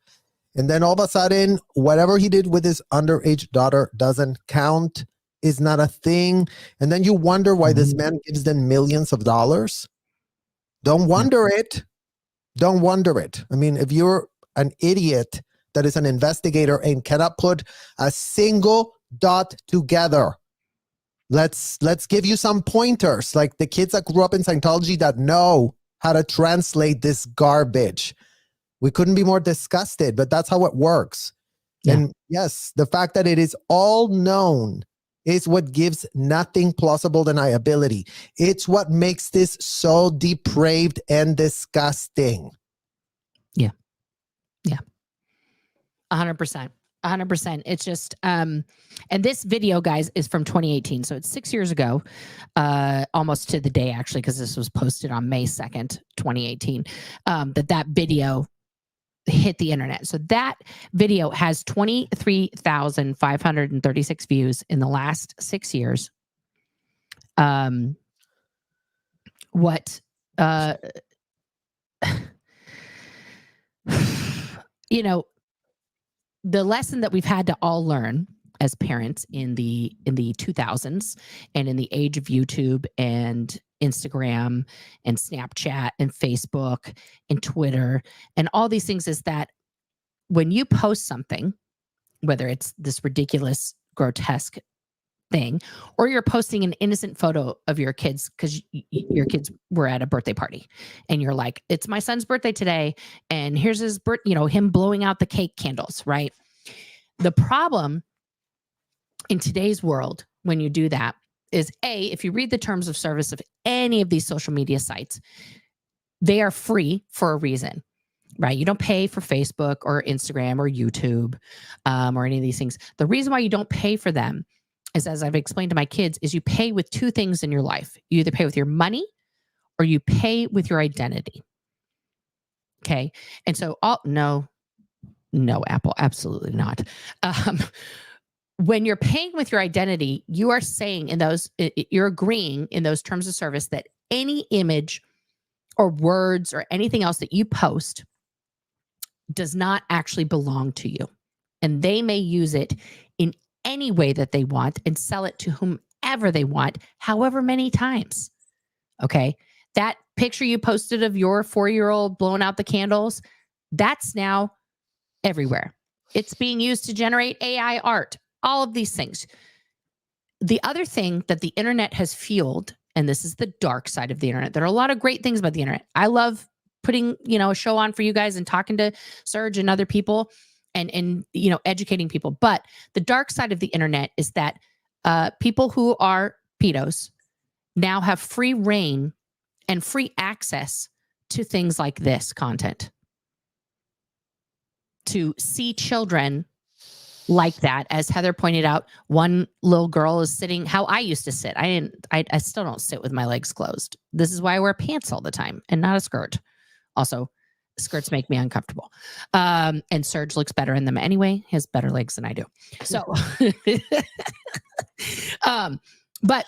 And then all of a sudden, whatever he did with his underage daughter doesn't count, is not a thing. And then you wonder why this man gives them millions of dollars. Don't wonder it. Don't wonder it. I mean, if you're an idiot that is an investigator and cannot put a single dot together, let's give you some pointers, like the kids that grew up in Scientology that know how to translate this garbage. We couldn't be more disgusted, but that's how it works. Yeah. And yes, the fact that it is all known is what gives nothing plausible deniability. It's what makes this so depraved and disgusting. Yeah. 100%. 100%. It's just, and this video, guys, is from 2018. So it's 6 years ago, almost to the day, actually, because this was posted on May 2nd, 2018, that video hit the internet. So that video has 23,536 views in the last 6 years. You know, the lesson that we've had to all learn as parents in the 2000s and in the age of YouTube and Instagram and Snapchat and Facebook and Twitter and all these things is that when you post something, whether it's this ridiculous, grotesque thing, or you're posting an innocent photo of your kids because your kids were at a birthday party and you're like, it's my son's birthday today. And here's his him blowing out the cake candles, right? The problem in today's world when you do that is if you read the terms of service of any of these social media sites, they are free for a reason, right? You don't pay for Facebook or Instagram or YouTube or any of these things. The reason why you don't pay for them is, as I've explained to my kids, is you pay with two things in your life. You either pay with your money or you pay with your identity. Okay. And so, no, Apple, absolutely not. When you're paying with your identity, you are saying you're agreeing in those terms of service that any image or words or anything else that you post does not actually belong to you. And they may use it in any way that they want and sell it to whomever they want, however many times. Okay. That picture you posted of your 4-year-old blowing out the candles, that's now everywhere. It's being used to generate AI art, all of these things. The other thing that the internet has fueled, and this is the dark side of the internet. There are a lot of great things about the internet. I love putting, a show on for you guys and talking to Serge and other people and educating people. But the dark side of the internet is that people who are pedos now have free reign and free access to things like this content. To see children like that, as Heather pointed out, one little girl is sitting how I used to sit. I still don't sit with my legs closed. This is why I wear pants all the time and not a skirt. Also, skirts make me uncomfortable. And Serge looks better in them anyway. He has better legs than I do. So, but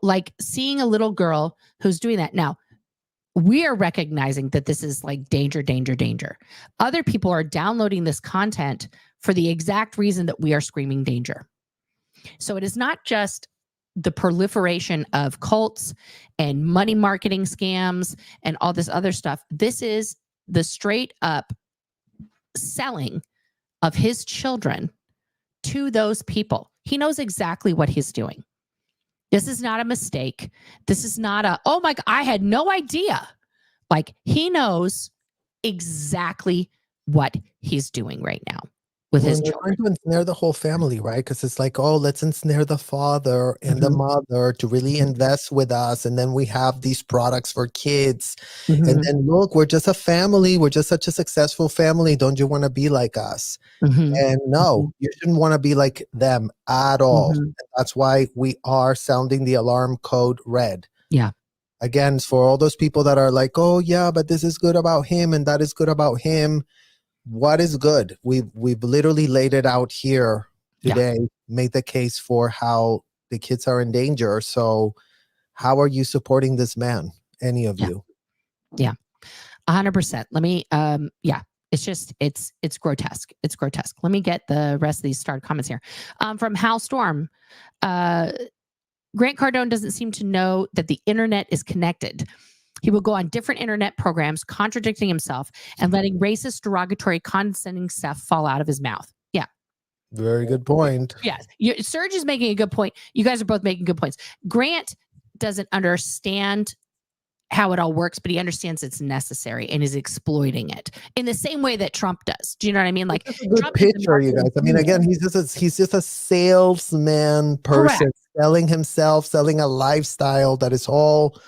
like seeing a little girl who's doing that now, we are recognizing that this is like danger, danger, danger. Other people are downloading this content for the exact reason that we are screaming danger. So it is not just the proliferation of cults and money marketing scams and all this other stuff. This is the straight up selling of his children to those people. He knows exactly what he's doing. This is not a mistake. This is not oh my God, I had no idea. Like, he knows exactly what he's doing right now with his children. Trying to ensnare the whole family, right? Because it's like, let's ensnare the father and the mother to really invest with us. And then we have these products for kids. And then look, we're just a family. We're just such a successful family. Don't you want to be like us? And no, you shouldn't want to be like them at all. And that's why we are sounding the alarm code red. Yeah. Again, for all those people that are like, oh yeah, but this is good about him and that is good about him. What is good? We've literally laid it out here today, made the case for how the kids are in danger. So how are you supporting this man? Any of you? Yeah. 100%. Let me, it's just, it's grotesque. It's grotesque. Let me get the rest of these starred comments here. From Hal Storm, Grant Cardone doesn't seem to know that the internet is connected. He will go on different internet programs, contradicting himself and letting racist, derogatory, condescending stuff fall out of his mouth. Yeah. Very good point. Yes. Serge is making a good point. You guys are both making good points. Grant doesn't understand how it all works, but he understands it's necessary and is exploiting it in the same way that Trump does. Do you know what I mean? Like, a good Trump picture, you guys. I mean, again, he's just a salesman person, selling himself, selling a lifestyle that is all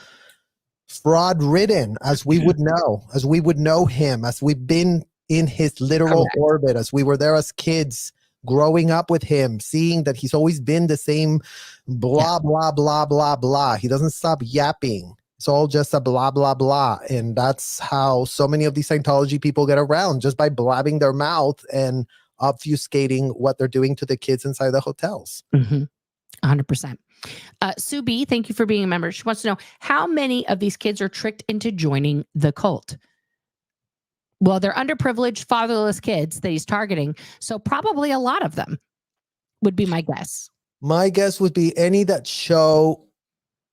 fraud ridden, as we would know him, as we've been in his literal orbit, as we were there as kids growing up with him, seeing that he's always been the same blah, blah, blah, blah, blah. He doesn't stop yapping. It's all just a blah, blah, blah. And that's how so many of these Scientology people get around, just by blabbing their mouth and obfuscating what they're doing to the kids inside the hotels. 100%. Sue B, thank you for being a member. She wants to know how many of these kids are tricked into joining the cult. Well, they're underprivileged, fatherless kids that he's targeting. So probably a lot of them would be my guess. My guess would be any that show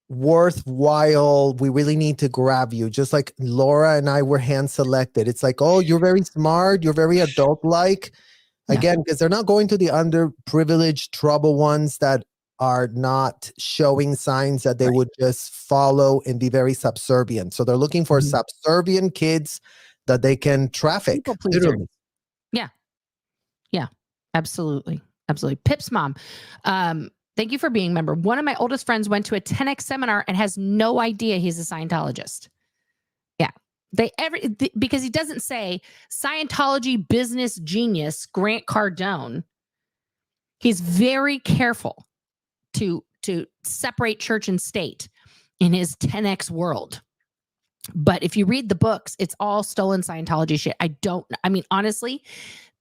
worthwhile. We really need to grab you. Just like Laura and I were hand selected. It's like, oh, you're very smart. You're very adult-like. Again, because they're not going to the underprivileged, troubled ones that are not showing signs that they would just follow and be very subservient. So they're looking for subservient kids that they can traffic. People pleasers. Literally. Yeah, absolutely. Absolutely. Pip's mom. Thank you for being a member. One of my oldest friends went to a 10X seminar and has no idea he's a Scientologist. Yeah. Because he doesn't say Scientology business genius Grant Cardone. He's very careful to separate church and state in his 10X world. But if you read the books, it's all stolen Scientology shit. I mean, honestly,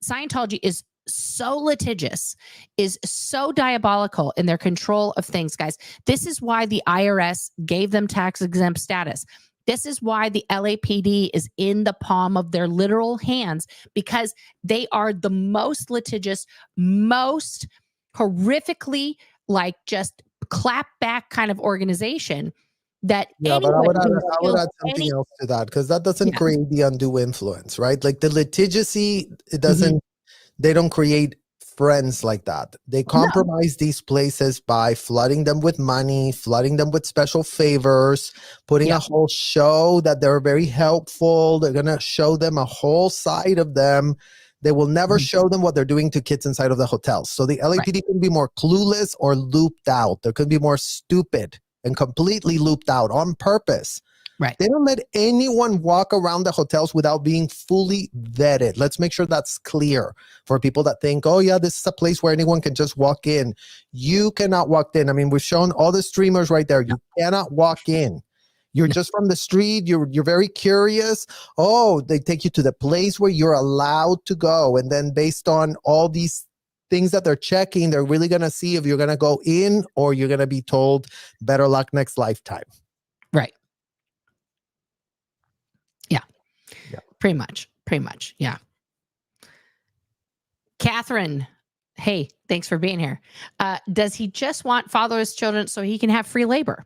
Scientology is so litigious, is so diabolical in their control of things, guys. This is why the IRS gave them tax exempt status. This is why the LAPD is in the palm of their literal hands, because they are the most litigious, most horrifically like just clap back kind of organization that but I would add something else to that, because that doesn't create the undue influence, right? Like the litigiousy, it doesn't, they don't create friends like that. They compromise these places by flooding them with money, flooding them with special favors, putting a whole show that they're very helpful. They're going to show them a whole side of them. They will never show them what they're doing to kids inside of the hotels. So the LAPD can be more clueless or looped out. They could be more stupid and completely looped out on purpose. Right. They don't let anyone walk around the hotels without being fully vetted. Let's make sure that's clear for people that think, oh yeah, this is a place where anyone can just walk in. You cannot walk in. I mean, we've shown all the streamers right there. You cannot walk in. You're just from the street. You're very curious. Oh, they take you to the place where you're allowed to go. And then based on all these things that they're checking, they're really going to see if you're going to go in or you're going to be told better luck next lifetime. Right. Pretty much. Yeah. Catherine, hey, thanks for being here. Does he just want fatherless children so he can have free labor?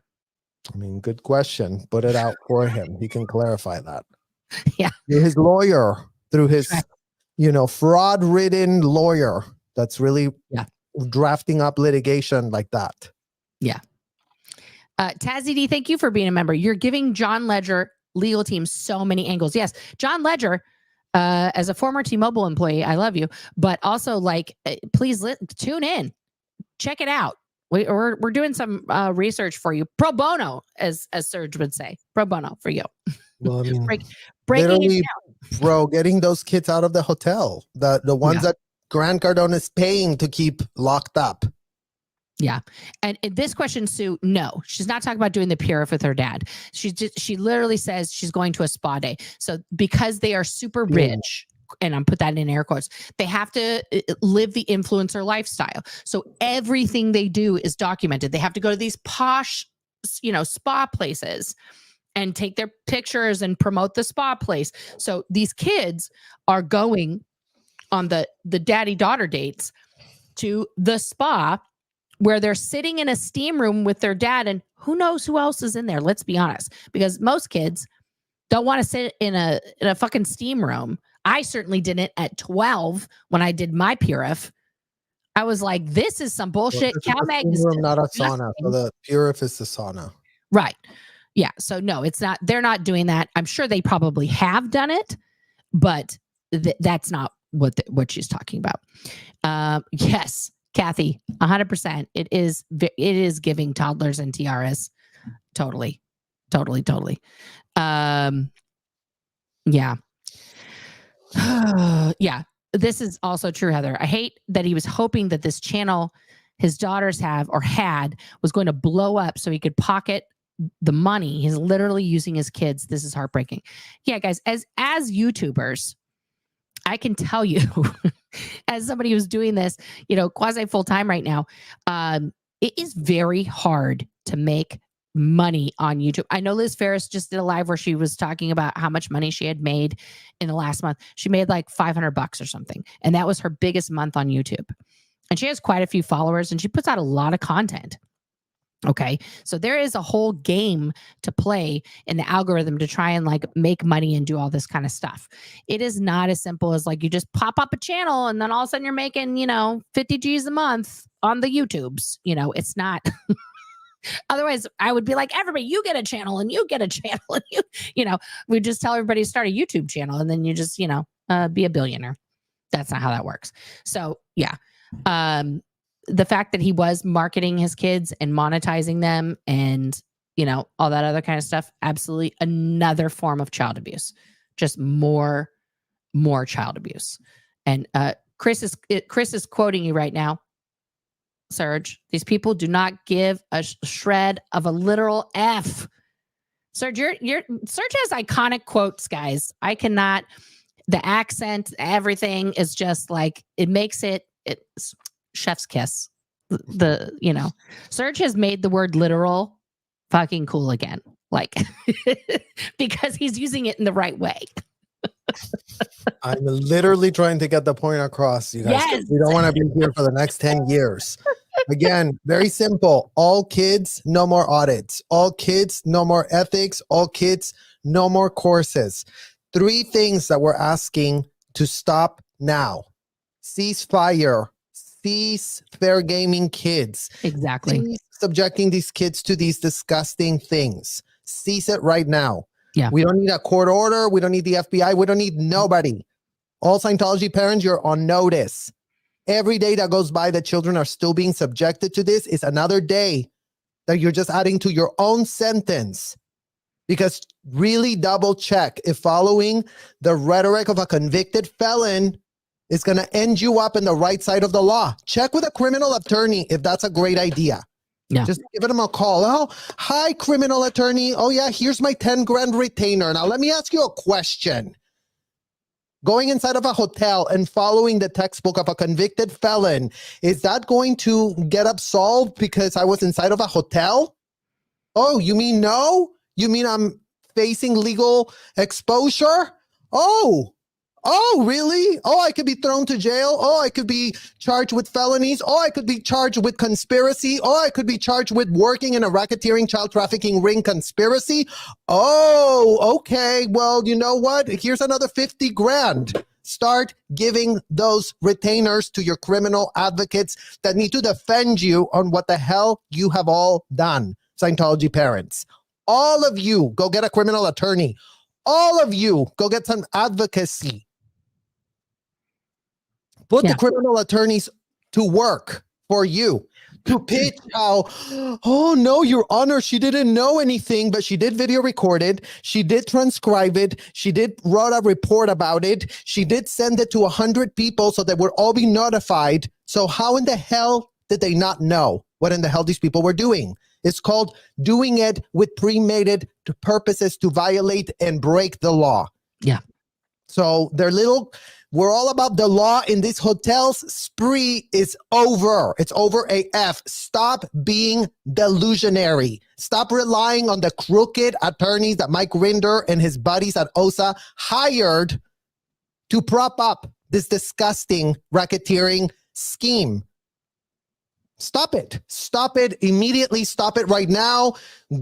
I mean, good question. Put it out for him. He can clarify that. Yeah. His lawyer, through his, fraud-ridden lawyer that's really drafting up litigation like that. Yeah. Tazzy D, thank you for being a member. You're giving John Ledger legal team so many angles. Yes, John Ledger, as a former T-Mobile employee, I love you, but also please tune in, check it out. We're doing some research for you, pro bono, as Serge would say, pro bono for you. Well, I mean, breaking it down. Bro, getting those kids out of the hotel, the ones that Grant Cardone is paying to keep locked up. Yeah. And this question, Sue, no, she's not talking about doing the purif with her dad. She literally says she's going to a spa day. So because they are super rich, and I'm put that in air quotes, they have to live the influencer lifestyle. So everything they do is documented. They have to go to these posh, spa places and take their pictures and promote the spa place. So these kids are going on the daddy-daughter dates to the spa, where they're sitting in a steam room with their dad, and who knows who else is in there. Let's be honest, because most kids don't want to sit in a fucking steam room. I certainly didn't at 12 when I did my purif. I was like, this is some bullshit. CalMag is not a sauna. So the purif is the sauna. Right. Yeah. So no, it's not. They're not doing that. I'm sure they probably have done it, but that's not what she's talking about. Yes. Kathy, 100%. It is giving toddlers and tiaras. Totally. Yeah. Yeah. This is also true, Heather. I hate that he was hoping that this channel his daughters have or had was going to blow up so he could pocket the money. He's literally using his kids. This is heartbreaking. Yeah, guys, as YouTubers, I can tell you, as somebody who's doing this, quasi full-time right now, it is very hard to make money on YouTube. I know Liz Ferris just did a live where she was talking about how much money she had made in the last month. She made like $500 or something. And that was her biggest month on YouTube. And she has quite a few followers and she puts out a lot of content. Okay. So there is a whole game to play in the algorithm to try and like make money and do all this kind of stuff. It is not as simple as like you just pop up a channel and then all of a sudden you're making, 50 G's a month on the YouTubes. It's not. Otherwise, I would be like, everybody, you get a channel and you get a channel. And we just tell everybody to start a YouTube channel and then you just, be a billionaire. That's not how that works. So yeah. The fact that he was marketing his kids and monetizing them and, all that other kind of stuff, absolutely another form of child abuse, just more child abuse. And Chris is quoting you right now, Serge. These people do not give a shred of a literal F. Serge, Serge has iconic quotes, guys. I cannot, the accent, everything is just like, it makes it's chef's kiss. Serge has made the word literal fucking cool again. Like, because he's using it in the right way. I'm literally trying to get the point across, you guys. Yes. We don't want to be here for the next 10 years. Again, very simple. All kids, no more audits. All kids, no more ethics. All kids, no more courses. 3 things that we're asking to stop now. Cease fire. Cease fair gaming kids. Exactly. Cease subjecting these kids to these disgusting things. Cease it right now. Yeah. We don't need a court order. We don't need the FBI. We don't need nobody. All Scientology parents, you're on notice. Every day that goes by that children are still being subjected to this is another day that you're just adding to your own sentence. Because really double check if following the rhetoric of a convicted felon is going to end you up in the right side of the law. Check with a criminal attorney if that's a great idea. Yeah. Just give them a call. Oh, hi, criminal attorney. Oh, yeah, here's my 10 grand retainer. Now, let me ask you a question. Going inside of a hotel and following the textbook of a convicted felon, is that going to get absolved because I was inside of a hotel? Oh, you mean no? You mean I'm facing legal exposure? Oh, really? Oh, I could be thrown to jail. Oh, I could be charged with felonies. Oh, I could be charged with conspiracy. Oh, I could be charged with working in a racketeering child trafficking ring conspiracy. Oh, okay. Well, you know what? Here's another 50 grand. Start giving those retainers to your criminal advocates that need to defend you on what the hell you have all done, Scientology parents. All of you, go get a criminal attorney. All of you, go get some advocacy. Put the criminal attorneys to work for you to pitch how, oh no, Your Honor, she didn't know anything, but she did video record it. She did transcribe it. She did write a report about it. She did send it to 100 people so that we'll all be notified. So how in the hell did they not know what in the hell these people were doing? It's called doing it with premeditated purposes to violate and break the law. Yeah. So we're all about the law in these hotels. Spree is over. It's over AF. Stop being delusionary. Stop relying on the crooked attorneys that Mike Rinder and his buddies at OSA hired to prop up this disgusting racketeering scheme. Stop it. Stop it immediately. Stop it right now.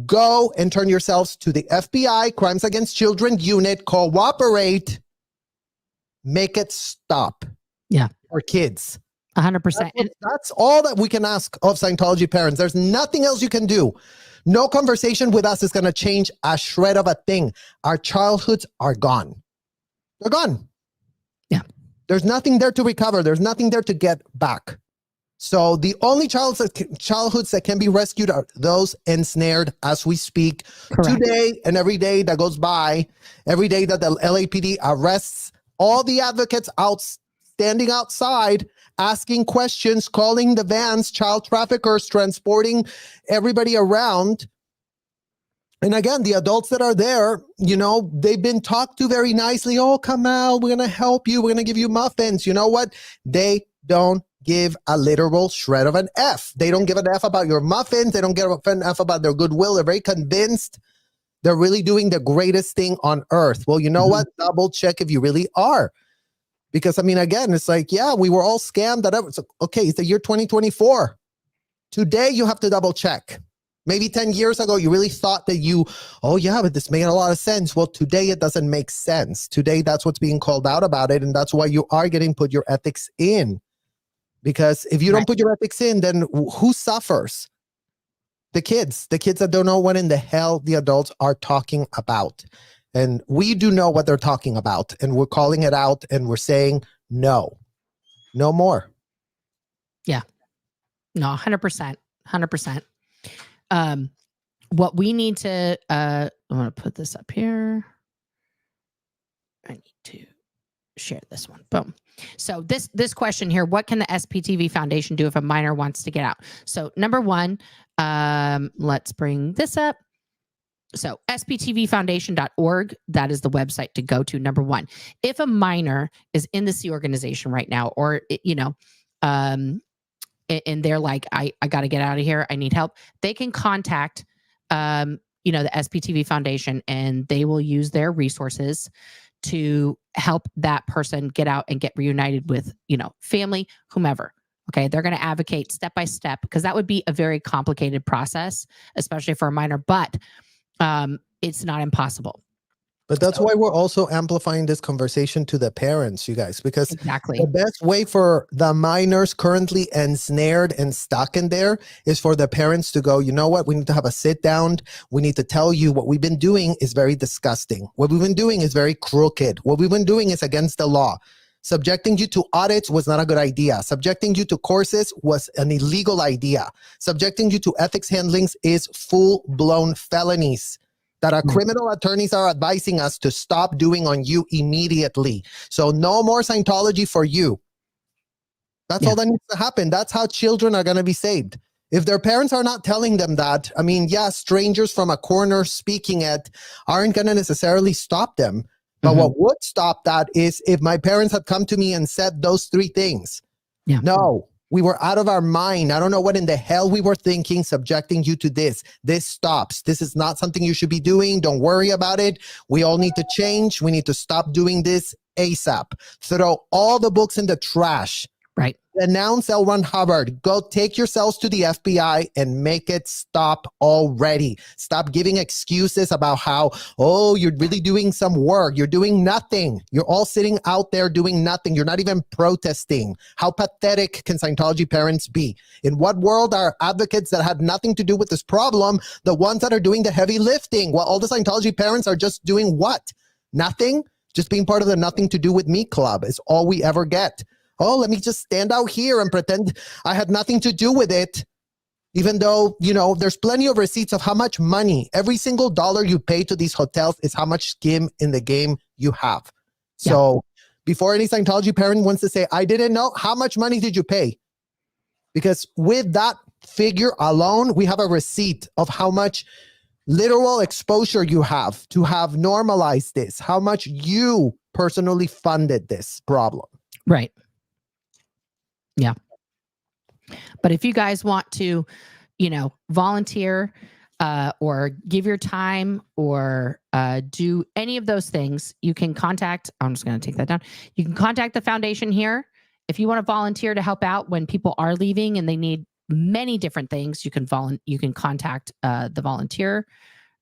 Go and turn yourselves to the FBI Crimes Against Children Unit. Cooperate. Make it stop. Yeah. For kids. 100%. That's all that we can ask of Scientology parents. There's nothing else you can do. No conversation with us is going to change a shred of a thing. Our childhoods are gone. They're gone. Yeah. There's nothing there to recover. There's nothing there to get back. So the only childhoods that can be rescued are those ensnared as we speak. Correct. Today and every day that goes by, every day that the LAPD arrests all the advocates standing outside, asking questions, calling the vans, child traffickers, transporting everybody around. And again, the adults that are there, they've been talked to very nicely. Oh, come out. We're going to help you. We're going to give you muffins. You know what? They don't give a literal shred of an F. They don't give an F about your muffins. They don't give an F about their goodwill. They're very convinced they're really doing the greatest thing on earth. Well, you know what? Double check if you really are. Because, again, it's like, yeah, we were all scammed. It's okay, it's the year 2024. Today, you have to double check. Maybe 10 years ago, you really thought that oh yeah, but this made a lot of sense. Well, today it doesn't make sense. Today, that's what's being called out about it. And that's why you are getting put your ethics in. Because if you don't put your ethics in, then who suffers? The kids that don't know what in the hell the adults are talking about. And we do know what they're talking about. And we're calling it out and we're saying, no more. Yeah. No, 100%. 100%. What we need to, I'm going to put this up here. I need to share this one. Boom. So this question here, what can the SPTV Foundation do if a minor wants to get out? So number one, let's bring this up. So sptvfoundation.org, that is the website to go to. Number one, if a minor is in the Sea organization right now, or, and they're like, I got to get out of here, I need help, they can contact, the SPTV Foundation, and they will use their resources to help that person get out and get reunited with, family, whomever. Okay. They're going to advocate step by step, because that would be a very complicated process, especially for a minor, but it's not impossible. But that's why we're also amplifying this conversation to the parents, you guys, because exactly the best way for the minors currently ensnared and stuck in there is for the parents to go, you know what, we need to have a sit down. We need to tell you what we've been doing is very disgusting. What we've been doing is very crooked. What we've been doing is against the law. Subjecting you to audits was not a good idea. Subjecting you to courses was an illegal idea. Subjecting you to ethics handlings is full-blown felonies that our criminal attorneys are advising us to stop doing on you immediately. So no more Scientology for you. That's all that needs to happen. That's how children are going to be saved. If their parents are not telling them that, strangers from a corner speaking it aren't going to necessarily stop them. But what would stop that is if my parents had come to me and said those three things. Yeah. No. We were out of our mind. I don't know what in the hell we were thinking, subjecting you to this. This stops. This is not something you should be doing. Don't worry about it. We all need to change. We need to stop doing this ASAP. Throw all the books in the trash. Right. Announce L. Ron Hubbard. Go take yourselves to the FBI and make it stop already. Stop giving excuses about how, you're really doing some work. You're doing nothing. You're all sitting out there doing nothing. You're not even protesting. How pathetic can Scientology parents be? In what world are advocates that had nothing to do with this problem the ones that are doing the heavy lifting, while all the Scientology parents are just doing what? Nothing? Just being part of the nothing to do with me club is all we ever get. Let me just stand out here and pretend I had nothing to do with it. Even though, there's plenty of receipts of how much money, every single dollar you pay to these hotels is how much skin in the game you have. So before any Scientology parent wants to say, I didn't know, how much money did you pay? Because with that figure alone, we have a receipt of how much literal exposure you have to have normalized this, how much you personally funded this problem. Right. Yeah. But if you guys want to, volunteer or give your time or do any of those things, you can contact, I'm just going to take that down. You can contact the foundation here. If you want to volunteer to help out when people are leaving and they need many different things, you can contact the volunteer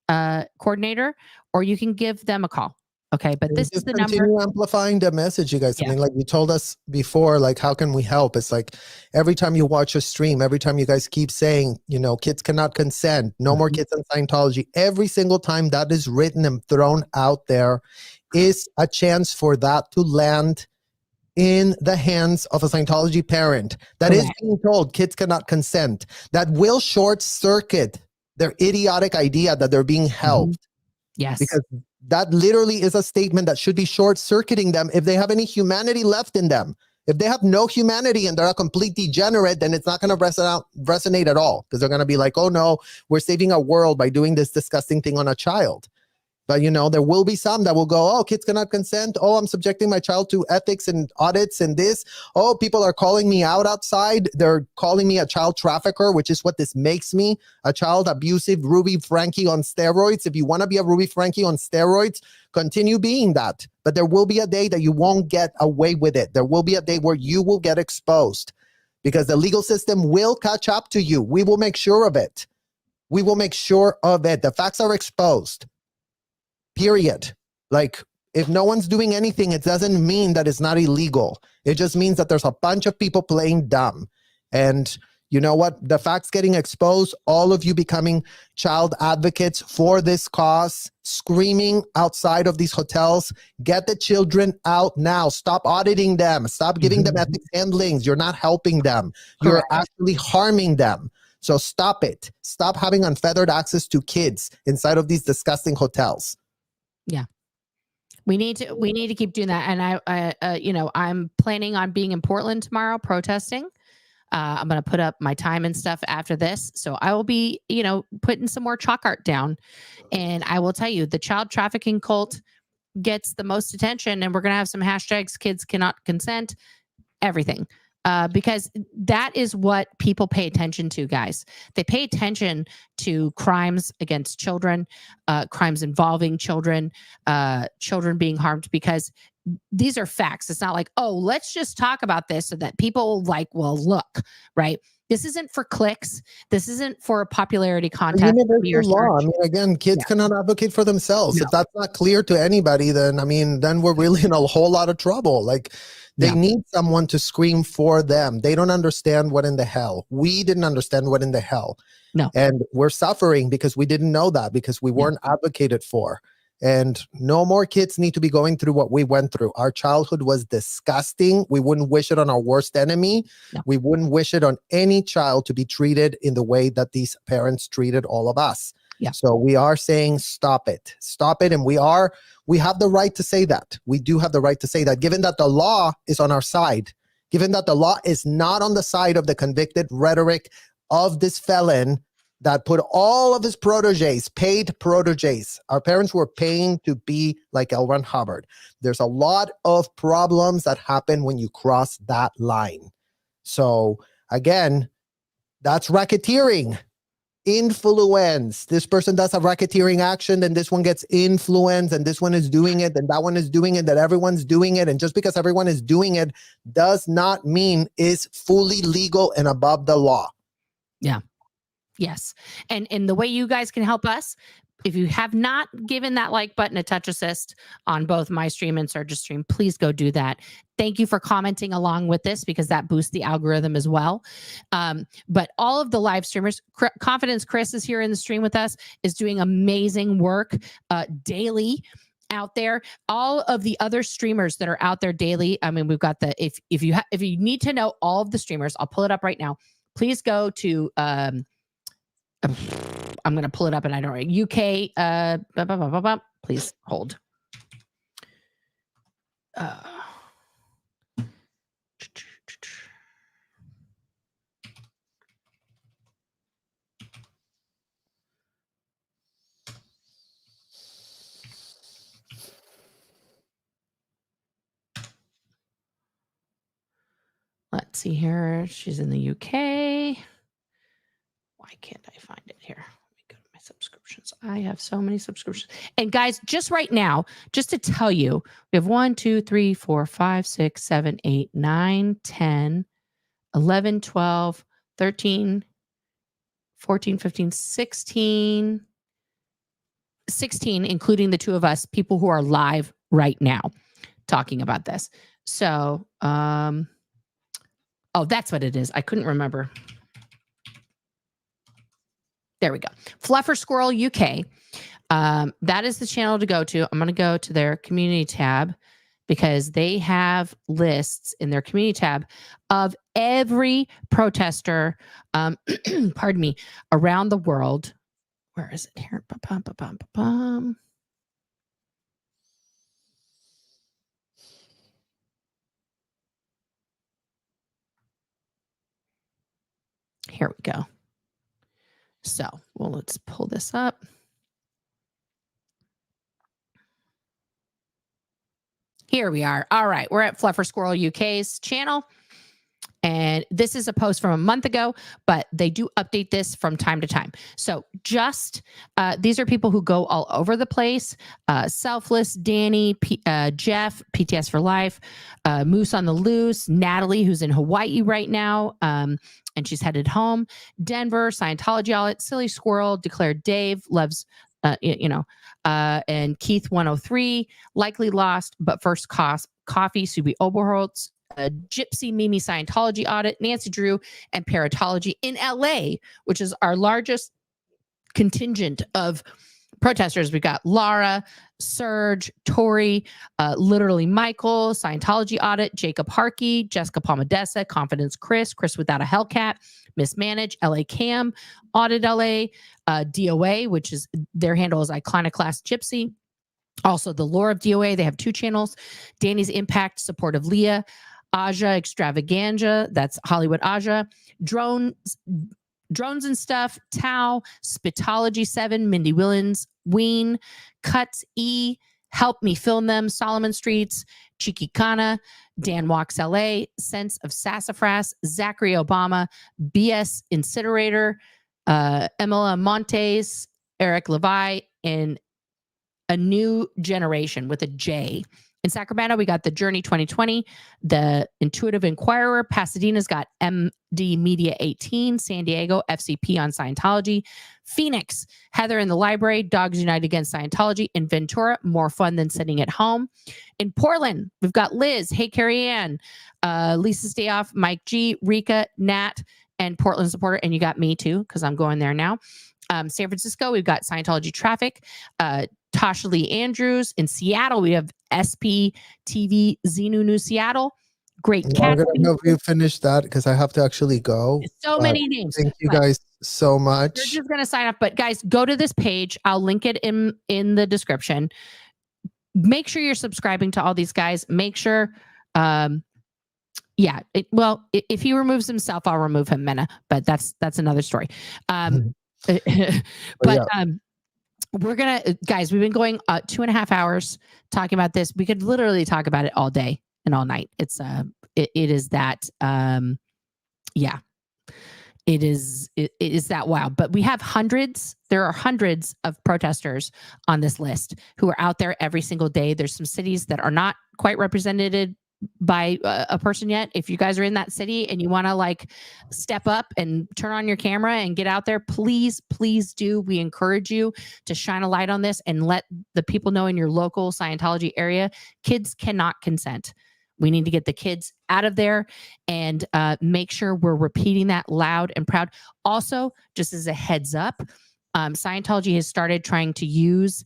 coordinator, or you can give them a call. Okay, but this is the number. Continue amplifying the message, you guys. I mean, like you told us before, like, how can we help? It's like every time you watch a stream, every time you guys keep saying, kids cannot consent, no more kids in Scientology. Every single time that is written and thrown out there is a chance for that to land in the hands of a Scientology parent that is being told kids cannot consent, that will short circuit their idiotic idea that they're being helped. Yes. Because that literally is a statement that should be short-circuiting them if they have any humanity left in them. If they have no humanity and they're a complete degenerate, then it's not going to resonate at all, because they're going to be like, oh no, we're saving a world by doing this disgusting thing on a child. But, there will be some that will go, kids cannot consent. I'm subjecting my child to ethics and audits and this. People are calling me out outside. They're calling me a child trafficker, which is what this makes me, a child abusive Ruby Frankie on steroids. If you want to be a Ruby Frankie on steroids, continue being that. But there will be a day that you won't get away with it. There will be a day where you will get exposed, because the legal system will catch up to you. We will make sure of it. We will make sure of it. The facts are exposed. Period. Like, if no one's doing anything, it doesn't mean that it's not illegal. It just means that there's a bunch of people playing dumb. And you know what? The facts getting exposed, all of you becoming child advocates for this cause, screaming outside of these hotels, get the children out now. Stop auditing them. Stop giving them ethics handlings. You're not helping them. You're actually harming them. So stop it. Stop having unfettered access to kids inside of these disgusting hotels. Yeah. We need to keep doing that. And I'm planning on being in Portland tomorrow protesting. I'm going to put up my time and stuff after this. So I will be, putting some more chalk art down. And I will tell you, the child trafficking cult gets the most attention. And we're going to have some hashtags, kids cannot consent, everything. Because that is what people pay attention to, guys. They pay attention to crimes against children, crimes involving children, children being harmed, because these are facts. It's not like, oh, let's just talk about this so that people will look, right? This isn't for clicks. This isn't for a popularity contest. Universal law. I mean, again, kids cannot advocate for themselves. No. If that's not clear to anybody, then we're really in a whole lot of trouble. Like, they need someone to scream for them. They don't understand what in the hell. We didn't understand what in the hell. No. And we're suffering because we didn't know that, because we weren't advocated for. And no more kids need to be going through what we went through. Our childhood was disgusting. We wouldn't wish it on our worst enemy. No. We wouldn't wish it on any child to be treated in the way that these parents treated all of us. Yeah. So we are saying, stop it. Stop it. And we have the right to say that. We do have the right to say that, given that the law is on our side, given that the law is not on the side of the convicted rhetoric of this felon that put all of his proteges, paid proteges. Our parents were paying to be like L. Ron Hubbard. There's a lot of problems that happen when you cross that line. So again, that's racketeering. Influence. This person does a racketeering action, then this one gets influence, and this one is doing it, and that one is doing it, that everyone's doing it. And just because everyone is doing it does not mean it's fully legal and above the law. Yeah. Yes. And the way you guys can help us, if you have not given that like button a touch assist on both my stream and Surge's stream, please go do that. Thank you for commenting along with this, because that boosts the algorithm as well. But all of the live streamers, Confidence Chris is here in the stream with us, is doing amazing work daily out there. All of the other streamers that are out there daily. I mean, we've got if you need to know all of the streamers, I'll pull it up right now. Please go to I'm going to pull it up, and I don't know, UK. Please hold. Let's see here. She's in the UK. Why can't I find it here? Let me go to my subscriptions. I have so many subscriptions. And guys, just right now, just to tell you, we have 1, 2, 3, 4, 5, 6, 7, 8, 9, 10, 11, 12, 13, 14, 15, 16, including the two of us, people who are live right now talking about this. So, oh, that's what it is. I couldn't remember. There we go. Fluffer Squirrel UK. That is the channel to go to. I'm going to go to their community tab, because they have lists in their community tab of every protester, pardon me, around the world. Where is it here? Here we go. So, well, let's pull this up. Here we are. All right. We're at Fluffer Squirrel UK's channel. And this is a post from a month ago, but they do update this from time to time. So just these are people who go all over the place. Selfless, Danny, Jeff, PTS for Life, Moose on the Loose, Natalie, who's in Hawaii right now, and she's headed home. Denver, Scientology Audit, Silly Squirrel, Declared Dave, loves, and Keith 103, Likely Lost, but First Coffee, Subi Oberholtz, Gypsy Mimi Scientology Audit, Nancy Drew, and Paratology in LA, which is our largest contingent of protesters. We've got Laura, Serge, Tori, literally Michael, Scientology Audit, Jacob Harkey, Jessica Palmadessa, Confidence Chris Without a Hellcat, Mismanage, LA Cam, Audit LA, DOA, which is their handle is Iconoclast Gypsy. Also the Lore of DOA, they have 2 channels. Danny's Impact, Support of Leah, Aja Extravaganza, that's Hollywood Aja, Drones and Stuff, Tao, Spitology 7, Mindy Willens, Ween, Cuts E, Help Me Film Them, Solomon Streets, Chikikana, Dan Walks LA, Sense of Sassafras, Zachary Obama, BS Incinerator, Emila Montes, Eric Levi, and A New Generation with a J. In Sacramento, we got The Journey 2020, The Intuitive Inquirer. Pasadena's got MD Media 18, San Diego, FCP on Scientology. Phoenix, Heather in the Library, Dogs United Against Scientology. In Ventura, More Fun Than Sitting at Home. In Portland, we've got Liz, Hey Carrie Ann, Lisa Stay Off, Mike G, Rika, Nat, and Portland Supporter. And you got me too, because I'm going there now. San Francisco, we've got Scientology Traffic, Tasha Lee Andrews. In Seattle, we have SP TV Xenu New Seattle. Great I'm cat. gonna know if you finish that because I have to actually go. So many names. Thank you guys so much. You're just gonna sign up, but guys, go to this page. I'll link it in the description. Make sure you're subscribing to all these guys. Make sure, if he removes himself, I'll remove him, Mena. But that's another story. We're gonna, guys, we've been going 2.5 hours talking about this. We could literally talk about it all day and all night. It's it is that it is that wild. But we have there are hundreds of protesters on this list who are out there every single day. There's some cities that are not quite represented by a person yet. If you guys are in that city and you want to like step up and turn on your camera and get out there, please do. We encourage you to shine a light on this and let the people know in your local Scientology area, kids cannot consent. We need to get the kids out of there and make sure we're repeating that loud and proud. Also, just as a heads up, Scientology has started trying to use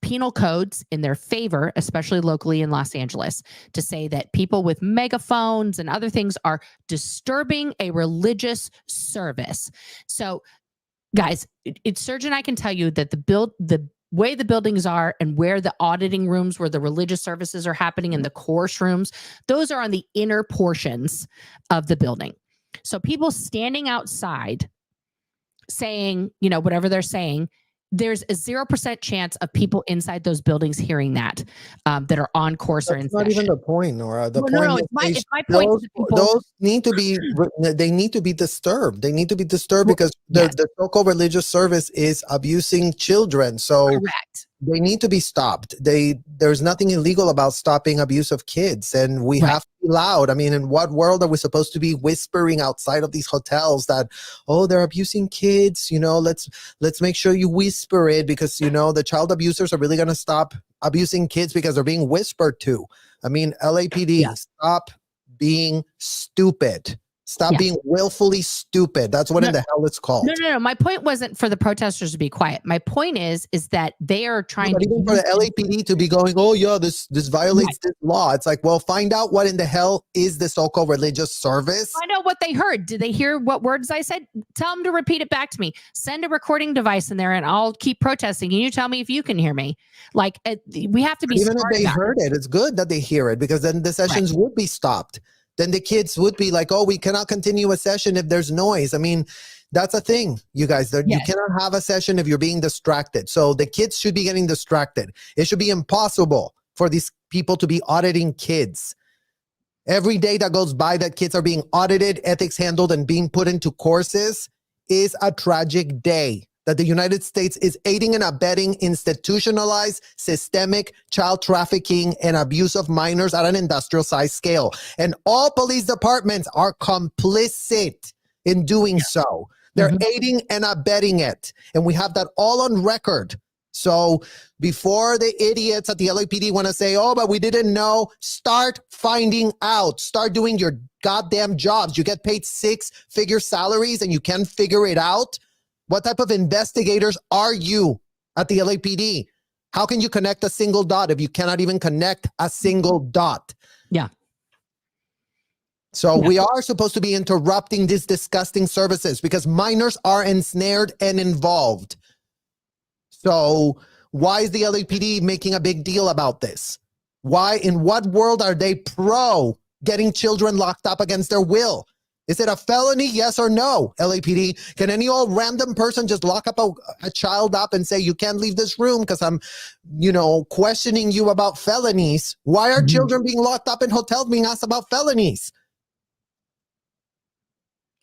penal codes in their favor, especially locally in Los Angeles, to say that people with megaphones and other things are disturbing a religious service. So, guys, Serge and I can tell you that the way the buildings are and where the auditing rooms, where the religious services are happening, and the course rooms, those are on the inner portions of the building. So people standing outside saying, whatever they're saying, there's a 0% chance of people inside those buildings hearing that are on course or in session. That's not even the point, Nora. The point no, is it's my point. Those need to be. They need to be disturbed. They need to be disturbed because the so-called religious service is abusing children. So correct. They need to be stopped. There's nothing illegal about stopping abuse of kids, and we have to be loud. I mean, in what world are we supposed to be whispering outside of these hotels that, oh, they're abusing kids? Let's make sure you whisper it because the child abusers are really going to stop abusing kids because they're being whispered to. I mean, LAPD, stop being stupid. Stop being willfully stupid. That's what in the hell it's called. No. My point wasn't for the protesters to be quiet. My point is that they are trying to even for the LAPD to be going, oh yeah, this violates this law. It's like, well, find out what in the hell is the so-called religious service. Find out what they heard. Did they hear what words I said? Tell them to repeat it back to me. Send a recording device in there, and I'll keep protesting. And you tell me if you can hear me. Like we have to be. Even if they heard it, it's good that they hear it because then the sessions would be stopped. Then the kids would be like, oh, we cannot continue a session if there's noise. I mean, that's a thing, you guys. You cannot have a session if you're being distracted. So the kids should be getting distracted. It should be impossible for these people to be auditing kids. Every day that goes by that kids are being audited, ethics handled, and being put into courses is a tragic day. That the United States is aiding and abetting institutionalized, systemic child trafficking and abuse of minors at an industrial size scale. And all police departments are complicit in doing so. They're aiding and abetting it. And we have that all on record. So before the idiots at the LAPD want to say, oh, but we didn't know, start finding out. Start doing your goddamn jobs. You get paid 6-figure salaries and you can't figure it out. What type of investigators are you at the LAPD? How can you connect a single dot if you cannot even connect a single dot? Yeah. So we are supposed to be interrupting these disgusting services because minors are ensnared and involved. So why is the LAPD making a big deal about this? Why, in what world are they pro getting children locked up against their will? Is it a felony? Yes or no, LAPD? Can any old random person just lock up a child up and say, you can't leave this room because I'm, questioning you about felonies? Why are children being locked up in hotels being asked about felonies?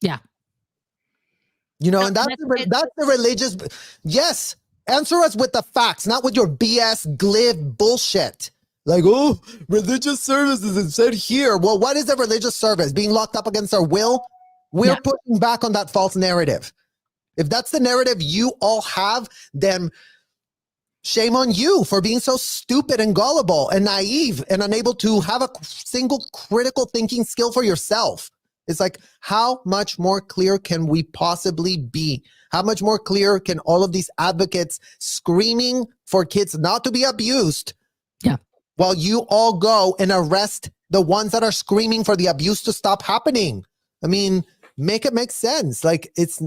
Yeah. And that's the religious. Yes. Answer us with the facts, not with your BS glib bullshit. Like, oh, religious services is said here. Well, what is a religious service? Being locked up against our will? We're pushing back on that false narrative. If that's the narrative you all have, then shame on you for being so stupid and gullible and naive and unable to have a single critical thinking skill for yourself. It's like, how much more clear can we possibly be? How much more clear can all of these advocates screaming for kids not to be abused? Yeah. While you all go and arrest the ones that are screaming for the abuse to stop happening. I mean, make it make sense. Like it's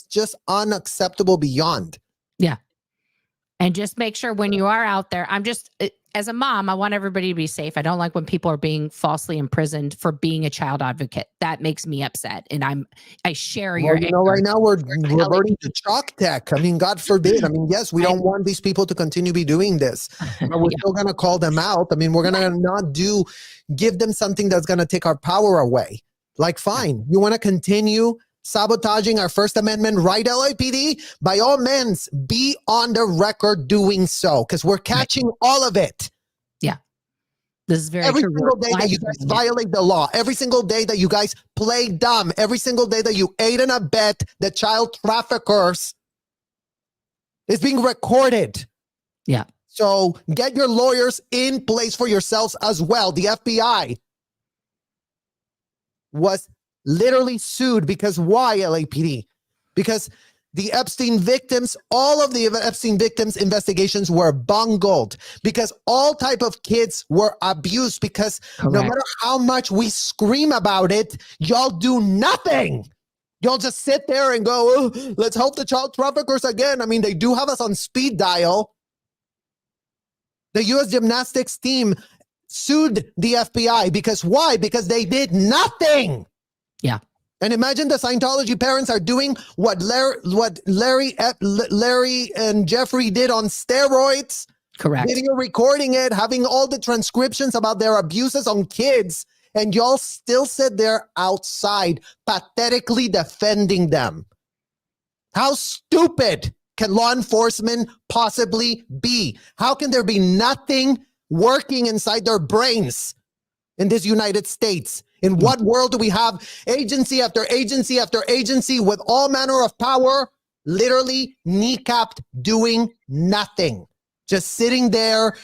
just unacceptable beyond. Yeah. And just make sure when you are out there, as a mom, I want everybody to be safe. I don't like when people are being falsely imprisoned for being a child advocate. That makes me upset. And I share your anger. Right now we're reverting to chalk tech. I mean, God forbid. I mean, yes, we don't want these people to continue be doing this, but we're still going to call them out. I mean, we're going to not give them something that's going to take our power away. Like, fine, you want to continue sabotaging our First Amendment right, LAPD? By all means, be on the record doing so, because we're catching all of it. Yeah. This is very every true. single day that you guys violate the law, every single day that you guys play dumb, every single day that you aid and abet the child traffickers is being recorded. Yeah. So get your lawyers in place for yourselves as well. The FBI was literally sued because why, LAPD? Because the Epstein victims, all of the Epstein victims investigations were bungled because all type of kids were abused because no matter how much we scream about it, y'all do nothing. Y'all just sit there and go, oh, let's help the child traffickers again. I mean, they do have us on speed dial. The U.S. gymnastics team sued the FBI because why? Because they did nothing. Yeah. And imagine the Scientology parents are doing what Larry and Jeffrey did on steroids. Correct. Video recording it, having all the transcriptions about their abuses on kids, and y'all still sit there outside pathetically defending them. How stupid can law enforcement possibly be? How can there be nothing working inside their brains in this United States? In what world do we have agency after agency after agency with all manner of power, literally kneecapped, doing nothing? Just sitting there,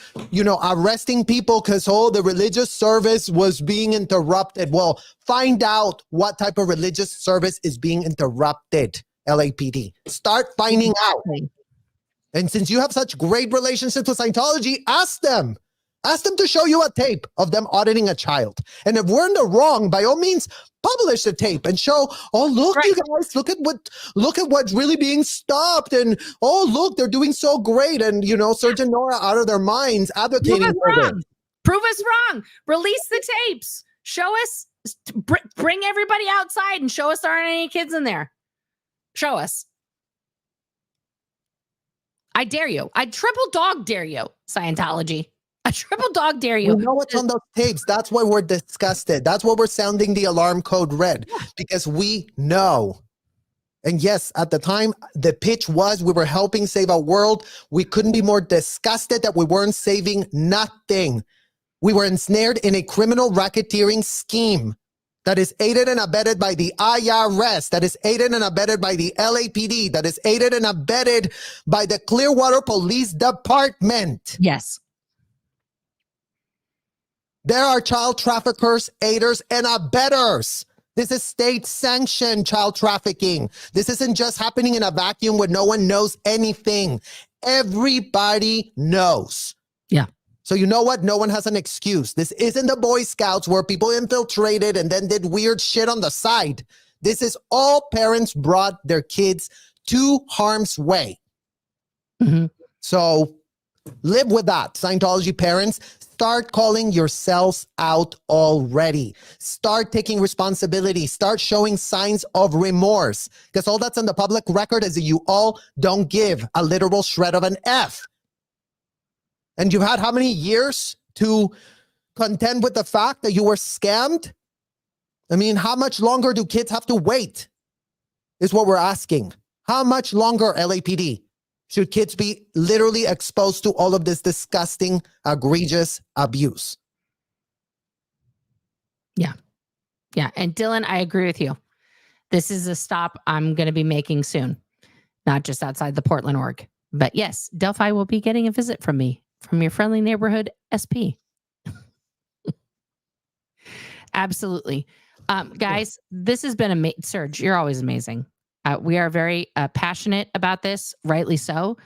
arresting people because, the religious service was being interrupted. Well, find out what type of religious service is being interrupted, LAPD. Start finding out. And since you have such great relationships with Scientology, ask them. Ask them to show you a tape of them auditing a child. And if we're in the wrong, by all means, publish the tape and show, look, you guys, look at what's really being stopped. And, look, they're doing so great. And, Surgeon Nora out of their minds advocating for them. Prove us wrong. Release the tapes. Show us, bring everybody outside and show us there aren't any kids in there. Show us. I dare you. I triple dog dare you, Scientology. I I triple dog dare We you. know what's on those tapes. That's why we're disgusted. That's why we're sounding the alarm code red, because we know. And yes, at the time, the pitch was we were helping save a world. We couldn't be more disgusted that we weren't saving nothing. We were ensnared in a criminal racketeering scheme that is aided and abetted by the IRS, that is aided and abetted by the LAPD, that is aided and abetted by the Clearwater Police Department. Yes. There are child traffickers, aiders, and abettors. This is state-sanctioned child trafficking. This isn't just happening in a vacuum where no one knows anything. Everybody knows. Yeah. So you know what? No one has an excuse. This isn't the Boy Scouts where people infiltrated and then did weird shit on the side. This is all parents brought their kids to harm's way. Mm-hmm. So live with that, Scientology parents. Start calling yourselves out already. Start taking responsibility. Start showing signs of remorse. Because all that's on the public record is that you all don't give a literal shred of an F. And you've had how many years to contend with the fact that you were scammed? I mean, how much longer do kids have to wait? Is what we're asking. How much longer, LAPD? Should kids be literally exposed to all of this disgusting, egregious abuse? Yeah. Yeah. And Dylan, I agree with you. This is a stop I'm going to be making soon, not just outside the Portland org. But yes, Delphi will be getting a visit from me, from your friendly neighborhood SP. Absolutely. Guys, this has been amazing. Serge, you're always amazing. We are very passionate about this, rightly so,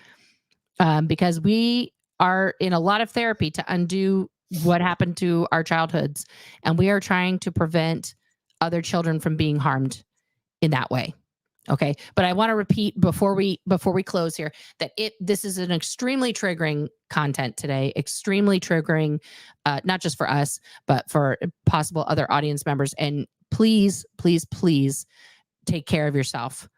because we are in a lot of therapy to undo what happened to our childhoods. And we are trying to prevent other children from being harmed in that way. Okay. But I want to repeat before we close here that this is an extremely triggering content today, extremely triggering, not just for us, but for possible other audience members. And please, please, please take care of yourself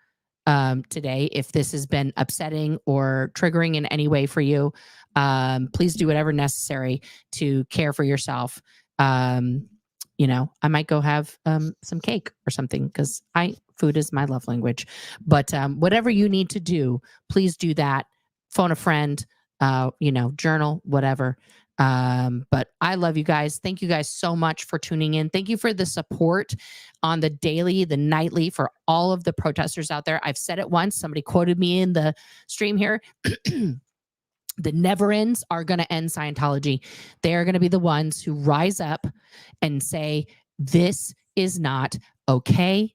today. If this has been upsetting or triggering in any way for you, please do whatever necessary to care for yourself. You know, I might go have some cake or something because food is my love language. But whatever you need to do, please do that. Phone a friend, journal, whatever. But I love you guys. Thank you guys so much for tuning in. Thank you for the support on the daily, the nightly, for all of the protesters out there. I've said it once. Somebody quoted me in the stream here. The never ends are going to end Scientology. They are going to be the ones who rise up and say, this is not okay.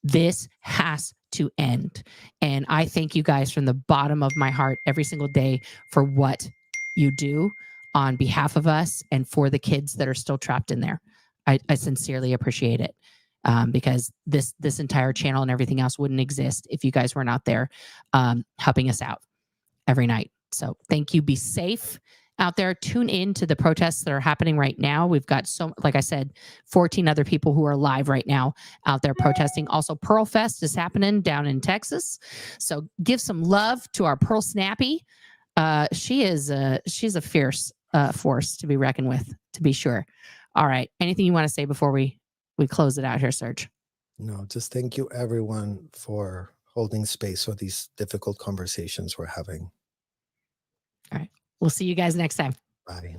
This has to end. And I thank you guys from the bottom of my heart every single day for what you do on behalf of us and for the kids that are still trapped in there. I sincerely appreciate it, because this entire channel and everything else wouldn't exist if you guys weren't out there helping us out every night. So thank you. Be safe out there. Tune in to the protests that are happening right now. We've got, like I said, 14 other people who are live right now out there protesting. Also, Pearl Fest is happening down in Texas. So give some love to our Pearl Snappy. She's a fierce force to be reckoned with, to be sure. All right. Anything you want to say before we close it out here, Serge? No, just thank you everyone for holding space for these difficult conversations we're having. All right. We'll see you guys next time. Bye.